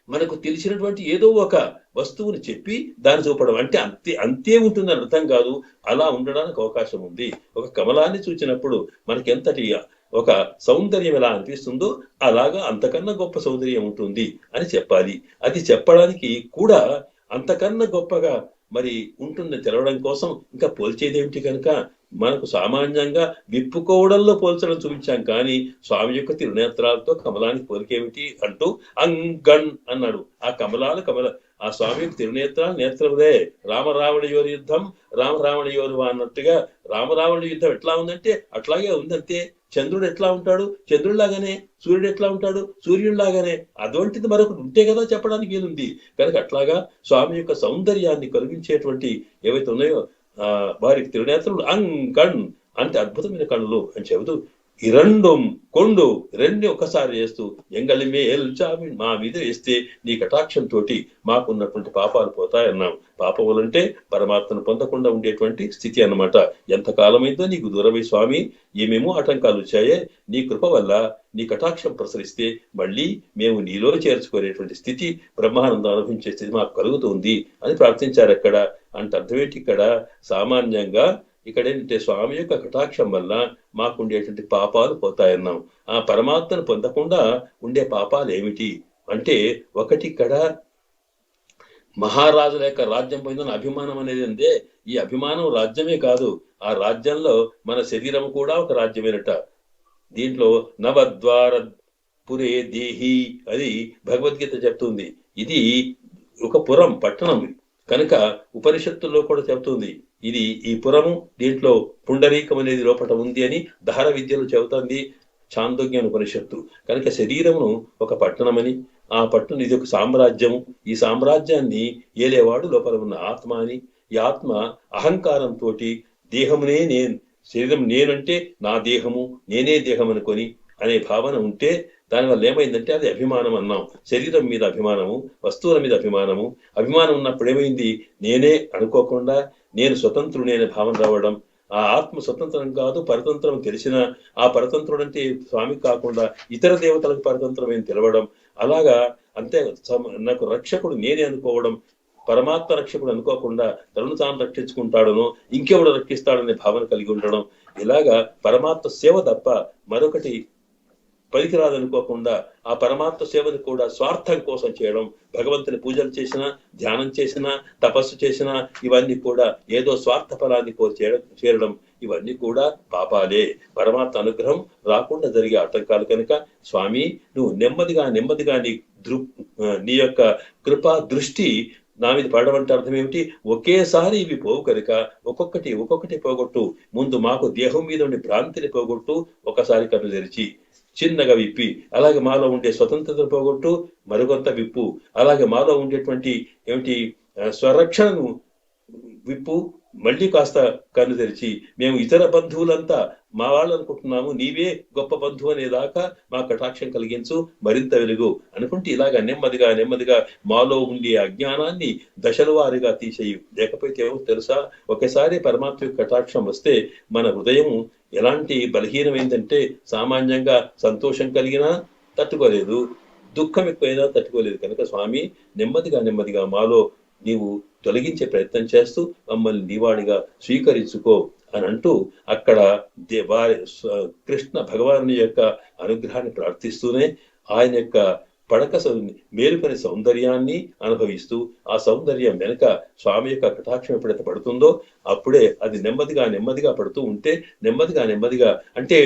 మనకు తెలిసినటువంటి ఏదో ఒక వస్తువుని చెప్పి దాన్ని చూపడం అంటే అంతే ఉంటుందని అర్థం కాదు. అలా ఉండడానికి అవకాశం ఉంది. ఒక కమలాన్ని చూసినప్పుడు మనకి ఎంతటి ఒక సౌందర్యం ఎలా అనిపిస్తుందో అలాగా అంతకన్నా గొప్ప సౌందర్యం ఉంటుంది అని చెప్పాలి. అది చెప్పడానికి కూడా అంతకన్నా గొప్పగా మరి ఉంటుందని తెలవడం కోసం ఇంకా పోల్చేదేమిటి? కనుక మనకు సామాన్యంగా విప్పుకోవడంలో పోల్చడం చూపించాం. కానీ స్వామి యొక్క తిరునేత్రాలతో కమలానికి పోలికేమిటి అంటూ అంగణ్ అన్నాడు. ఆ ఆ స్వామికి తిరునేత్రాలు నేత్రములే. రామరావణయోరి యుద్ధం రామరావణయోరు అన్నట్టుగా రామరావణ యుద్ధం ఎట్లా ఉందంటే అట్లాగే ఉందంతే. చంద్రుడు ఎట్లా ఉంటాడు, చంద్రుడిలాగానే. సూర్యుడు ఎట్లా ఉంటాడు, సూర్యుడిలాగానే. అటువంటిది మరొకటి ఉంటే కదా చెప్పడానికి ఏముంది. కనుక అట్లాగా స్వామి యొక్క సౌందర్యాన్ని కలిగించేటువంటి ఏవైతే ఉన్నాయో వారికి తిరునేత్రములు అంకణ్ అంటే అద్భుతమైన కళ్ళు అని చెబుతూ ఇరండం కొండు రెండు ఒకసారి చేస్తూ ఎంగళి మేల్చామి మా మీద వేస్తే నీ కటాక్షంతో మాకున్నటువంటి పాపాలు పోతాయన్నాం. పాపములంటే పరమాత్మను పొందకుండా ఉండేటువంటి స్థితి అన్నమాట. ఎంతకాలమైందో నీకు దూరమై స్వామి ఏమేమో ఆటంకాలు వచ్చాయే, నీ కృప వల్ల నీ కటాక్షం ప్రసరిస్తే మళ్ళీ మేము నీలో చేర్చుకునేటువంటి స్థితి, బ్రహ్మానందం అనుభవించే స్థితి మాకు కలుగుతుంది అని ప్రార్థించారు. అక్కడ అంటే అర్థమేంటి, ఇక్కడ సామాన్యంగా ఇక్కడ ఏంటంటే స్వామి యొక్క కటాక్షం వల్ల మాకుండేటువంటి పాపాలు పోతాయన్నాం. ఆ పరమాత్మను పొందకుండా ఉండే పాపాలు ఏమిటి అంటే, ఒకటి ఇక్కడ మహారాజుల యొక్క రాజ్యం పోయిందని అభిమానం అనేది ఉందే, ఈ అభిమానం రాజ్యమే కాదు, ఆ రాజ్యంలో మన శరీరం కూడా ఒక రాజ్యమేనట. దీంట్లో నవద్వార పురే దేహి అది భగవద్గీత చెప్తుంది. ఇది ఒక పురం, పట్టణం కనుక ఉపనిషత్తుల్లో కూడా చెబుతుంది. ఇది ఈ పురము, దీంట్లో పుండరీకం అనేది లోపల ఉంది అని దహర విద్యలు చెబుతుంది చాందోగ్య ఉపనిషత్తు. కనుక శరీరమును ఒక పట్టణమని, ఆ పట్టణం ఇది ఒక సామ్రాజ్యము, ఈ సామ్రాజ్యాన్ని ఏలేవాడు లోపల ఉన్న ఆత్మ అని, ఈ ఆత్మ అహంకారంతో దేహమునే నేను, శరీరం నేనంటే నా దేహము, నేనే దేహం అనుకొని అనే భావన ఉంటే దానివల్ల ఏమైందంటే అది అభిమానం అన్నాం. శరీరం మీద అభిమానము, వస్తువుల మీద అభిమానము. అభిమానం ఉన్నప్పుడు ఏమైంది, నేనే అనుకోకుండా నేను స్వతంత్రుడు అనే భావన రావడం. ఆ ఆత్మ స్వతంత్రం కాదు, పరతంత్రం తెలిసిన ఆ పరతంత్రుడు అంటే స్వామి కాకుండా ఇతర దేవతలకు పరతంత్రం ఏం తెలవడం. అలాగా అంతే నాకు రక్షకుడు నేనే అనుకోవడం. పరమాత్మ రక్షకుడు అనుకోకుండా తనను తాను రక్షించుకుంటాడనో ఇంకెవడు రక్షిస్తాడనే భావన కలిగి ఉండడం. ఇలాగా పరమాత్మ సేవ తప్ప మరొకటి పనికిరాదనుకోకుండా ఆ పరమాత్మ సేవను కూడా స్వార్థం కోసం చేయడం. భగవంతుని పూజలు చేసినా, ధ్యానం చేసినా, తపస్సు చేసినా ఇవన్నీ కూడా ఏదో స్వార్థ ఫలాన్ని కోరి చేరడం. ఇవన్నీ కూడా పాపాలే, పరమాత్మ అనుగ్రహం రాకుండా జరిగే ఆటంకాలు. కనుక స్వామి నువ్వు నెమ్మదిగా నెమ్మదిగా నీ యొక్క కృపా దృష్టి నా మీద పడడం అంటే అర్థం ఏమిటి, ఒకేసారి ఇవి పోవు కనుక ఒక్కొక్కటి పోగొట్టు. ముందు మాకు దేహం మీద ఉండే భ్రాంతిని పోగొట్టు, ఒకసారి కన్ను తెరిచి చిన్నగా విప్పి, అలాగే మాలో ఉండే స్వతంత్రత పోగొట్టు, మరికొంత విప్పు. అలాగే మాలో ఉండేటువంటి ఏమిటి స్వరక్షణను విప్పు, మళ్ళీ కాస్త కన్ను తెరిచి మేము ఇతర బంధువులంతా మా వాళ్ళు అనుకుంటున్నాము, నీవే గొప్ప బంధువు అనేదాకా మా కటాక్షం కలిగించు, మరింత వెలుగు అనుకుంటే ఇలాగా నెమ్మదిగా నెమ్మదిగా మాలో ఉండే అజ్ఞానాన్ని దశల వారీగా తీసేయు. లేకపోతే ఏమో తెలుసా, ఒకసారి పరమాత్మ యొక్క కటాక్షం వస్తే మన హృదయం ఎలాంటి బలహీనమైందంటే సామాన్యంగా సంతోషం కలిగినా తట్టుకోలేదు, దుఃఖం ఎక్కువైనా తట్టుకోలేదు. కనుక స్వామి నెమ్మదిగా నెమ్మదిగా మాలో నీవు తొలగించే ప్రయత్నం చేస్తూ మమ్మల్ని నీవాడిగా స్వీకరించుకో అని అంటూ అక్కడ కృష్ణ భగవాను యొక్క అనుగ్రహాన్ని ప్రార్థిస్తూనే ఆయన యొక్క పడక మేలుకొని సౌందర్యాన్ని అనుభవిస్తూ ఆ సౌందర్యం వెనుక స్వామి యొక్క కటాక్షం ఎప్పుడైతే పడుతుందో అప్పుడే అది నెమ్మదిగా నెమ్మదిగా పడుతూ ఉంటే నెమ్మదిగా నెమ్మదిగా అంటే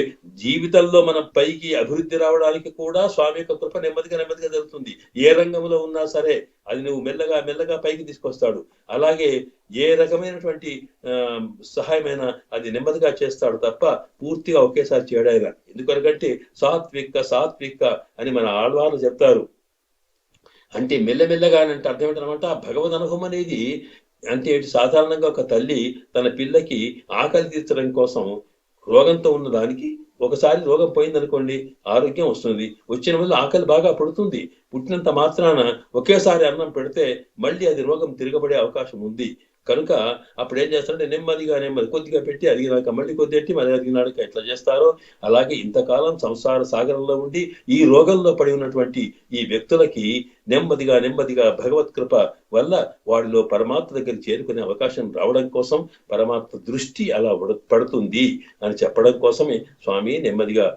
జీవితంలో మనం పైకి అభివృద్ధి రావడానికి కూడా స్వామి యొక్క కృప నెమ్మదిగా నెమ్మదిగా జరుగుతుంది. ఏ రంగంలో ఉన్నా సరే అది నువ్వు మెల్లగా మెల్లగా పైకి తీసుకొస్తాడు. అలాగే ఏ రకమైనటువంటి సహాయమైనా అది నెమ్మదిగా చేస్తాడు తప్ప పూర్తిగా ఒకేసారి చేయడాయినా. ఎందుకనకంటే సాత్విక అని మన ఆళ్వార్లు చెప్తారు. అంటే మెల్లమెల్లగా అంటే అర్థం ఏంటనమాట, భగవద్ అనుభవం అనేది అంటే సాధారణంగా ఒక తల్లి తన పిల్లకి ఆకలి తీర్చడం కోసం రోగంతో ఉన్న దానికి ఒకసారి రోగం పోయిందనుకోండి ఆరోగ్యం వస్తుంది, వచ్చిన వల్ల ఆకలి బాగా పడుతుంది. పుట్టినంత మాత్రాన ఒకేసారి అన్నం పెడితే మళ్ళీ అది రోగం తిరగబడే అవకాశం ఉంది. కనుక అప్పుడు ఏం చేస్తారంటే నెమ్మదిగా కొద్దిగా పెట్టి అడిగినాక మళ్ళీ కొద్ది పెట్టి మళ్ళీ అడిగినాక ఎట్లా చేస్తారో అలాగే ఇంతకాలం సంసార సాగరంలో ఉండి ఈ రోగంలో పడి ఉన్నటువంటి ఈ వ్యక్తులకి నెమ్మదిగా నెమ్మదిగా భగవత్ కృప వల్ల వాడిలో పరమాత్మ దగ్గర చేరుకునే అవకాశం రావడం కోసం పరమాత్మ దృష్టి అలా పడుతుంది అని చెప్పడం కోసమే స్వామి నెమ్మదిగా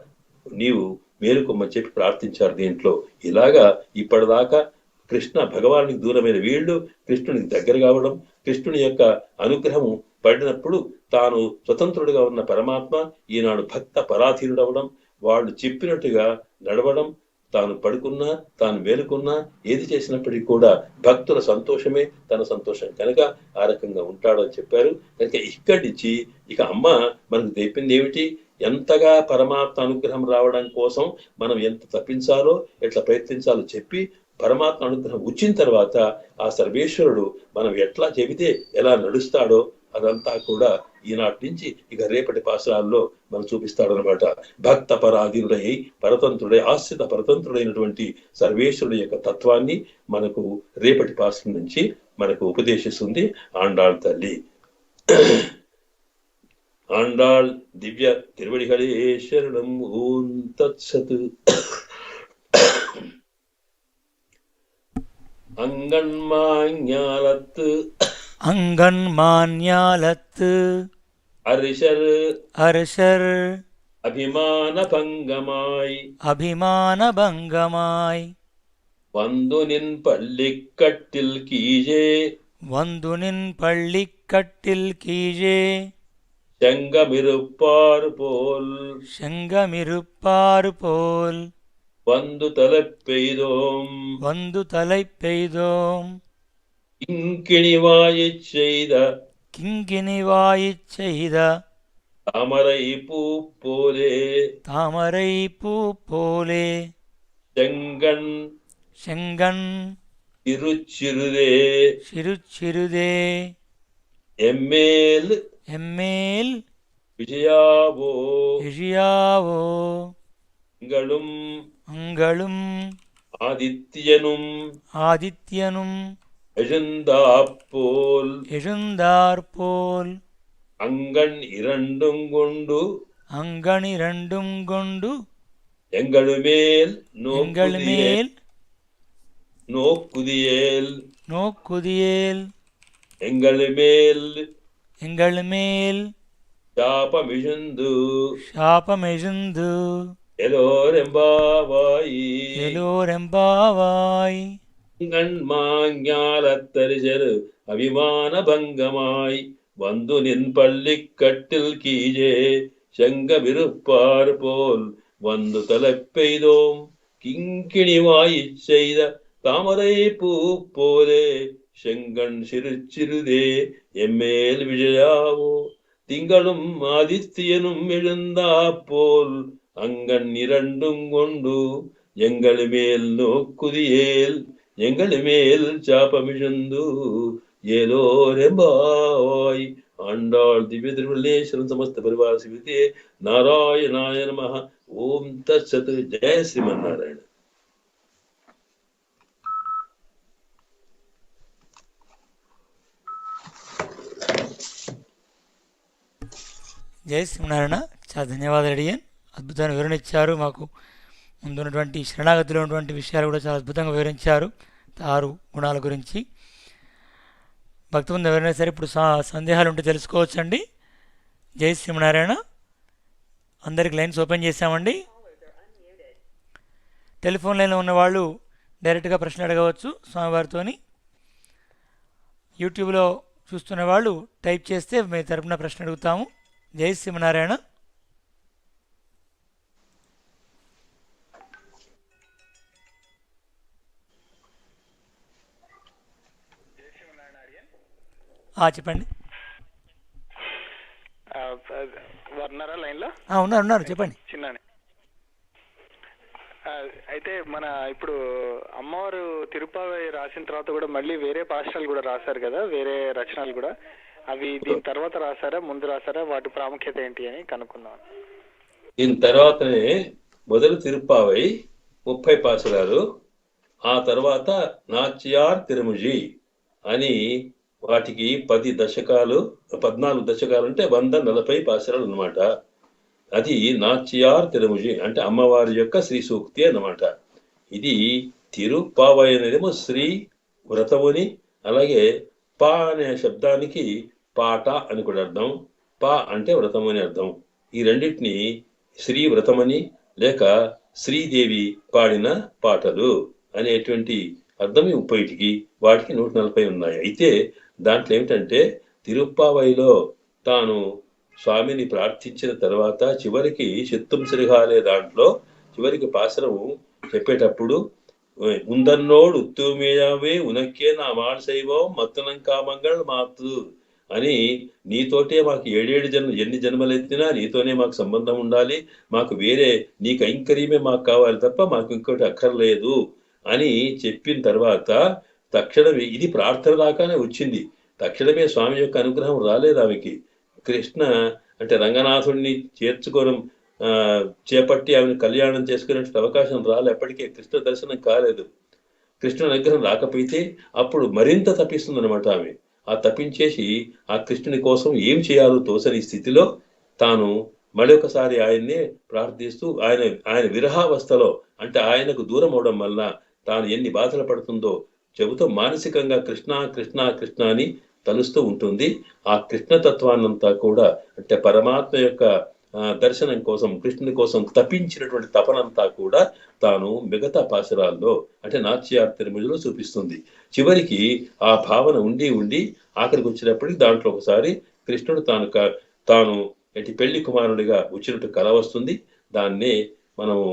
నీవు మేలుకొమ్మని చెప్పి ప్రార్థించారు. దీంట్లో ఇలాగా ఇప్పటిదాకా కృష్ణ భగవానికి దూరమైన వీళ్ళు కృష్ణునికి దగ్గర కావడం, కృష్ణుని యొక్క అనుగ్రహము పడినప్పుడు తాను స్వతంత్రుడిగా ఉన్న పరమాత్మ ఈనాడు భక్త పరాధీనుడవడం, వాళ్ళు చెప్పినట్టుగా నడవడం, తాను పడుకున్నా తాను మేలుకున్నా ఏది చేసినప్పటికీ కూడా భక్తుల సంతోషమే తన సంతోషం కనుక ఆ రకంగా ఉంటాడని చెప్పారు. కనుక ఇక్కడి నుంచి ఇక అమ్మ మనకు చెప్పింది ఏమిటి, ఎంతగా పరమాత్మ అనుగ్రహం రావడం కోసం మనం ఎంత తప్పించాలో ఎట్లా ప్రయత్నించాలో చెప్పి పరమాత్మ అనుగ్రహం వచ్చిన తర్వాత ఆ సర్వేశ్వరుడు మనం ఎట్లా చెబితే ఎలా నడుస్తాడో అదంతా కూడా ఈనాటి నుంచి ఇక రేపటి పాసరాల్లో మనం చూపిస్తాడు అనమాట. భక్త పరాధీనుడై పరతంత్రుడై ఆశ్రిత పరతంత్రుడైనటువంటి సర్వేశ్వరుడు యొక్క తత్వాన్ని మనకు రేపటి పాసరం నుంచి మనకు ఉపదేశిస్తుంది ఆండాళ్ తల్లి. ఆండాళ్ దివ్య తిరువడిகளே శరణం. ఓం తత్సత్. அங்கன்மாஞாலத்து அங்கன்மாஞாலத்து அரிஷர் அரசர் அபிமான பங்கமாய் அபிமானபங்கமாய் வந்து நின் பள்ளிக்கட்டில் கீழே வந்து நின் பள்ளிக்கட்டில் கீழே செங்கமிருப்பார் போல் செங்கமிருப்பார் போல் வந்து தலை பெய்தோம் வந்து தலை பெய்தோம் கிங்கிணிவாயிச் செய்த கிங்கினிவாயிச் செய்த தாமரை பூ போலே தாமரை பூ போலே செங்கண் செங்கண் திருச்சிறுதே சிறுச்சிறுதே எம்மேல் எம்மேல் விஜயாவோ இழியாவோ எங்களும் அங்களும் ஆதித்யனும் ஆதித்யனும் எழுந்தாப்போல் எழுந்தாற்போல் அங்கண் இரண்டும் கொண்டு அங்கனிரண்டும் கொண்டு எங்களுமேல் எங்கள் மேல் நோக்குதியேல் நோக்குதியேல் எங்களுமேல் எங்கள் శాపమిషందు శాపమెజుందు எலோரெம்பாவாயி எலோரெம்பாவாய் கண்மாஞாலத்தரிசரு அபிமான பங்கமாய் வந்து நின் பள்ளிக்கட்டில் கீழே செங்கமிருப்பார் போல் வந்து தலை பெய்தோம் கிங்கிணிவாயிச் செய்த தாமரை பூ போலே செங்கண் சிறுச்சிறுதே எம்மேல் விஜயாவோ திங்களும் ஆதித்யனும் எழுந்தா போல் அங்கண் இரண்டும் கொண்டு எங்கள் மேல் நோக்குதியேல் எங்கள் மேல் சாபமிழந்து ஏலோரெம்பாய். ஆண்டாள் திவ்ய திருவள்ளேஸ்வரன் சமஸ்த பரிவார சிவிதே நாராயணாய நமः. ஓம் தத்சத். ஜெய శ్రీమన్నారాయణ. జై శ్రీమన్నారాయణ. చాలా ధన్యవాదాలు అడిగాను. అద్భుతమైన వివరణ ఇచ్చారు. మాకు ముందున్నటువంటి శరణాగతిలో ఉన్నటువంటి విషయాలు కూడా చాలా అద్భుతంగా వివరించారు. 6 గుణాల గురించి భక్తిబంధు ఎవరైనా సరే ఇప్పుడు సందేహాలు ఉంటే తెలుసుకోవచ్చండి. జై శ్రీమన్నారాయణ. అందరికి లైన్స్ ఓపెన్ చేశామండి. టెలిఫోన్ లైన్లో ఉన్నవాళ్ళు డైరెక్ట్గా ప్రశ్న అడగవచ్చు స్వామివారితోని. యూట్యూబ్లో చూస్తున్న వాళ్ళు టైప్ చేస్తే మీ తరపున ప్రశ్న అడుగుతాము. జై శ్రీమన్నారాయణ. చెప్పండి. ఉన్నారా లైన్లో? ఉన్నారు చెప్పండి. చిన్నని అయితే మన ఇప్పుడు అమ్మవారు తిరుపతి రాసిన తర్వాత కూడా మళ్ళీ వేరే పాఠశాలలు కూడా రాశారు కదా, వేరే రచనలు కూడా. అవి దీని తర్వాత రాశారా, ముందు రాశారా, వాటి ప్రాముఖ్యత ఏంటి అని కనుక్కున్నాను. దీని తర్వాతనే మొదలు తిరుప్పావై 30 పాసురాలు, ఆ తర్వాత నాచ్యార్ తిరుముజి అని వాటికి 10 దశకాలు, 14 దశకాలు అంటే 140 పాసురాలు అన్నమాట. అది నాచ్యార్ తిరుముజి అంటే అమ్మవారి యొక్క శ్రీ సూక్తి అన్నమాట. ఇది తిరుప్పావై అనేదేమో శ్రీ వ్రతముని, అలాగే పా అనే శబ్దానికి పాట అని కూడా అర్థం, పా అంటే వ్రతము అని అర్థం. ఈ రెండింటిని శ్రీ వ్రతమని లేక శ్రీదేవి పాడిన పాటలు అనేటువంటి అర్థం 30కి, వాటికి 140 ఉన్నాయి. అయితే దాంట్లో ఏమిటంటే తిరుప్పావైలో తాను స్వామిని ప్రార్థించిన తర్వాత చివరికి చిత్తం సిరిగాలే దాంట్లో చివరికి పాసరము చెప్పేటప్పుడు ఉందన్నోడు ఉత్తమేయావే ఉనక్కే నా మాట శైవం మత్తనం కామంగళ్ మాతృ అని, నీతోటే మాకు 7 జన్మ ఎన్ని జన్మలు ఎత్తినా నీతోనే మాకు సంబంధం ఉండాలి, మాకు వేరే నీ కైంకర్యమే మాకు కావాలి తప్ప మాకు ఇంకోటి అక్కర్లేదు అని చెప్పిన తర్వాత తక్షణమే ఇది ప్రార్థన దాకానే వచ్చింది. తక్షణమే స్వామి యొక్క అనుగ్రహం రాలేదు ఆమెకి. కృష్ణ అంటే రంగనాథుడిని చేర్చుకోవడం చేపట్టి ఆమెను కళ్యాణం చేసుకునే అవకాశం రాలే. ఎప్పటికే కృష్ణ దర్శనం కాలేదు. కృష్ణ అనుగ్రహం రాకపోతే అప్పుడు మరింత తప్పిస్తుందన్నమాట ఆమె. ఆ తప్పించేసి ఆ కృష్ణుని కోసం ఏం చేయాలో తోసని స్థితిలో తాను మళ్ళీ ఒకసారి ఆయన్నే ప్రార్థిస్తూ ఆయన విరహావస్థలో అంటే ఆయనకు దూరం అవడం వల్ల తాను ఎన్ని బాధలు పడుతుందో చెబుతూ మానసికంగా కృష్ణ కృష్ణ కృష్ణ అని తలుస్తూ ఉంటుంది. ఆ కృష్ణతత్వాన్నంతా కూడా అంటే పరమాత్మ యొక్క దర్శనం కోసం కృష్ణుని కోసం తపించినటువంటి తపనంతా కూడా తాను మిగతా పాశురాల్లో అంటే నాట్యార్తిరములో చూపిస్తుంది. చివరికి ఆ భావన ఉండి ఆఖరికి వచ్చినప్పటికీ దాంట్లో ఒకసారి కృష్ణుడు తాను ఎట్టి పెళ్లి కుమారుడిగా వచ్చినట్టు కల వస్తుంది. దాన్నే మనము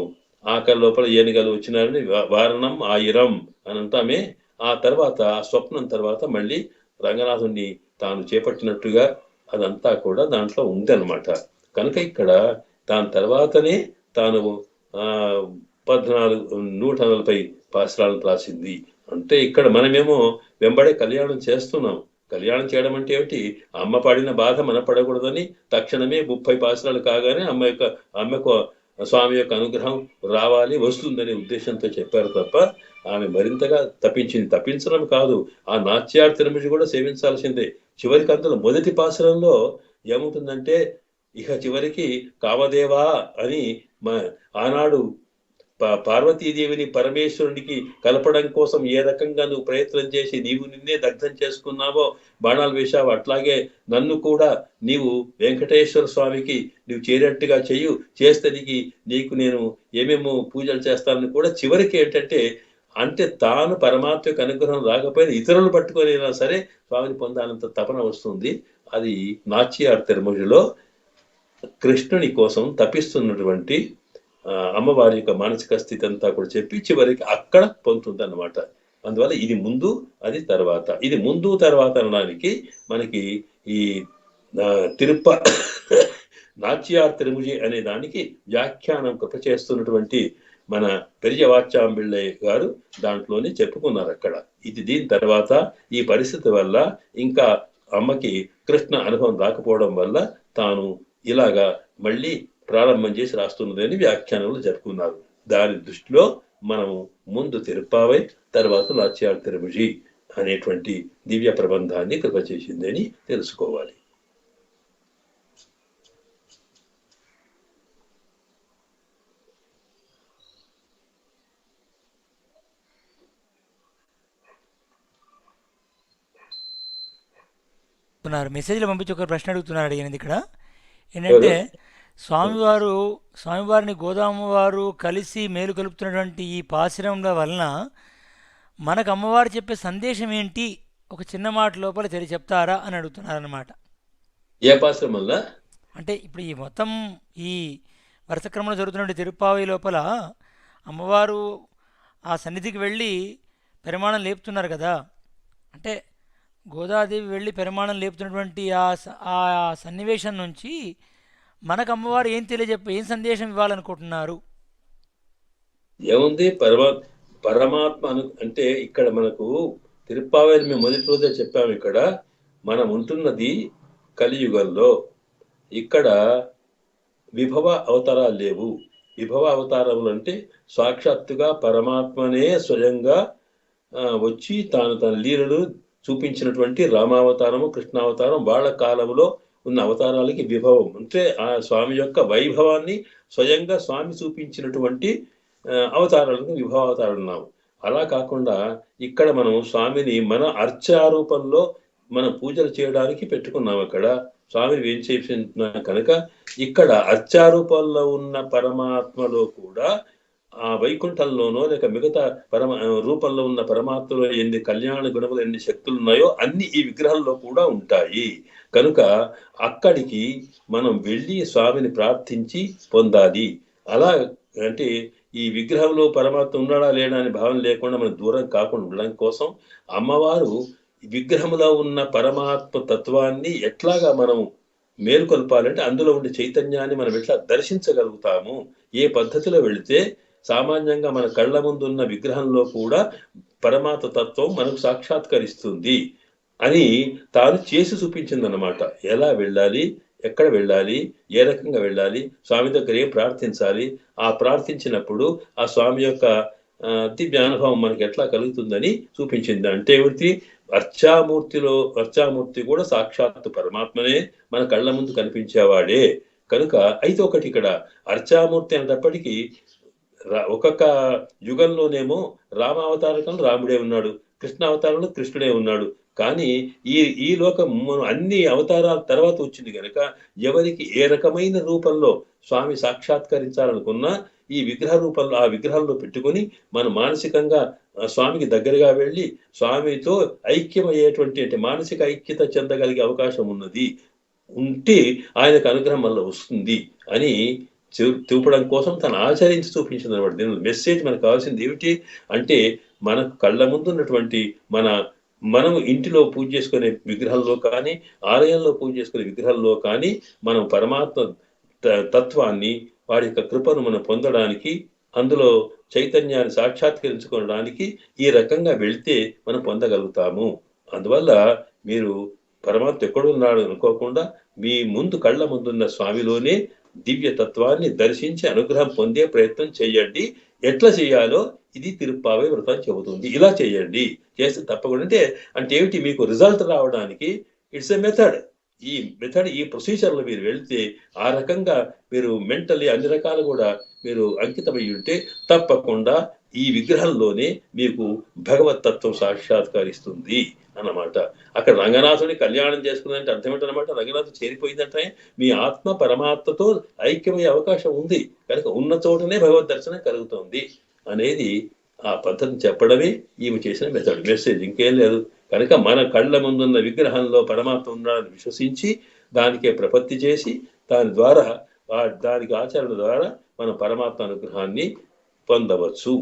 ఆఖరి లోపల ఏనుగలు వచ్చినారని వారణం ఆయిరం అని అంటామే. ఆ తర్వాత ఆ స్వప్నం తర్వాత మళ్ళీ రంగనాథుణ్ణి తాను చేపట్టినట్టుగా అదంతా కూడా దాంట్లో ఉందన్నమాట. కనుక ఇక్కడ దాని తర్వాతనే తాను 140 పాశురాలను రాసింది. అంటే ఇక్కడ మనమేమో వెంబడే కళ్యాణం చేస్తున్నాం. కళ్యాణం చేయడం అంటే ఏమిటి? అమ్మ పడిన బాధ మన పడకూడదని తక్షణమే 30 పాశురాలు కాగానే అమ్మకు స్వామి యొక్క అనుగ్రహం రావాలి వస్తుందనే ఉద్దేశంతో చెప్పారు తప్ప ఆమె మరింతగా తప్పించడం కాదు, ఆ నాట్యార్తిరముజి కూడా సేవించాల్సిందే. చివరికి అందులో మొదటి పాశురంలో ఏముంటుందంటే ఇక చివరికి కామదేవా అని ఆనాడు పార్వతీదేవిని పరమేశ్వరునికి కలపడం కోసం ఏ రకంగా నువ్వు ప్రయత్నం చేసి నీవు నిన్నే దగ్ధం చేసుకున్నావో, బాణాలు వేశావు, అట్లాగే నన్ను కూడా నీవు వెంకటేశ్వర స్వామికి నువ్వు చేరేట్టుగా చేస్తే నీకు నేను ఏమేమో పూజలు చేస్తానని కూడా చివరికి ఏంటంటే అంటే తాను పరమాత్మ యొక్క అనుగ్రహం రాకపోయినా ఇతరులు పట్టుకొనైనా సరే స్వామిని పొందాలంత తపన వస్తుంది. అది నాట్యార్తిరముజిలో కృష్ణుని కోసం తపిస్తున్నటువంటి అమ్మవారి యొక్క మానసిక స్థితి అంతా కూడా చెప్పి చివరికి అక్కడ పొందుతుంది అన్నమాట. అందువల్ల ఇది ముందు అది తర్వాత, ఇది ముందు తర్వాత అనడానికి మనకి ఈ నాట్యార్తిరముజి అనే దానికి వ్యాఖ్యానం కృప చేస్తున్నటువంటి మన పెరియవాచాంబిళ్ళయ్య గారు దాంట్లోనే చెప్పుకున్నారు అక్కడ. ఇది దీని తర్వాత ఈ పరిస్థితి వల్ల ఇంకా అమ్మకి కృష్ణ అనుభవం రాకపోవడం వల్ల తాను ఇలాగా మళ్ళీ ప్రారంభం చేసి రాస్తున్నదని వ్యాఖ్యానంలో చెప్పుకున్నారు. దాని దృష్టిలో మనము ముందు తిరుప్పావై తర్వాత నాట్యార్తిరముజి అనేటువంటి దివ్య ప్రబంధాన్ని కృప చేసిందని తెలుసుకోవాలి. మెసేజ్లో పంపించి ఒక ప్రశ్న అడుగుతున్నారు అడిగినది ఇక్కడ ఏంటంటే స్వామివారిని గోదామ్మవారు కలిసి మేలు కలుపుతున్నటువంటి ఈ పాశురముల వలన మనకు అమ్మవారు చెప్పే సందేశం ఏంటి ఒక చిన్న మాట లోపల చెప్తారా అని అడుగుతున్నారన్నమాట. ఏ పాశురం వల్ల అంటే ఇప్పుడు ఈ మొత్తం ఈ వరుస క్రమంలో జరుగుతున్న తిరుప్పావై లోపల అమ్మవారు ఆ సన్నిధికి వెళ్ళి పరిమాణం లేపుతున్నారు కదా, అంటే గోదాదేవి వెళ్ళి పరిమాణం లేపుతున్నటువంటి ఆ సన్నివేశం నుంచి మనకు అమ్మవారు ఏం సందేశం ఇవ్వాలనుకుంటున్నారు? ఏముంది పరమాత్మ అంటే ఇక్కడ మనకు తిరుప్పావైని మేము మొదటి రోజే చెప్పాము. ఇక్కడ మనం ఉంటున్నది కలియుగంలో. ఇక్కడ విభవ అవతారాలు లేవు. విభవ అవతారములు అంటే సాక్షాత్తుగా పరమాత్మనే స్వయంగా వచ్చి తన లీలలు చూపించినటువంటి రామావతారము కృష్ణావతారం వాళ్ళ కాలంలో ఉన్న అవతారాలకి విభవం అంటే ఆ స్వామి యొక్క వైభవాన్ని స్వయంగా స్వామి చూపించినటువంటి అవతారాలకు విభవ అవతారాలు ఉన్నాము. అలా కాకుండా ఇక్కడ మనం స్వామిని మన అర్చారూపంలో మనం పూజలు చేయడానికి పెట్టుకున్నాం. అక్కడ స్వామిని ఏం చేసిన కనుక ఇక్కడ అర్చారూపంలో ఉన్న పరమాత్మలో కూడా ఆ వైకుంఠంలోనో లేక మిగతా రూపంలో ఉన్న పరమాత్మలో ఎన్ని కళ్యాణ గుణములు ఎన్ని శక్తులు ఉన్నాయో అన్ని ఈ విగ్రహంలో కూడా ఉంటాయి. కనుక అక్కడికి మనం వెళ్ళి స్వామిని ప్రార్థించి పొందాలి. అలా అంటే ఈ విగ్రహంలో పరమాత్మ ఉన్నాడా లేడా అనే భావన లేకుండా మనం దూరం కాకుండా ఉండడం కోసం అమ్మవారు విగ్రహంలో ఉన్న పరమాత్మ తత్వాన్ని ఎట్లాగా మనం మేలుకొల్పాలంటే అందులో ఉండే చైతన్యాన్ని మనం ఎట్లా దర్శించగలుగుతాము, ఏ పద్ధతిలో వెళితే సామాన్యంగా మన కళ్ళ ముందు ఉన్న విగ్రహంలో కూడా పరమాత్మ తత్వం మనకు సాక్షాత్కరిస్తుంది అని తాను చేసి చూపించిందన్నమాట. ఎలా వెళ్ళాలి, ఎక్కడ వెళ్ళాలి, ఏ రకంగా వెళ్ళాలి, స్వామి దగ్గర ఏం ప్రార్థించాలి, ఆ ప్రార్థించినప్పుడు ఆ స్వామి యొక్క దివ్య అనుభవం మనకి ఎట్లా కలుగుతుందని చూపించింది. అంటే ఏమిటి, అర్చామూర్తి కూడా సాక్షాత్తు పరమాత్మనే మన కళ్ళ ముందు కనిపించేవాడే కనుక. అయితే ఒకటి ఇక్కడ అర్చామూర్తి అనేటప్పటికీ ఒక్కొక్క యుగంలోనేమో రామావతారకంలో రాముడే ఉన్నాడు, కృష్ణ అవతారంలో కృష్ణుడే ఉన్నాడు. కానీ ఈ లోకం అన్ని అవతారాల తర్వాత వచ్చింది కనుక ఎవరికి ఏ రకమైన రూపంలో స్వామి సాక్షాత్కరించాలనుకున్నా ఈ విగ్రహ రూపంలో ఆ విగ్రహంలో పెట్టుకొని మనం మానసికంగా స్వామికి దగ్గరగా వెళ్ళి స్వామితో ఐక్యమయ్యేటువంటి అంటే మానసిక ఐక్యత చెందగలిగే అవకాశం ఉన్నది. ఉంటే ఆయనకు అనుగ్రహం వల్ల వస్తుంది అని చూపడం కోసం తను ఆచరించి చూపించింది అనమాట. దీని మెసేజ్ మనకు కావాల్సింది ఏమిటి అంటే, మన కళ్ళ ముందు ఉన్నటువంటి మనం ఇంటిలో పూజ చేసుకునే విగ్రహంలో కానీ ఆలయంలో పూజ చేసుకునే విగ్రహంలో కానీ మనం పరమాత్మ తత్వాన్ని వాడి యొక్క కృపను మనం పొందడానికి అందులో చైతన్యాన్ని సాక్షాత్కరించుకోవడానికి ఈ రకంగా వెళ్తే మనం పొందగలుగుతాము. అందువల్ల మీరు పరమాత్మ ఎక్కడున్నాడు అనుకోకుండా మీ ముందు కళ్ళ ముందున్న స్వామిలోనే దివ్య తత్వాన్ని దర్శించి అనుగ్రహం పొందే ప్రయత్నం చేయండి. ఎట్లా చేయాలో ఇది తిరుప్పావై వ్రతం చెబుతుంది. ఇలా చేయండి, చేస్తే తప్పకుండా అంటే ఏమిటి, మీకు రిజల్ట్ రావడానికి ఇట్స్ ఎ మెథడ్. ఈ ప్రొసీజర్లో మీరు వెళ్తే ఆ రకంగా మీరు మెంటలీ అన్ని రకాలు కూడా మీరు అంకితమై ఉంటే తప్పకుండా ఈ విగ్రహంలోనే మీకు భగవతత్వం సాక్షాత్కరిస్తుంది అన్నమాట. అక్కడ రంగనాథుని కళ్యాణం చేసుకున్నదంటే అర్థం ఏంటన్నమాట, రంగనాథుడు చేరిపోయిందంటే మీ ఆత్మ పరమాత్మతో ఐక్యమయ్యే అవకాశం ఉంది కనుక ఉన్న చోటనే భగవద్ దర్శనం కలుగుతుంది అనేది ఆ పద్ధతిని చెప్పడమే ఈమె చేసిన మెసేజ్, ఇంకేం లేదు. కనుక మన కళ్ళ ముందున్న విగ్రహంలో పరమాత్మ ఉన్నాడని విశ్వసించి దానికే ప్రపత్తి చేసి దానికి ఆచరణ ద్వారా మనం పరమాత్మ అనుగ్రహాన్ని పొందవచ్చు.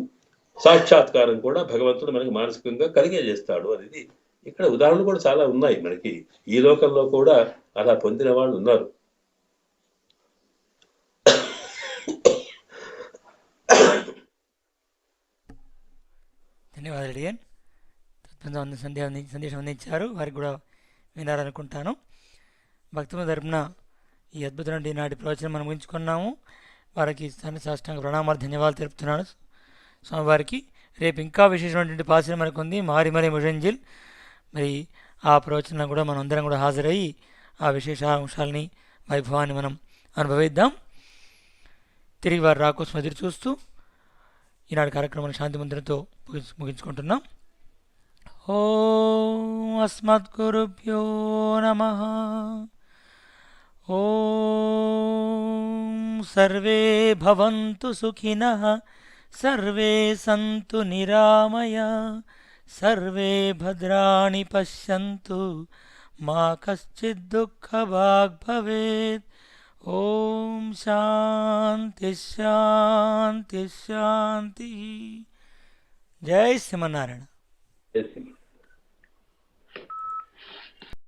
సాక్షాత్కారం కూడా భగవంతుడు మనకి మానసికంగా కలిగజేస్తాడు అనేది ఇక్కడ ఉదాహరణలు కూడా చాలా ఉన్నాయి. మనకి ఈ లోకంలో కూడా అలా పొందిన వాళ్ళు ఉన్నారు. ధన్యవాదాలు డియన్. సందేశం అందించారు, వారికి కూడా వినాలనుకుంటాను. భక్తుల తరపున ఈ అద్భుతమైన నాటి ప్రవచనం మనం ముగించుకున్నాము. వారికి సాష్టాంగ ప్రణామాలు, ధన్యవాదాలు తెలుపుతున్నాను స్వామివారికి. రేపు ఇంకా విశేషమైనటువంటి పాసన మనకు ఉంది, మారిమరి ముషంజిల్. మరి ఆ ప్రవచనం కూడా మనం అందరం కూడా హాజరయ్యి ఆ విశేష అంశాలని వైభవాన్ని మనం అనుభవిద్దాం. తిరిగి వారు రాకోసం ఎదురు చూస్తూ ఈనాడు కార్యక్రమాన్ని శాంతి మంత్రంతో ముగించుకుంటున్నాం. ఓం అస్మద్గురుభ్యో నమః. ఓం సర్వే భవంతు సుఖినః, సర్వే సంతు నిరామయా, సర్వే భద్రాణి పశ్యంతు, మా కశ్చిద్ దుఃఖభాగ్ భవేత్. ఓం శాంతి శాంతి శాంతి. జై శ్రీమన్నారాయణ.